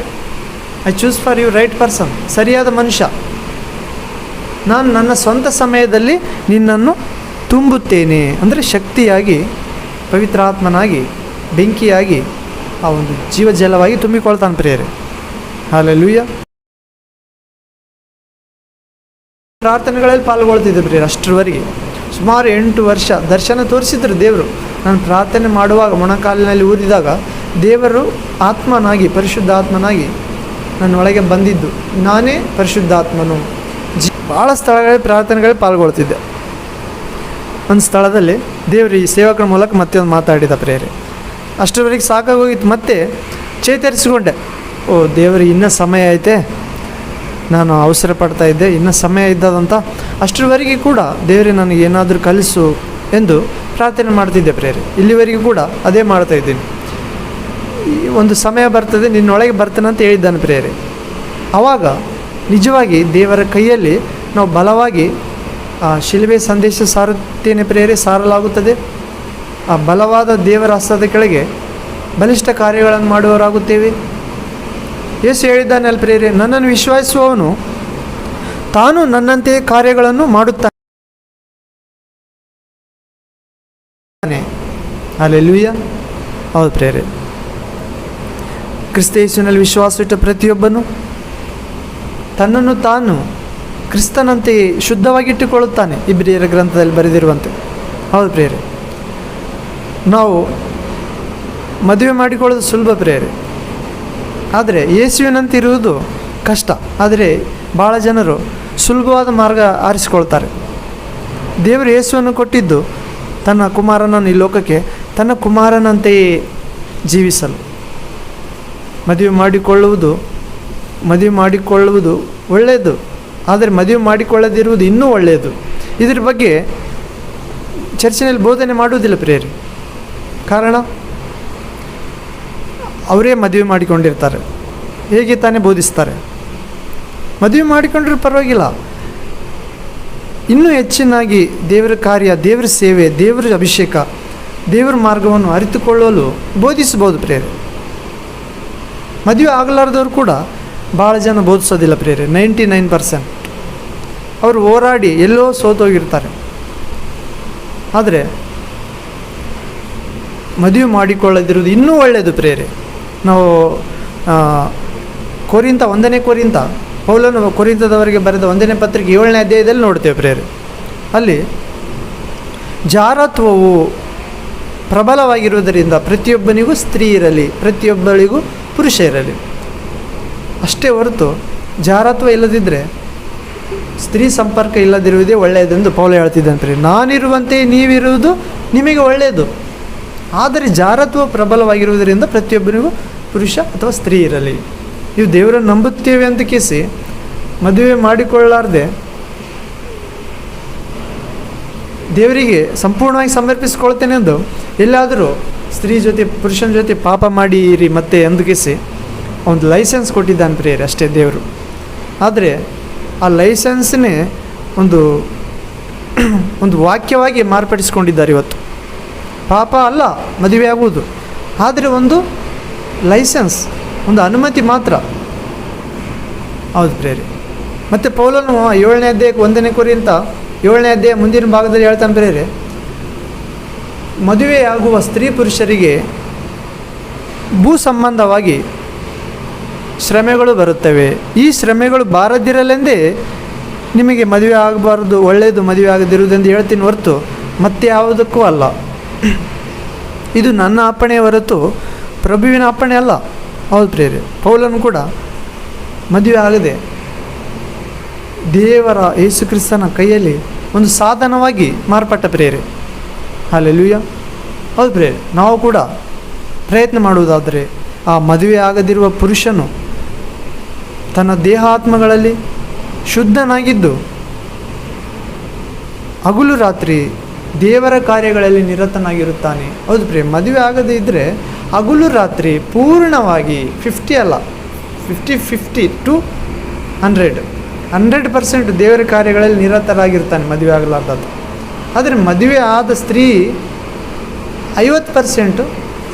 I choose for you right person, ಸರಿಯಾದ ಮನುಷ್ಯ, ನಾನು ನನ್ನ ಸ್ವಂತ ಸಮಯದಲ್ಲಿ ನಿನ್ನನ್ನು ತುಂಬುತ್ತೇನೆ. ಅಂದರೆ ಶಕ್ತಿಯಾಗಿ, ಪವಿತ್ರಾತ್ಮನಾಗಿ, ಬೆಂಕಿಯಾಗಿ, ಆ ಒಂದು ಜೀವಜಲವಾಗಿ ತುಂಬಿಕೊಳ್ತಾನೆ ಪ್ರಿಯರೇ. ಹಲ್ಲೆಲೂಯಾ. ಪ್ರಾರ್ಥನೆಗಳಲ್ಲಿ ಪಾಲ್ಗೊಳ್ತಿದ್ದೆ ಪ್ರಿಯರೇ. ಅಷ್ಟರವರೆಗೆ ಸುಮಾರು 8 ವರ್ಷ ದರ್ಶನ ತೋರಿಸಿದ್ರು ದೇವರು. ನಾನು ಪ್ರಾರ್ಥನೆ ಮಾಡುವಾಗ ಮೊಣಕಾಲಿನಲ್ಲಿ ಊದಿದಾಗ ದೇವರು ಆತ್ಮನಾಗಿ, ಪರಿಶುದ್ಧಾತ್ಮನಾಗಿ ನನ್ನ ಒಳಗೆ ಬಂದಿದ್ದು, ನಾನೇ ಪರಿಶುದ್ಧಾತ್ಮನು. ಭಾಳ ಸ್ಥಳಗಳಲ್ಲಿ ಪ್ರಾರ್ಥನೆಗಳಲ್ಲಿ ಪಾಲ್ಗೊಳ್ತಿದ್ದೆ. ಒಂದು ಸ್ಥಳದಲ್ಲಿ ದೇವರು ಈ ಸೇವಕರ ಮೂಲಕ ಮತ್ತೆ ಒಂದು ಮಾತಾಡಿದ ಪ್ರೇರೆ. ಅಷ್ಟರವರೆಗೆ ಸಾಕಾಗೋಗಿತ್ತು. ಮತ್ತೆ ಚೇತರಿಸಿಕೊಂಡೆ, ಓ ದೇವರಿಗೆ ಇನ್ನೂ ಸಮಯ ಐತೆ, ನಾನು ಅವಸರ ಪಡ್ತಾ ಇದ್ದೆ, ಇನ್ನೂ ಸಮಯ ಇದ್ದದಂತ. ಅಷ್ಟರವರೆಗೆ ಕೂಡ ದೇವರೇ ನನಗೆ ಏನಾದರೂ ಕಲಿಸು ಎಂದು ಪ್ರಾರ್ಥನೆ ಮಾಡ್ತಿದ್ದೆ ಪ್ರೇರೆ. ಇಲ್ಲಿವರೆಗೂ ಕೂಡ ಅದೇ ಮಾಡ್ತಾಯಿದ್ದೀನಿ. ಒಂದು ಸಮಯ ಬರ್ತದೆ, ನಿನ್ನೊಳಗೆ ಬರ್ತೇನೆ ಅಂತ ಹೇಳಿದ್ದಾನೆ ಪ್ರೇರೆ. ಆವಾಗ ನಿಜವಾಗಿ ದೇವರ ಕೈಯಲ್ಲಿ ನಾವು ಬಲವಾಗಿ ಆ ಶಿಲುಬೆ ಸಂದೇಶ ಸಾರುತ್ತೇನೆ ಪ್ರೇರೆ, ಸಾರಲಾಗುತ್ತದೆ. ಆ ಬಲವಾದ ದೇವರ ಹಸ್ತದ ಕೆಳಗೆ ಬಲಿಷ್ಠ ಕಾರ್ಯಗಳನ್ನು ಮಾಡುವವರಾಗುತ್ತೇವೆ. ಯೇಸು ಹೇಳಿದ್ದಾನೆ ಅಲ್ಲಿ ಪ್ರೇರೆ, ನನ್ನನ್ನು ವಿಶ್ವಾಸಿಸುವವನು ತಾನು ನನ್ನಂತೆಯೇ ಕಾರ್ಯಗಳನ್ನು ಮಾಡುತ್ತಾನೆ. ಹಲ್ಲೆಲೂಯಾ. ಹೌದು ಪ್ರೇರೆ, ಕ್ರಿಸ್ತ ಯೇಸುವಿನಲ್ಲಿ ವಿಶ್ವಾಸವಿಟ್ಟ ಪ್ರತಿಯೊಬ್ಬನು ತನ್ನನ್ನು ತಾನು ಕ್ರಿಸ್ತನಂತೆಯೇ ಶುದ್ಧವಾಗಿಟ್ಟುಕೊಳ್ಳುತ್ತಾನೆ, ಇಬ್ರಿಯರ ಗ್ರಂಥದಲ್ಲಿ ಬರೆದಿರುವಂತೆ. ಹೌದು ಪ್ರೇರೆ, ನಾವು ಮದುವೆ ಮಾಡಿಕೊಳ್ಳೋದು ಸುಲಭ ಪ್ರೇರೆ, ಆದರೆ ಯೇಸುವಿನಂತೆ ಇರುವುದು ಕಷ್ಟ. ಆದರೆ ಭಾಳ ಜನರು ಸುಲಭವಾದ ಮಾರ್ಗ ಆರಿಸಿಕೊಳ್ತಾರೆ. ದೇವರು ಯೇಸುವನ್ನು ಕೊಟ್ಟಿದ್ದು ತನ್ನ ಕುಮಾರನನ್ನು ಈ ಲೋಕಕ್ಕೆ ತನ್ನ ಕುಮಾರನಂತೆಯೇ ಜೀವಿಸಲು. ಮದುವೆ ಮಾಡಿಕೊಳ್ಳುವುದು ಒಳ್ಳೆಯದು, ಆದರೆ ಮದುವೆ ಮಾಡಿಕೊಳ್ಳದಿರುವುದು ಇನ್ನೂ ಒಳ್ಳೆಯದು. ಇದ್ರ ಬಗ್ಗೆ ಚರ್ಚಿನಲ್ಲಿ ಬೋಧನೆ ಮಾಡುವುದಿಲ್ಲ ಪ್ರಿಯರೇ. ಕಾರಣ, ಅವರೇ ಮದುವೆ ಮಾಡಿಕೊಂಡಿರ್ತಾರೆ, ಹೇಗೆ ತಾನೇ ಬೋಧಿಸ್ತಾರೆ. ಮದುವೆ ಮಾಡಿಕೊಂಡ್ರೂ ಪರವಾಗಿಲ್ಲ, ಇನ್ನೂ ಹೆಚ್ಚಿನಾಗಿ ದೇವರ ಕಾರ್ಯ, ದೇವರ ಸೇವೆ, ದೇವರ ಅಭಿಷೇಕ, ದೇವರ ಮಾರ್ಗವನ್ನು ಅರಿತುಕೊಳ್ಳಲು ಬೋಧಿಸಬಹುದು ಪ್ರಿಯರೇ. ಮದುವೆ ಆಗಲಾರ್ದವ್ರು ಕೂಡ ಭಾಳ ಜನ ಬೋಧಿಸೋದಿಲ್ಲ ಪ್ರಿಯರೇ. 99% ಅವರು ಹೋರಾಡಿ ಎಲ್ಲೋ ಸೋತೋಗಿರ್ತಾರೆ. ಆದರೆ ಮದುವೆ ಮಾಡಿಕೊಳ್ಳದಿರುವುದು ಇನ್ನೂ ಒಳ್ಳೆಯದು ಪ್ರಿಯರೇ. ನಾವು ಒಂದನೇ ಕೊರಿಂಥ ಪೌಲನು ಕೊರಿಂಥದವರಿಗೆ ಬರೆದ 1ನೇ ಪತ್ರಿಕೆ 7ನೇ ಅಧ್ಯಾಯದಲ್ಲಿ ನೋಡ್ತೇವೆ ಪ್ರಿಯರೇ. ಅಲ್ಲಿ ಜಾರತ್ವವು ಪ್ರಬಲವಾಗಿರುವುದರಿಂದ ಪ್ರತಿಯೊಬ್ಬನಿಗೂ ಸ್ತ್ರೀ ಇರಲಿ, ಪ್ರತಿಯೊಬ್ಬಳಿಗೂ ಪುರುಷ ಇರಲಿ. ಅಷ್ಟೇ ಹೊರತು ಜಾರತ್ವ ಇಲ್ಲದಿದ್ದರೆ, ಸ್ತ್ರೀ ಸಂಪರ್ಕ ಇಲ್ಲದಿರುವುದೇ ಒಳ್ಳೆಯದೆಂದು ಪೌಲ ಹೇಳ್ತಿದ್ದಾನೆ ಪ್ರಿಯರೇ. ನಾನಿರುವಂತೆ ನೀವಿರುವುದು ನಿಮಗೆ ಒಳ್ಳೆಯದು, ಆದರೆ ಜಾರತ್ವ ಪ್ರಬಲವಾಗಿರುವುದರಿಂದ ಪ್ರತಿಯೊಬ್ಬರಿಗೂ ಪುರುಷ ಅಥವಾ ಸ್ತ್ರೀ ಇರಲಿ. ಇವು ದೇವರನ್ನು ನಂಬುತ್ತೇವೆ ಅಂತ ಕೇಸಿ ಮದುವೆ ಮಾಡಿಕೊಳ್ಳಾರ್ದೆ ದೇವರಿಗೆ ಸಂಪೂರ್ಣವಾಗಿ ಸಮರ್ಪಿಸಿಕೊಳ್ತೇನೆ ಎಂದು ಎಲ್ಲಾದರೂ ಸ್ತ್ರೀ ಜೊತೆ ಪುರುಷನ ಜೊತೆ ಪಾಪ ಮಾಡಿರಿ ಮತ್ತೆ ಎಂದು ಕೇಸಿ ಒಂದು ಲೈಸೆನ್ಸ್ ಕೊಟ್ಟಿದ್ದಾನೆ ಪ್ರಿಯರೇ, ಅಷ್ಟೇ ದೇವರು. ಆದರೆ ಆ ಲೈಸೆನ್ಸ್ನೇ ಒಂದು ವಾಕ್ಯವಾಗಿ ಮಾರ್ಪಡಿಸಿಕೊಂಡಿದ್ದಾರೆ ಇವತ್ತು. ಪಾಪ ಅಲ್ಲ ಮದುವೆ ಆಗುವುದು, ಆದರೆ ಒಂದು ಲೈಸೆನ್ಸ್, ಒಂದು ಅನುಮತಿ ಮಾತ್ರ. ಹೌದು ಪ್ರಿಯರೇ. ಮತ್ತು ಪೌಲನು 7ನೇ ಅಧ್ಯಾಯಕ್ಕೆ 1ನೇ ಕೊರಿಂಥ 7ನೇ ಅಧ್ಯಾಯ ಮುಂದಿನ ಭಾಗದಲ್ಲಿ ಹೇಳ್ತಾನೆ ಪ್ರಿಯರೇ, ಮದುವೆಯಾಗುವ ಸ್ತ್ರೀ ಪುರುಷರಿಗೆ ಭೂ ಸಂಬಂಧವಾಗಿ ಶ್ರಮೆಗಳು ಬರುತ್ತವೆ. ಈ ಶ್ರಮೆಗಳು ಬಾರದಿರಲೆಂದೇ ನಿಮಗೆ ಮದುವೆ ಆಗಬಾರ್ದು, ಒಳ್ಳೆಯದು ಮದುವೆ ಆಗದಿರುವುದೆಂದು ಹೇಳ್ತೀನಿ ಹೊರತು ಮತ್ತೆ ಯಾವುದಕ್ಕೂ ಅಲ್ಲ. ಇದು ನನ್ನ ಅಪ್ಪಣೆಯ ಹೊರತು ಪ್ರಭುವಿನ ಅಪ್ಪಣೆ ಅಲ್ಲ. ಹೌದು ಪ್ರಿಯರೇ, ಪೌಲನು ಕೂಡ ಮದುವೆ ಆಗದೆ ದೇವರ ಯೇಸು ಕ್ರಿಸ್ತನ ಕೈಯಲ್ಲಿ ಒಂದು ಸಾಧನವಾಗಿ ಮಾರ್ಪಟ್ಟ ಪ್ರಿಯರೇ. ಹಲ್ಲೆಲೂಯಾ. ಹೌದು ಪ್ರಿಯರೇ, ನಾವು ಕೂಡ ಪ್ರಯತ್ನ ಮಾಡುವುದಾದರೆ ಆ ಮದುವೆ ಆಗದಿರುವ ಪುರುಷನು ತನ್ನ ದೇಹಾತ್ಮಗಳಲ್ಲಿ ಶುದ್ಧನಾಗಿದ್ದು ಹಗಲು ರಾತ್ರಿ ದೇವರ ಕಾರ್ಯಗಳಲ್ಲಿ ನಿರತನಾಗಿರುತ್ತಾನೆ. ಹೌದು ಪ್ರಿಯ, ಮದುವೆ ಆಗದೇ ಇದ್ದರೆ ಹಗಲು ರಾತ್ರಿ ಪೂರ್ಣವಾಗಿ 50 ಅಲ್ಲ 50 ಟು 100% ದೇವರ ಕಾರ್ಯಗಳಲ್ಲಿ ನಿರತರಾಗಿರ್ತಾನೆ ಮದುವೆ ಆಗಲಾರ್ದು. ಆದರೆ ಮದುವೆ ಆದ ಸ್ತ್ರೀ 50%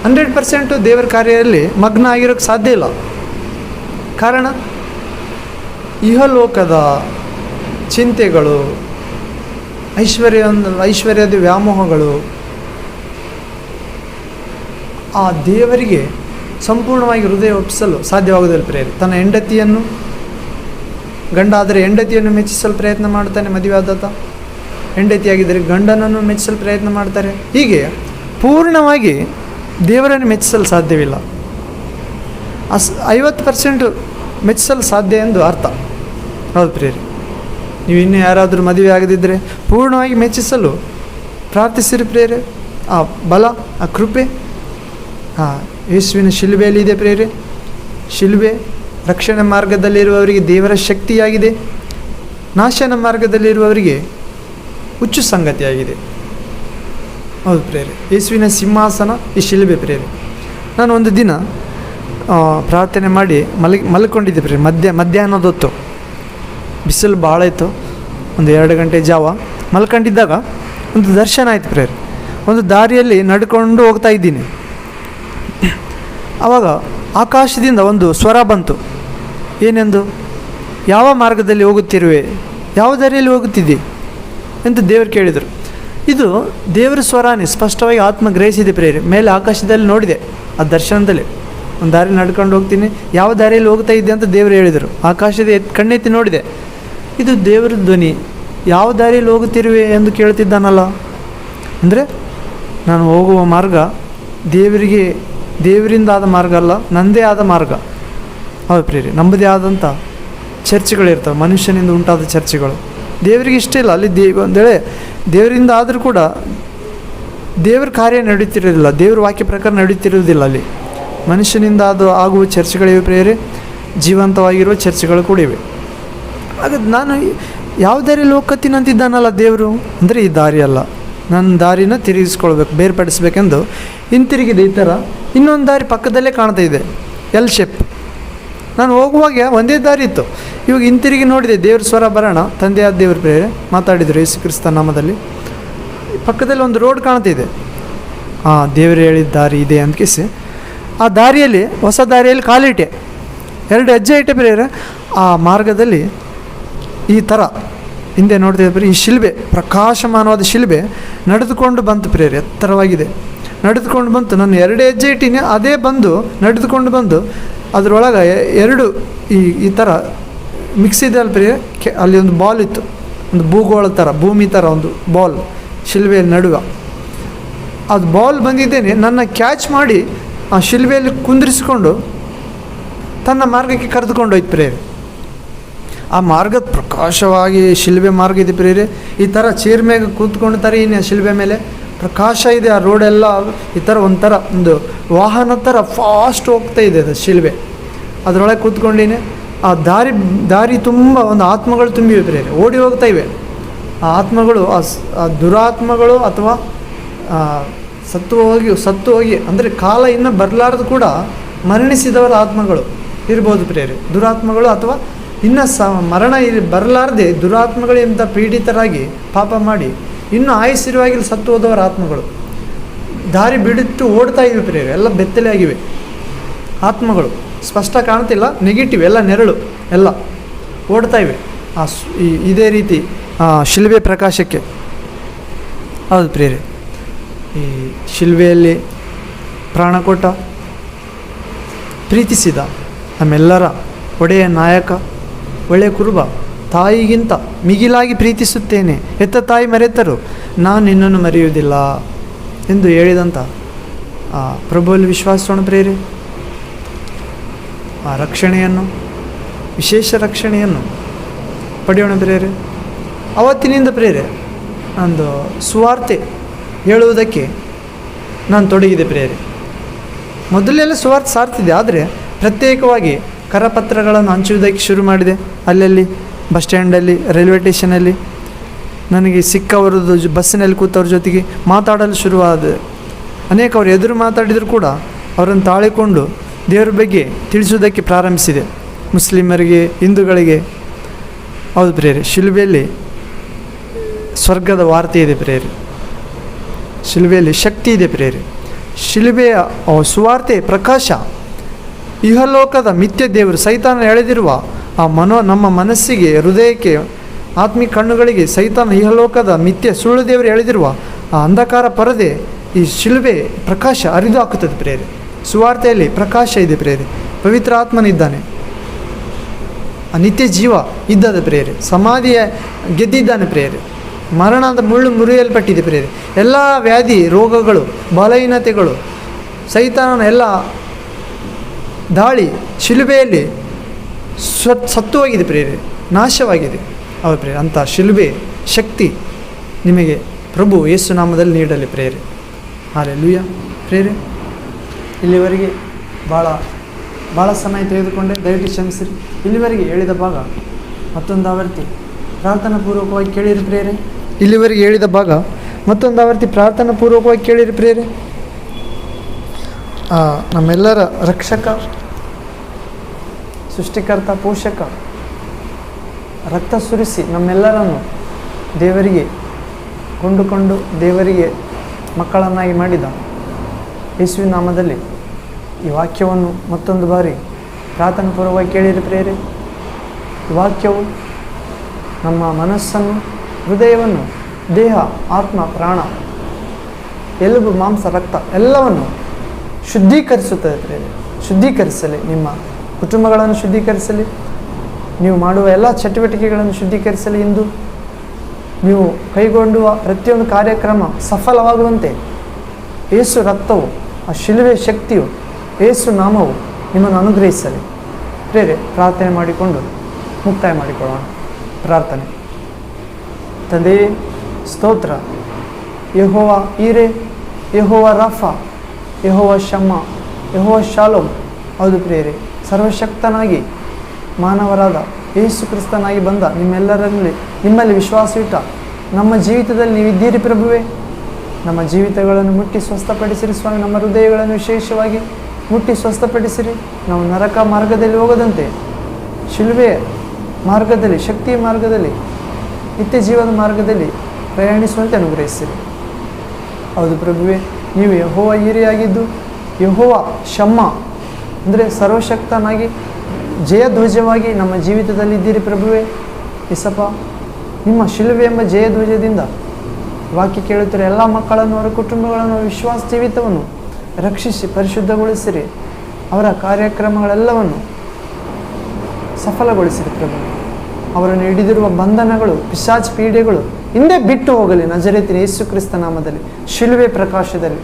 100% ದೇವರ ಕಾರ್ಯದಲ್ಲಿ ಮಗ್ನ ಆಗಿರೋಕ್ಕೆ ಸಾಧ್ಯ ಇಲ್ಲ. ಕಾರಣ ಇಹಲೋಕದ ಚಿಂತೆಗಳು, ಐಶ್ವರ್ಯದ ವ್ಯಾಮೋಹಗಳು ಆ ದೇವರಿಗೆ ಸಂಪೂರ್ಣವಾಗಿ ಹೃದಯ ಒಪ್ಪಿಸಲು ಸಾಧ್ಯವಾಗುವುದಿಲ್ಲ ಪ್ರೇರೆ. ತನ್ನ ಹೆಂಡತಿಯನ್ನು, ಗಂಡ ಆದರೆ ಹೆಂಡತಿಯನ್ನು ಮೆಚ್ಚಿಸಲು ಪ್ರಯತ್ನ ಮಾಡ್ತಾನೆ, ಮದುವೆ ಆದಾತ ಹೆಂಡತಿಯಾಗಿದ್ದರೆ ಗಂಡನನ್ನು ಮೆಚ್ಚಿಸಲು ಪ್ರಯತ್ನ ಮಾಡ್ತಾರೆ. ಹೀಗೆ ಪೂರ್ಣವಾಗಿ ದೇವರನ್ನು ಮೆಚ್ಚಿಸಲು ಸಾಧ್ಯವಿಲ್ಲ. 50% ಮೆಚ್ಚಿಸಲು ಸಾಧ್ಯ ಎಂದು ಅರ್ಥ. ಹೌದು ಪ್ರಿಯರೇ, ನೀವು ಇನ್ನೂ ಯಾರಾದರೂ ಮದುವೆ ಆಗದಿದ್ದರೆ ಪೂರ್ಣವಾಗಿ ಮೆಚ್ಚಿಸಲು ಪ್ರಾರ್ಥಿಸಿರಿ ಪ್ರಿಯರೇ. ಆ ಬಲ, ಆ ಕೃಪೆ ಯೇಸುವಿನ ಶಿಲುಬೆಯಲ್ಲಿ ಇದೆ ಪ್ರಿಯರೇ. ಶಿಲುಬೆ ರಕ್ಷಣೆ ಮಾರ್ಗದಲ್ಲಿರುವವರಿಗೆ ದೇವರ ಶಕ್ತಿಯಾಗಿದೆ, ನಾಶನ ಮಾರ್ಗದಲ್ಲಿರುವವರಿಗೆ ಹುಚ್ಚು ಸಂಗತಿಯಾಗಿದೆ. ಹೌದು ಪ್ರಿಯರೇ, ಯೇಸುವಿನ ಸಿಂಹಾಸನ ಈ ಶಿಲುಬೆ ಪ್ರಿಯರೇ. ನಾನು ಒಂದು ದಿನ ಪ್ರಾರ್ಥನೆ ಮಾಡಿ ಮಲ್ಕೊಂಡಿದ್ದೆ ಪ್ರಿಯರೇ. ಮಧ್ಯಾಹ್ನದೊತ್ತು ಬಿಸಿಲು ಭಾಳ ಇತ್ತು, ಒಂದು 2 ಗಂಟೆ ಜಾವ ಮಲ್ಕೊಂಡಿದ್ದಾಗ ಒಂದು ದರ್ಶನ ಆಯಿತು ಪ್ರೇಯರ್. ಒಂದು ದಾರಿಯಲ್ಲಿ ನಡ್ಕೊಂಡು ಹೋಗ್ತಾ ಇದ್ದೀನಿ. ಆವಾಗ ಆಕಾಶದಿಂದ ಒಂದು ಸ್ವರ ಬಂತು. ಏನೆಂದು, ಯಾವ ಮಾರ್ಗದಲ್ಲಿ ಹೋಗುತ್ತಿರುವೆ, ಯಾವ ದಾರಿಯಲ್ಲಿ ಹೋಗುತ್ತಿದ್ದೆ ಎಂದು ದೇವರು ಕೇಳಿದರು. ಇದು ದೇವರ ಸ್ವರನೇ, ಸ್ಪಷ್ಟವಾಗಿ ಆತ್ಮ ಗ್ರಹಿಸಿದೆ ಪ್ರೇಯರ್. ಮೇಲೆ ಆಕಾಶದಲ್ಲಿ ನೋಡಿದೆ, ಆ ದರ್ಶನದಲ್ಲಿ ಒಂದು ದಾರಿ ನಡ್ಕೊಂಡು ಹೋಗ್ತೀನಿ, ಯಾವ ದಾರಿಯಲ್ಲಿ ಹೋಗ್ತಾ ಇದ್ದೆ ಅಂತ ದೇವರು ಹೇಳಿದರು. ಆಕಾಶದ ಕಣ್ಣೆತ್ತಿ ನೋಡಿದೆ, ಇದು ದೇವರ ಧ್ವನಿ. ಯಾವ ದಾರಿಯಲ್ಲಿ ಹೋಗುತ್ತಿರುವೆ ಎಂದು ಕೇಳ್ತಿದ್ದಾನಲ್ಲ. ಅಂದರೆ ನಾನು ಹೋಗುವ ಮಾರ್ಗ ದೇವರಿಂದ ಆದ ಮಾರ್ಗ ಅಲ್ಲ, ನನ್ನದೇ ಆದ ಮಾರ್ಗ. ಹೌದು ಪ್ರಿಯರೇ, ನಮ್ಮದೇ ಆದಂಥ ಚರ್ಚ್ಗಳಿರ್ತವೆ, ಮನುಷ್ಯನಿಂದ ಉಂಟಾದ ಚರ್ಚ್ಗಳು. ದೇವರಿಗೆ ಇಷ್ಟ ಇಲ್ಲ ಅಲ್ಲಿ. ಒಂದೇಳೆ ದೇವರಿಂದ ಆದರೂ ಕೂಡ ದೇವರ ಕಾರ್ಯ ನಡೀತಿರೋದಿಲ್ಲ, ದೇವ್ರ ವಾಕ್ಯ ಪ್ರಕಾರ ನಡೀತಿರೋದಿಲ್ಲ ಅಲ್ಲಿ. ಮನುಷ್ಯನಿಂದ ಆಗುವ ಚರ್ಚ್ಗಳಿವೆ ಪ್ರಿಯರೇ, ಜೀವಂತವಾಗಿರುವ ಚರ್ಚ್ಗಳು ಕೂಡ ಇವೆ. ಹಾಗಾದ್ರೆ ನಾನು ಯಾವ ದಾರಿಯಲ್ಲಿ ಹೋಗ್ಕತ್ತೀನಿ ಅಂತಿದ್ದಾನಲ್ಲ ದೇವರು. ಅಂದರೆ ಈ ದಾರಿ ಅಲ್ಲ, ನನ್ನ ದಾರಿನ ತಿರುಗಿಸ್ಕೊಳ್ಬೇಕು, ಬೇರ್ಪಡಿಸ್ಬೇಕೆಂದು ಹಿಂತಿರುಗಿದೆ. ಈ ಥರ ಇನ್ನೊಂದು ದಾರಿ ಪಕ್ಕದಲ್ಲೇ ಕಾಣ್ತಾ ಇದೆ, ಎಲ್ ಶೇಪ್. ನಾನು ಹೋಗುವಾಗ ಒಂದೇ ದಾರಿ ಇತ್ತು, ಇವಾಗ ಹಿಂತಿರುಗಿ ನೋಡಿದೆ, ದೇವ್ರ ಸ್ವರ ಬರೋಣ, ತಂದೆಯಾದ ದೇವ್ರ ಪ್ರೇರೆ ಮಾತಾಡಿದರು ಯೇಸು ಕ್ರಿಸ್ತ ನಾಮದಲ್ಲಿ. ಪಕ್ಕದಲ್ಲಿ ಒಂದು ರೋಡ್ ಕಾಣ್ತಿದೆ, ದೇವರು ಹೇಳಿದ ದಾರಿ ಇದೆ ಅಂದ್ಕಿಸಿ ಆ ದಾರಿಯಲ್ಲಿ, ಹೊಸ ದಾರಿಯಲ್ಲಿ ಕಾಲಿಟ್ಟೆ, 2 ಹೆಜ್ಜೆ ಇಟ್ಟೆ ಪ್ರೇರೆ. ಆ ಮಾರ್ಗದಲ್ಲಿ ಈ ಥರ ಹಿಂದೆ ನೋಡ್ತಿದ್ದೆ ಪ್ರಿಯ, ಈ ಶಿಲ್ಬೆ, ಪ್ರಕಾಶಮಾನವಾದ ಶಿಲ್ಬೆ ನಡೆದುಕೊಂಡು ಬಂತು ಪ್ರೇರೆ, ಎತ್ತರವಾಗಿದೆ. ನಡೆದುಕೊಂಡು ಬಂತು, ನಾನು 2 ಹೆಜ್ಜೆ ಇಟ್ಟೀನಿ, ಅದೇ ಬಂದು ನಡೆದುಕೊಂಡು ಬಂದು ಅದರೊಳಗೆ 2 ಈ ಥರ ಮಿಕ್ಸ್ ಇದೆ ಅಲ್ಲ ಪ್ರಿಯ. ಅಲ್ಲಿ ಒಂದು ಬಾಲ್ ಇತ್ತು, ಒಂದು ಭೂಗೋಳ ಥರ, ಭೂಮಿ ಥರ ಒಂದು ಬಾಲ್ ಶಿಲ್ಬೆಯಲ್ಲಿ ನಡುವೆ. ಅದು ಬಾಲ್ ಬಂದಿದ್ದೇನೆ, ನನ್ನ ಕ್ಯಾಚ್ ಮಾಡಿ ಆ ಶಿಲ್ಬೆಯಲ್ಲಿ ಕುಂದಿರಿಸಿಕೊಂಡು ತನ್ನ ಮಾರ್ಗಕ್ಕೆ ಕರೆದುಕೊಂಡೋಯ್ತು ಪ್ರೇರೆ. ಆ ಮಾರ್ಗ ಪ್ರಕಾಶವಾಗಿ ಶಿಲ್ಬೆ ಮಾರ್ಗ ಇದೆ ಪ್ರೇರೆ. ಈ ಥರ ಚೇರ್ ಮೇಲೆ ಕೂತ್ಕೊಂಡು ಇನ್ನು ಶಿಲ್ಬೆ ಮೇಲೆ ಪ್ರಕಾಶ ಇದೆ. ಆ ರೋಡೆಲ್ಲ ಈ ಥರ ಒಂಥರ ಒಂದು ವಾಹನ ಥರ ಫಾಸ್ಟ್ ಹೋಗ್ತಾ ಇದೆ ಅದು ಶಿಲ್ಬೆ. ಅದರೊಳಗೆ ಕೂತ್ಕೊಂಡಿನಿ. ಆ ದಾರಿ ತುಂಬ ಒಂದು ಆತ್ಮಗಳು ತುಂಬಿವೆ ಪ್ರೇರೆ, ಓಡಿ ಹೋಗ್ತಾ ಇವೆ. ಆ ಆತ್ಮಗಳು, ಆ ದುರಾತ್ಮಗಳು ಅಥವಾ ಸತ್ತು ಹೋಗಿ ಅಂದರೆ ಕಾಲ ಇನ್ನೂ ಬರಲಾರ್ದು ಕೂಡ ಮರಣಿಸಿದವರ ಆತ್ಮಗಳು ಇರ್ಬೋದು ಪ್ರೇರೆ, ದುರಾತ್ಮಗಳು. ಅಥವಾ ಇನ್ನು ಮರಣ ಬರಲಾರದೆ ದುರಾತ್ಮಗಳಿಂದ ಪೀಡಿತರಾಗಿ ಪಾಪ ಮಾಡಿ ಇನ್ನೂ ಆಯುಸ್ಸಿರುವಾಗಿ ಸತ್ತು ಹೋದವರ ಆತ್ಮಗಳು ದಾರಿ ಬಿಡುತ್ತು ಓಡ್ತಾ ಇವೆ ಪ್ರೇರೆ. ಎಲ್ಲ ಬೆತ್ತಲೆ ಆಗಿವೆ ಆತ್ಮಗಳು, ಸ್ಪಷ್ಟ ಕಾಣ್ತಿಲ್ಲ, ನೆಗೆಟಿವ್, ಎಲ್ಲ ನೆರಳು, ಎಲ್ಲ ಓಡ್ತಾ ಇವೆ ಇದೇ ರೀತಿ ಶಿಲ್ಬೆ ಪ್ರಕಾಶಕ್ಕೆ. ಹೌದು ಪ್ರೇರೆ, ಈ ಶಿಲ್ಬೆಯಲ್ಲಿ ಪ್ರಾಣ ಕೊಟ್ಟ, ಪ್ರೀತಿಸಿದ ನಮ್ಮೆಲ್ಲರ ಒಡೆಯ ನಾಯಕ, ಒಳ್ಳೆಯ ಕುರುಬ, ತಾಯಿಗಿಂತ ಮಿಗಿಲಾಗಿ ಪ್ರೀತಿಸುತ್ತೇನೆ, ಹೆತ್ತ ತಾಯಿ ಮರೆತರು ನಾನು ನಿನ್ನನ್ನು ಮರೆಯುವುದಿಲ್ಲ ಎಂದು ಹೇಳಿದಂಥ ಪ್ರಭುವಲ್ಲಿ ವಿಶ್ವಾಸೋಣ ಪ್ರೇರೆ. ಆ ರಕ್ಷಣೆಯನ್ನು, ವಿಶೇಷ ರಕ್ಷಣೆಯನ್ನು ಪಡೆಯೋಣ ಪ್ರೇರೆ. ಅವತ್ತಿನಿಂದ ಪ್ರೇರೆ ಒಂದು ಸುವಾರ್ತೆ ಹೇಳುವುದಕ್ಕೆ ನಾನು ತೊಡಗಿದೆ ಪ್ರೇರೆ. ಮೊದಲೆಲ್ಲ ಸುವಾರ್ತೆ ಸಾರ್ತಿದೆ, ಆದರೆ ಪ್ರತ್ಯೇಕವಾಗಿ ಕರಪತ್ರಗಳನ್ನು ಹಂಚುವುದಕ್ಕೆ ಶುರು ಮಾಡಿದೆ. ಅಲ್ಲಲ್ಲಿ ಬಸ್ ಸ್ಟ್ಯಾಂಡಲ್ಲಿ, ರೈಲ್ವೆ ಸ್ಟೇಷನಲ್ಲಿ ನನಗೆ ಸಿಕ್ಕವರದ್ದು ಬಸ್ಸಿನಲ್ಲಿ ಕೂತವ್ರ ಜೊತೆಗೆ ಮಾತಾಡಲು ಶುರುವಾದ ಅನೇಕವರು ಎದುರು ಮಾತಾಡಿದರೂ ಕೂಡ ಅವರನ್ನು ತಾಳಿಕೊಂಡು ದೇವರ ಬಗ್ಗೆ ತಿಳಿಸುವುದಕ್ಕೆ ಪ್ರಾರಂಭಿಸಿದೆ. ಮುಸ್ಲಿಮರಿಗೆ, ಹಿಂದೂಗಳಿಗೆ. ಹೌದು ಪ್ರಿಯರೇ, ಶಿಲುಬೆಯಲ್ಲಿ ಸ್ವರ್ಗದ ವಾರ್ತೆ ಇದೆ ಪ್ರಿಯರೇ. ಶಿಲುಬೆಯಲ್ಲಿ ಶಕ್ತಿ ಇದೆ ಪ್ರಿಯರೇ. ಶಿಲುಬೆಯ ಸುವಾರ್ತೆ ಪ್ರಕಾಶ. ಇಹಲೋಕದ ಮಿಥ್ಯ ದೇವರು ಸೈತಾನ ಎಳೆದಿರುವ ಆ ನಮ್ಮ ಮನಸ್ಸಿಗೆ, ಹೃದಯಕ್ಕೆ, ಆತ್ಮಿಕ ಕಣ್ಣುಗಳಿಗೆ ಸೈತಾನ ಇಹಲೋಕದ ಮಿಥ್ಯ ಸುಳ್ಳು ದೇವರು ಎಳೆದಿರುವ ಆ ಅಂಧಕಾರ ಪರದೆ ಈ ಶಿಲುಬೆ ಪ್ರಕಾಶ ಹರಿದು ಹಾಕುತ್ತದೆ ಪ್ರಿಯರೇ. ಸುವಾರ್ತೆಯಲ್ಲಿ ಪ್ರಕಾಶ ಇದೆ ಪ್ರಿಯರೇ. ಪವಿತ್ರ ಆತ್ಮನಿದ್ದಾನೆ. ಆ ನಿತ್ಯ ಜೀವ ಇದ್ದದ ಪ್ರಿಯರೇ. ಸಮಾಧಿಯ ಗೆದ್ದಿದ್ದಾನೆ ಪ್ರಿಯರೇ. ಮರಣದ ಮುಳ್ಳು ಮುರಿಯಲ್ಪಟ್ಟಿದೆ ಪ್ರಿಯರೇ. ಎಲ್ಲ ವ್ಯಾಧಿ, ರೋಗಗಳು, ಬಲಹೀನತೆಗಳು, ಸೈತಾನನ ಎಲ್ಲ ದಾಳಿ ಶಿಲುಬೆಯಲ್ಲಿ ಸತ್ತು ಹೋಗಿದೆ ಪ್ರಿಯರೇ, ನಾಶವಾಗಿದೆ. ಹೌದು ಪ್ರಿಯರೇ, ಅಂಥ ಶಿಲುಬೆ ಶಕ್ತಿ ನಿಮಗೆ ಪ್ರಭು ಯೇಸು ನಾಮದಲ್ಲಿ ನೀಡಲಿ ಪ್ರಿಯರೇ. ಹಲ್ಲೆಲೂಯಾ. ಪ್ರಿಯರೇ, ಇಲ್ಲಿವರೆಗೆ ಭಾಳ ಸಮಯ ತೆಗೆದುಕೊಂಡೆ, ದಯವಿಟ್ಟು ಕ್ಷಮಿಸಿರಿ. ಇಲ್ಲಿವರೆಗೆ ಹೇಳಿದ ಭಾಗ ಮತ್ತೊಂದು ಆವರ್ತಿ ಪ್ರಾರ್ಥನಾಪೂರ್ವಕವಾಗಿ ಕೇಳಿರಿ ಪ್ರಿಯರೇ. ಇಲ್ಲಿವರೆಗೆ ಹೇಳಿದ ಭಾಗ ಮತ್ತೊಂದು ಆವರ್ತಿ ಪ್ರಾರ್ಥನಾಪೂರ್ವಕವಾಗಿ ಕೇಳಿರಿ ಪ್ರಿಯರೇ. ನಮ್ಮೆಲ್ಲರ ರಕ್ಷಕ, ಸೃಷ್ಟಿಕರ್ತ, ಪೋಷಕ, ರಕ್ತ ಸುರಿಸಿ ನಮ್ಮೆಲ್ಲರನ್ನು ದೇವರಿಗೆ ಕೊಂಡುಕೊಂಡು ದೇವರಿಗೆ ಮಕ್ಕಳನ್ನಾಗಿ ಮಾಡಿದ ಯೇಸುವಿನ ನಾಮದಲ್ಲಿ ಈ ವಾಕ್ಯವನ್ನು ಮತ್ತೊಂದು ಬಾರಿ ಪ್ರಾರ್ಥನಾಪೂರ್ವಕವಾಗಿ ಕೇಳಿರಿ ಪ್ರಿಯರೇ. ಈ ವಾಕ್ಯವು ನಮ್ಮ ಮನಸ್ಸನ್ನು, ಹೃದಯವನ್ನು, ದೇಹ, ಆತ್ಮ, ಪ್ರಾಣ, ಎಲುಬು, ಮಾಂಸ, ರಕ್ತ ಎಲ್ಲವನ್ನು ಶುದ್ಧೀಕರಿಸುತ್ತದೆ ಪ್ರಿಯರೇ. ಶುದ್ಧೀಕರಿಸಲಿ. ನಿಮ್ಮ ಕುಟುಂಬಗಳನ್ನು ಶುದ್ಧೀಕರಿಸಲಿ. ನೀವು ಮಾಡುವ ಎಲ್ಲ ಚಟುವಟಿಕೆಗಳನ್ನು ಶುದ್ಧೀಕರಿಸಲಿ. ಇಂದು ನೀವು ಕೈಗೊಂಡುವ ಪ್ರತಿಯೊಂದು ಕಾರ್ಯಕ್ರಮ ಸಫಲವಾಗುವಂತೆ ಯೇಸು ರಕ್ತವು, ಆ ಶಿಲುವೆ ಶಕ್ತಿಯು, ಯೇಸು ನಾಮವು ನಿಮ್ಮನ್ನು ಅನುಗ್ರಹಿಸಲಿ. ಪ್ರಿಯರೇ, ಪ್ರಾರ್ಥನೆ ಮಾಡಿಕೊಂಡು ಮುಕ್ತಾಯ ಮಾಡಿಕೊಳ್ಳೋಣ. ಪ್ರಾರ್ಥನೆ. ತಂದೆಯೇ, ಸ್ತೋತ್ರ. ಯೆಹೋವ ಈರೆ, ಯೆಹೋವ ರಾಫಾ, ಯೆಹೋವ ಶಮ್ಮ, ಯೆಹೋವ ಶಾಲೋಮ್. ಹೌದು ಪ್ರಿಯರೇ, ಸರ್ವಶಕ್ತನಾಗಿ ಮಾನವರಾದ ಯೇಸು ಕ್ರಿಸ್ತನಾಗಿ ಬಂದ ನಿಮ್ಮಲ್ಲಿ ವಿಶ್ವಾಸವಿಟ್ಟ ನಮ್ಮ ಜೀವಿತದಲ್ಲಿ ನೀವಿದ್ದೀರಿ ಪ್ರಭುವೇ. ನಮ್ಮ ಜೀವಿತಗಳನ್ನು ಮುಟ್ಟಿ ಸ್ವಸ್ಥಪಡಿಸಿರಿ ಸ್ವಾಮಿ. ನಮ್ಮ ಹೃದಯಗಳನ್ನು ವಿಶೇಷವಾಗಿ ಮುಟ್ಟಿ ಸ್ವಸ್ಥಪಡಿಸಿರಿ. ನಾವು ನರಕ ಮಾರ್ಗದಲ್ಲಿ ಹೋಗದಂತೆ ಶಿಲುಬೆಯ ಮಾರ್ಗದಲ್ಲಿ, ಶಕ್ತಿಯ ಮಾರ್ಗದಲ್ಲಿ, ನಿತ್ಯ ಜೀವದ ಮಾರ್ಗದಲ್ಲಿ ಪ್ರಯಾಣಿಸುವಂತೆ ಅನುಗ್ರಹಿಸಿರಿ. ಹೌದು ಪ್ರಭುವೇ, ನೀವು ಯೆಹೋವ ಈರೆಯಾಗಿದ್ದು ಯೆಹೋವ ಶಮ್ಮ ಅಂದರೆ ಸರ್ವಶಕ್ತನಾಗಿ ಜಯಧ್ವಜವಾಗಿ ನಮ್ಮ ಜೀವಿತದಲ್ಲಿದ್ದೀರಿ ಪ್ರಭುವೇ. ಯೇಸಪ್ಪ, ನಿಮ್ಮ ಶಿಲುಬೆ ಎಂಬ ಜಯಧ್ವಜದಿಂದ ವಾಕ್ಯ ಕೇಳುತ್ತಿರೋ ಎಲ್ಲ ಮಕ್ಕಳನ್ನು, ಅವರ ಕುಟುಂಬಗಳನ್ನು, ವಿಶ್ವಾಸ ಜೀವಿತವನ್ನು ರಕ್ಷಿಸಿ ಪರಿಶುದ್ಧಗೊಳಿಸಿರಿ. ಅವರ ಕಾರ್ಯಕ್ರಮಗಳೆಲ್ಲವನ್ನು ಸಫಲಗೊಳಿಸಿರಿ ಪ್ರಭು. ಅವರನ್ನು ಹಿಡಿದಿರುವ ಬಂಧನಗಳು, ಪಿಶಾಚ್ ಪೀಡೆಗಳು ಹಿಂದೆ ಬಿಟ್ಟು ಹೋಗಲಿ ನಜರೇತಿನ ಯೇಸು ಕ್ರಿಸ್ತ ನಾಮದಲ್ಲಿ. ಶಿಲುಬೆ ಪ್ರಕಾಶದಲ್ಲಿ,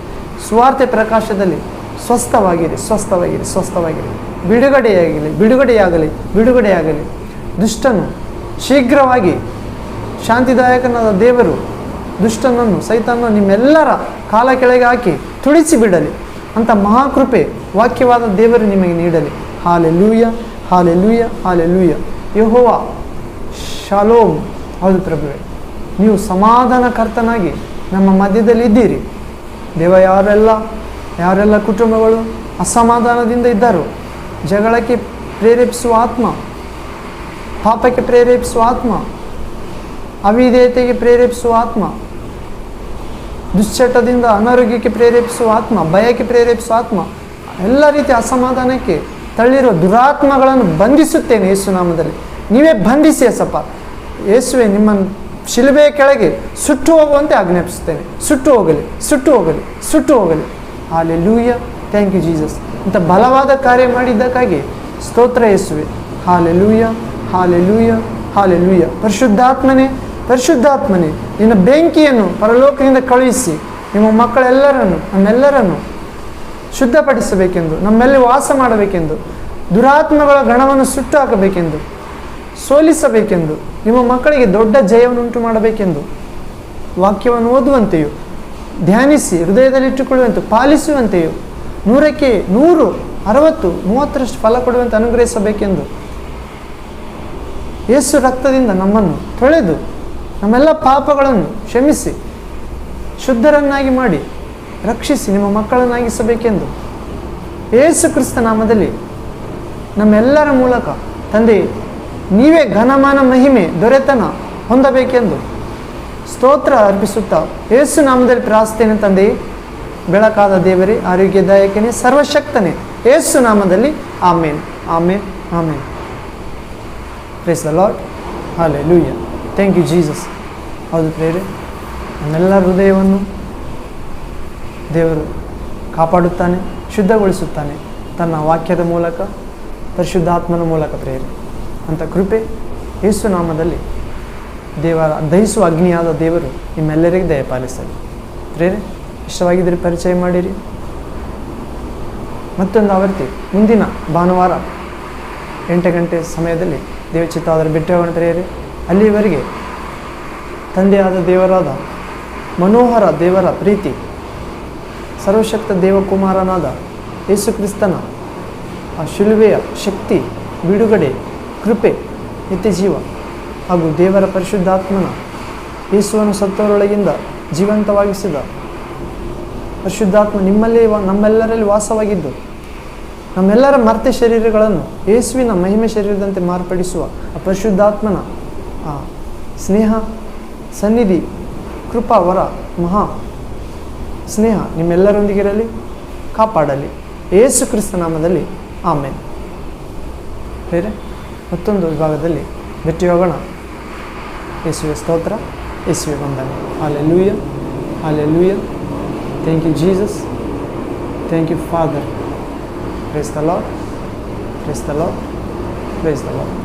ಸುವಾರ್ತೆ ಪ್ರಕಾಶದಲ್ಲಿ ಸ್ವಸ್ಥವಾಗಿರಿ, ಸ್ವಸ್ಥವಾಗಿರಿ, ಸ್ವಸ್ಥವಾಗಿರಿ. ಬಿಡುಗಡೆಯಾಗಲಿ. ದುಷ್ಟನು ಶೀಘ್ರವಾಗಿ, ಶಾಂತಿದಾಯಕನಾದ ದೇವರು ದುಷ್ಟನನ್ನು, ಸೈತಾನನ್ನು ನಿಮ್ಮೆಲ್ಲರ ಕಾಲ ಕೆಳಗೆ ಹಾಕಿ ತುಳಿಸಿ ಬಿಡಲಿ ಅಂತ ಮಹಾಕೃಪೆ ವಾಕ್ಯವಾದ ದೇವರು ನಿಮಗೆ ನೀಡಲಿ. Hallelujah, hallelujah, hallelujah. ಯೆಹೋವ ಶಾಲೋಮ್. ಹೌದು ಪ್ರಭುವೇ, ನೀವು ಸಮಾಧಾನಕರ್ತನಾಗಿ ನಮ್ಮ ಮಧ್ಯದಲ್ಲಿ ಇದ್ದೀರಿ ದೇವ. ಯಾರೆಲ್ಲ ಕುಟುಂಬಗಳು ಅಸಮಾಧಾನದಿಂದ ಇದ್ದಾರೋ, ಜಗಳಕ್ಕೆ ಪ್ರೇರೇಪಿಸುವ ಆತ್ಮ, ಪಾಪಕ್ಕೆ ಪ್ರೇರೇಪಿಸುವ ಆತ್ಮ, ಅವಿಧೇಯತೆಗೆ ಪ್ರೇರೇಪಿಸುವ ಆತ್ಮ, ದುಶ್ಚಟದಿಂದ ಅನಾರೋಗ್ಯಕ್ಕೆ ಪ್ರೇರೇಪಿಸುವ ಆತ್ಮ, ಭಯಕ್ಕೆ ಪ್ರೇರೇಪಿಸುವ ಆತ್ಮ, ಎಲ್ಲ ರೀತಿಯ ಅಸಮಾಧಾನಕ್ಕೆ ತಳ್ಳಿರುವ ದುರಾತ್ಮಗಳನ್ನು ಬಂಧಿಸುತ್ತೇನೆ ಯೇಸು ನಾಮದಲ್ಲಿ. ನೀವೇ ಬಂಧಿಸಿ ಯೇಸಪ್ಪ. ಯೇಸುವೆ, ನಿಮ್ಮ ಶಿಲುಬೆಯ ಕೆಳಗೆ ಸುಟ್ಟು ಹೋಗುವಂತೆ ಆಜ್ಞಾಪಿಸುತ್ತೇನೆ. ಸುಟ್ಟು ಹೋಗಲಿ. ಹಾಲೆಲೂಯ. Thank you Jesus. ಇಂಥ ಬಲವಾದ ಕಾರ್ಯ ಮಾಡಿದ್ದಕ್ಕಾಗಿ ಸ್ತೋತ್ರ ಯೇಸುವೆ. Hallelujah, hallelujah, hallelujah. ಪರಿಶುದ್ಧಾತ್ಮನೇ, ನಿನ್ನ ಬೆಂಕಿಯನ್ನು ಪರಲೋಕದಿಂದ ಕಳುಹಿಸಿ ನಿಮ್ಮ ನಮ್ಮೆಲ್ಲರನ್ನು ಶುದ್ಧಪಡಿಸಬೇಕೆಂದು, ನಮ್ಮೆಲ್ಲಿ ವಾಸ ಮಾಡಬೇಕೆಂದು, ದುರಾತ್ಮಗಳ ಗಣವನ್ನು ಸುಟ್ಟು ಹಾಕಬೇಕೆಂದು, ಸೋಲಿಸಬೇಕೆಂದು, ನಿಮ್ಮ ಮಕ್ಕಳಿಗೆ ದೊಡ್ಡ ಜಯವನ್ನು ಉಂಟು ಮಾಡಬೇಕೆಂದು, ವಾಕ್ಯವನ್ನು ಓದುವಂತೆಯೂ ಧ್ಯಾನಿಸಿ ಹೃದಯದಲ್ಲಿಟ್ಟುಕೊಳ್ಳುವಂತೆ ಪಾಲಿಸುವಂತೆಯೂ 100ಕ್ಕೆ 100, 60, 30ರಷ್ಟು ಫಲ ಕೊಡುವಂತೆ ಅನುಗ್ರಹಿಸಬೇಕೆಂದು ಯೇಸು ರಕ್ತದಿಂದ ನಮ್ಮನ್ನು ತೊಳೆದು ನಮ್ಮೆಲ್ಲ ಪಾಪಗಳನ್ನು ಕ್ಷಮಿಸಿ ಶುದ್ಧರನ್ನಾಗಿ ಮಾಡಿ ರಕ್ಷಿಸಿ ನಿಮ್ಮ ಮಕ್ಕಳನ್ನಾಗಿಸಬೇಕೆಂದು ಯೇಸು ಕ್ರಿಸ್ತ ನಾಮದಲ್ಲಿ ನಮ್ಮೆಲ್ಲರ ಮೂಲಕ ತಂದೆ ನೀವೇ ಘನಮಾನ ಮಹಿಮೆ ದೊರೆತನ ಹೊಂದಬೇಕೆಂದು ಸ್ತೋತ್ರ ಅರ್ಪಿಸುತ್ತಾ ಯೇಸು ನಾಮದಲ್ಲಿ ಪ್ರಾರ್ಥನೆ ತಂದೆಯೇ. ಬೆಳಕಾದ ದೇವರೇ, ಆರೋಗ್ಯದಾಯಕನೇ, ಸರ್ವಶಕ್ತನೇ, ಯೇಸು ನಾಮದಲ್ಲಿ ಆಮೇನ್, ಆಮೇನ್, ಆಮೇನ್. Praise the Lord. Hallelujah. Thank you Jesus. ಹೌದು ಪ್ರೇರೆ, ನಮ್ಮೆಲ್ಲ ಹೃದಯವನ್ನು ದೇವರು ಕಾಪಾಡುತ್ತಾನೆ, ಶುದ್ಧಗೊಳಿಸುತ್ತಾನೆ ತನ್ನ ವಾಕ್ಯದ ಮೂಲಕ, ಪರಿಶುದ್ಧಾತ್ಮನ ಮೂಲಕ ಪ್ರೇರೆ. ಅಂಥ ಕೃಪೆ ಯೇಸು ನಾಮದಲ್ಲಿ ದೇವರ ದಹಿಸುವ ಅಗ್ನಿಯಾದ ದೇವರು ನಿಮ್ಮೆಲ್ಲರಿಗೆ ದಯಪಾಲಿಸಲಿ. ಪ್ರೇರೆ, ಇಷ್ಟವಾಗಿದ್ದರೆ ಪರಿಚಯ ಮಾಡಿರಿ. ಮತ್ತೊಂದು ಆವರ್ತಿ ಮುಂದಿನ ಭಾನುವಾರ 8 ಗಂಟೆ ಸಮಯದಲ್ಲಿ ದೇವಚಿತ್ತಾದರೆ ಭೇಟಿ ಹೋಗೋಣ ಪ್ರೇರೆ. ಅಲ್ಲಿವರೆಗೆ ತಂದೆಯಾದ ದೇವರಾದ ಮನೋಹರ ದೇವರ ಪ್ರೀತಿ, ಸರ್ವಶಕ್ತ ದೇವಕುಮಾರನಾದ ಯೇಸು ಕ್ರಿಸ್ತನ ಆ ಶಿಲುಬೆಯ ಶಕ್ತಿ, ಬಿಡುಗಡೆ, ಕೃಪೆ, ನಿತ್ಯ ಜೀವ ಹಾಗೂ ದೇವರ ಪರಿಶುದ್ಧಾತ್ಮನ ಯೇಸುವನ್ನು ಸತ್ತವರೊಳಗಿಂದ ಜೀವಂತವಾಗಿಸಿದ ಪರಿಶುದ್ಧಾತ್ಮ ನಿಮ್ಮಲ್ಲಿ ನಮ್ಮೆಲ್ಲರಲ್ಲಿ ವಾಸವಾಗಿದ್ದು ನಮ್ಮೆಲ್ಲರ ಮರ್ತ್ಯ ಶರೀರಗಳನ್ನು ಯೇಸುವಿನ ಮಹಿಮೆ ಶರೀರದಂತೆ ಮಾರ್ಪಡಿಸುವ ಆ ಪರಿಶುದ್ಧಾತ್ಮನ ಆ ಸ್ನೇಹ, ಸನ್ನಿಧಿ, ಕೃಪಾ, ವರ, ಮಹಾ ಸ್ನೇಹ ನಿಮ್ಮೆಲ್ಲರೊಂದಿಗಿರಲಿ, ಕಾಪಾಡಲಿ. ಯೇಸು ಕ್ರಿಸ್ತ ನಾಮದಲ್ಲಿ ಆಮೇನ್. ಬೇರೆ ಮತ್ತೊಂದು ವಿಭಾಗದಲ್ಲಿ ಭೇಟಿ ಹೋಗೋಣ. ಯೇಸುವೆ ಸ್ತೋತ್ರ, ಯೇಸುವೆ ವಂದನೆ. Hallelujah, hallelujah. Thank you Jesus, thank you father. Praise the lord, praise the lord, praise the lord.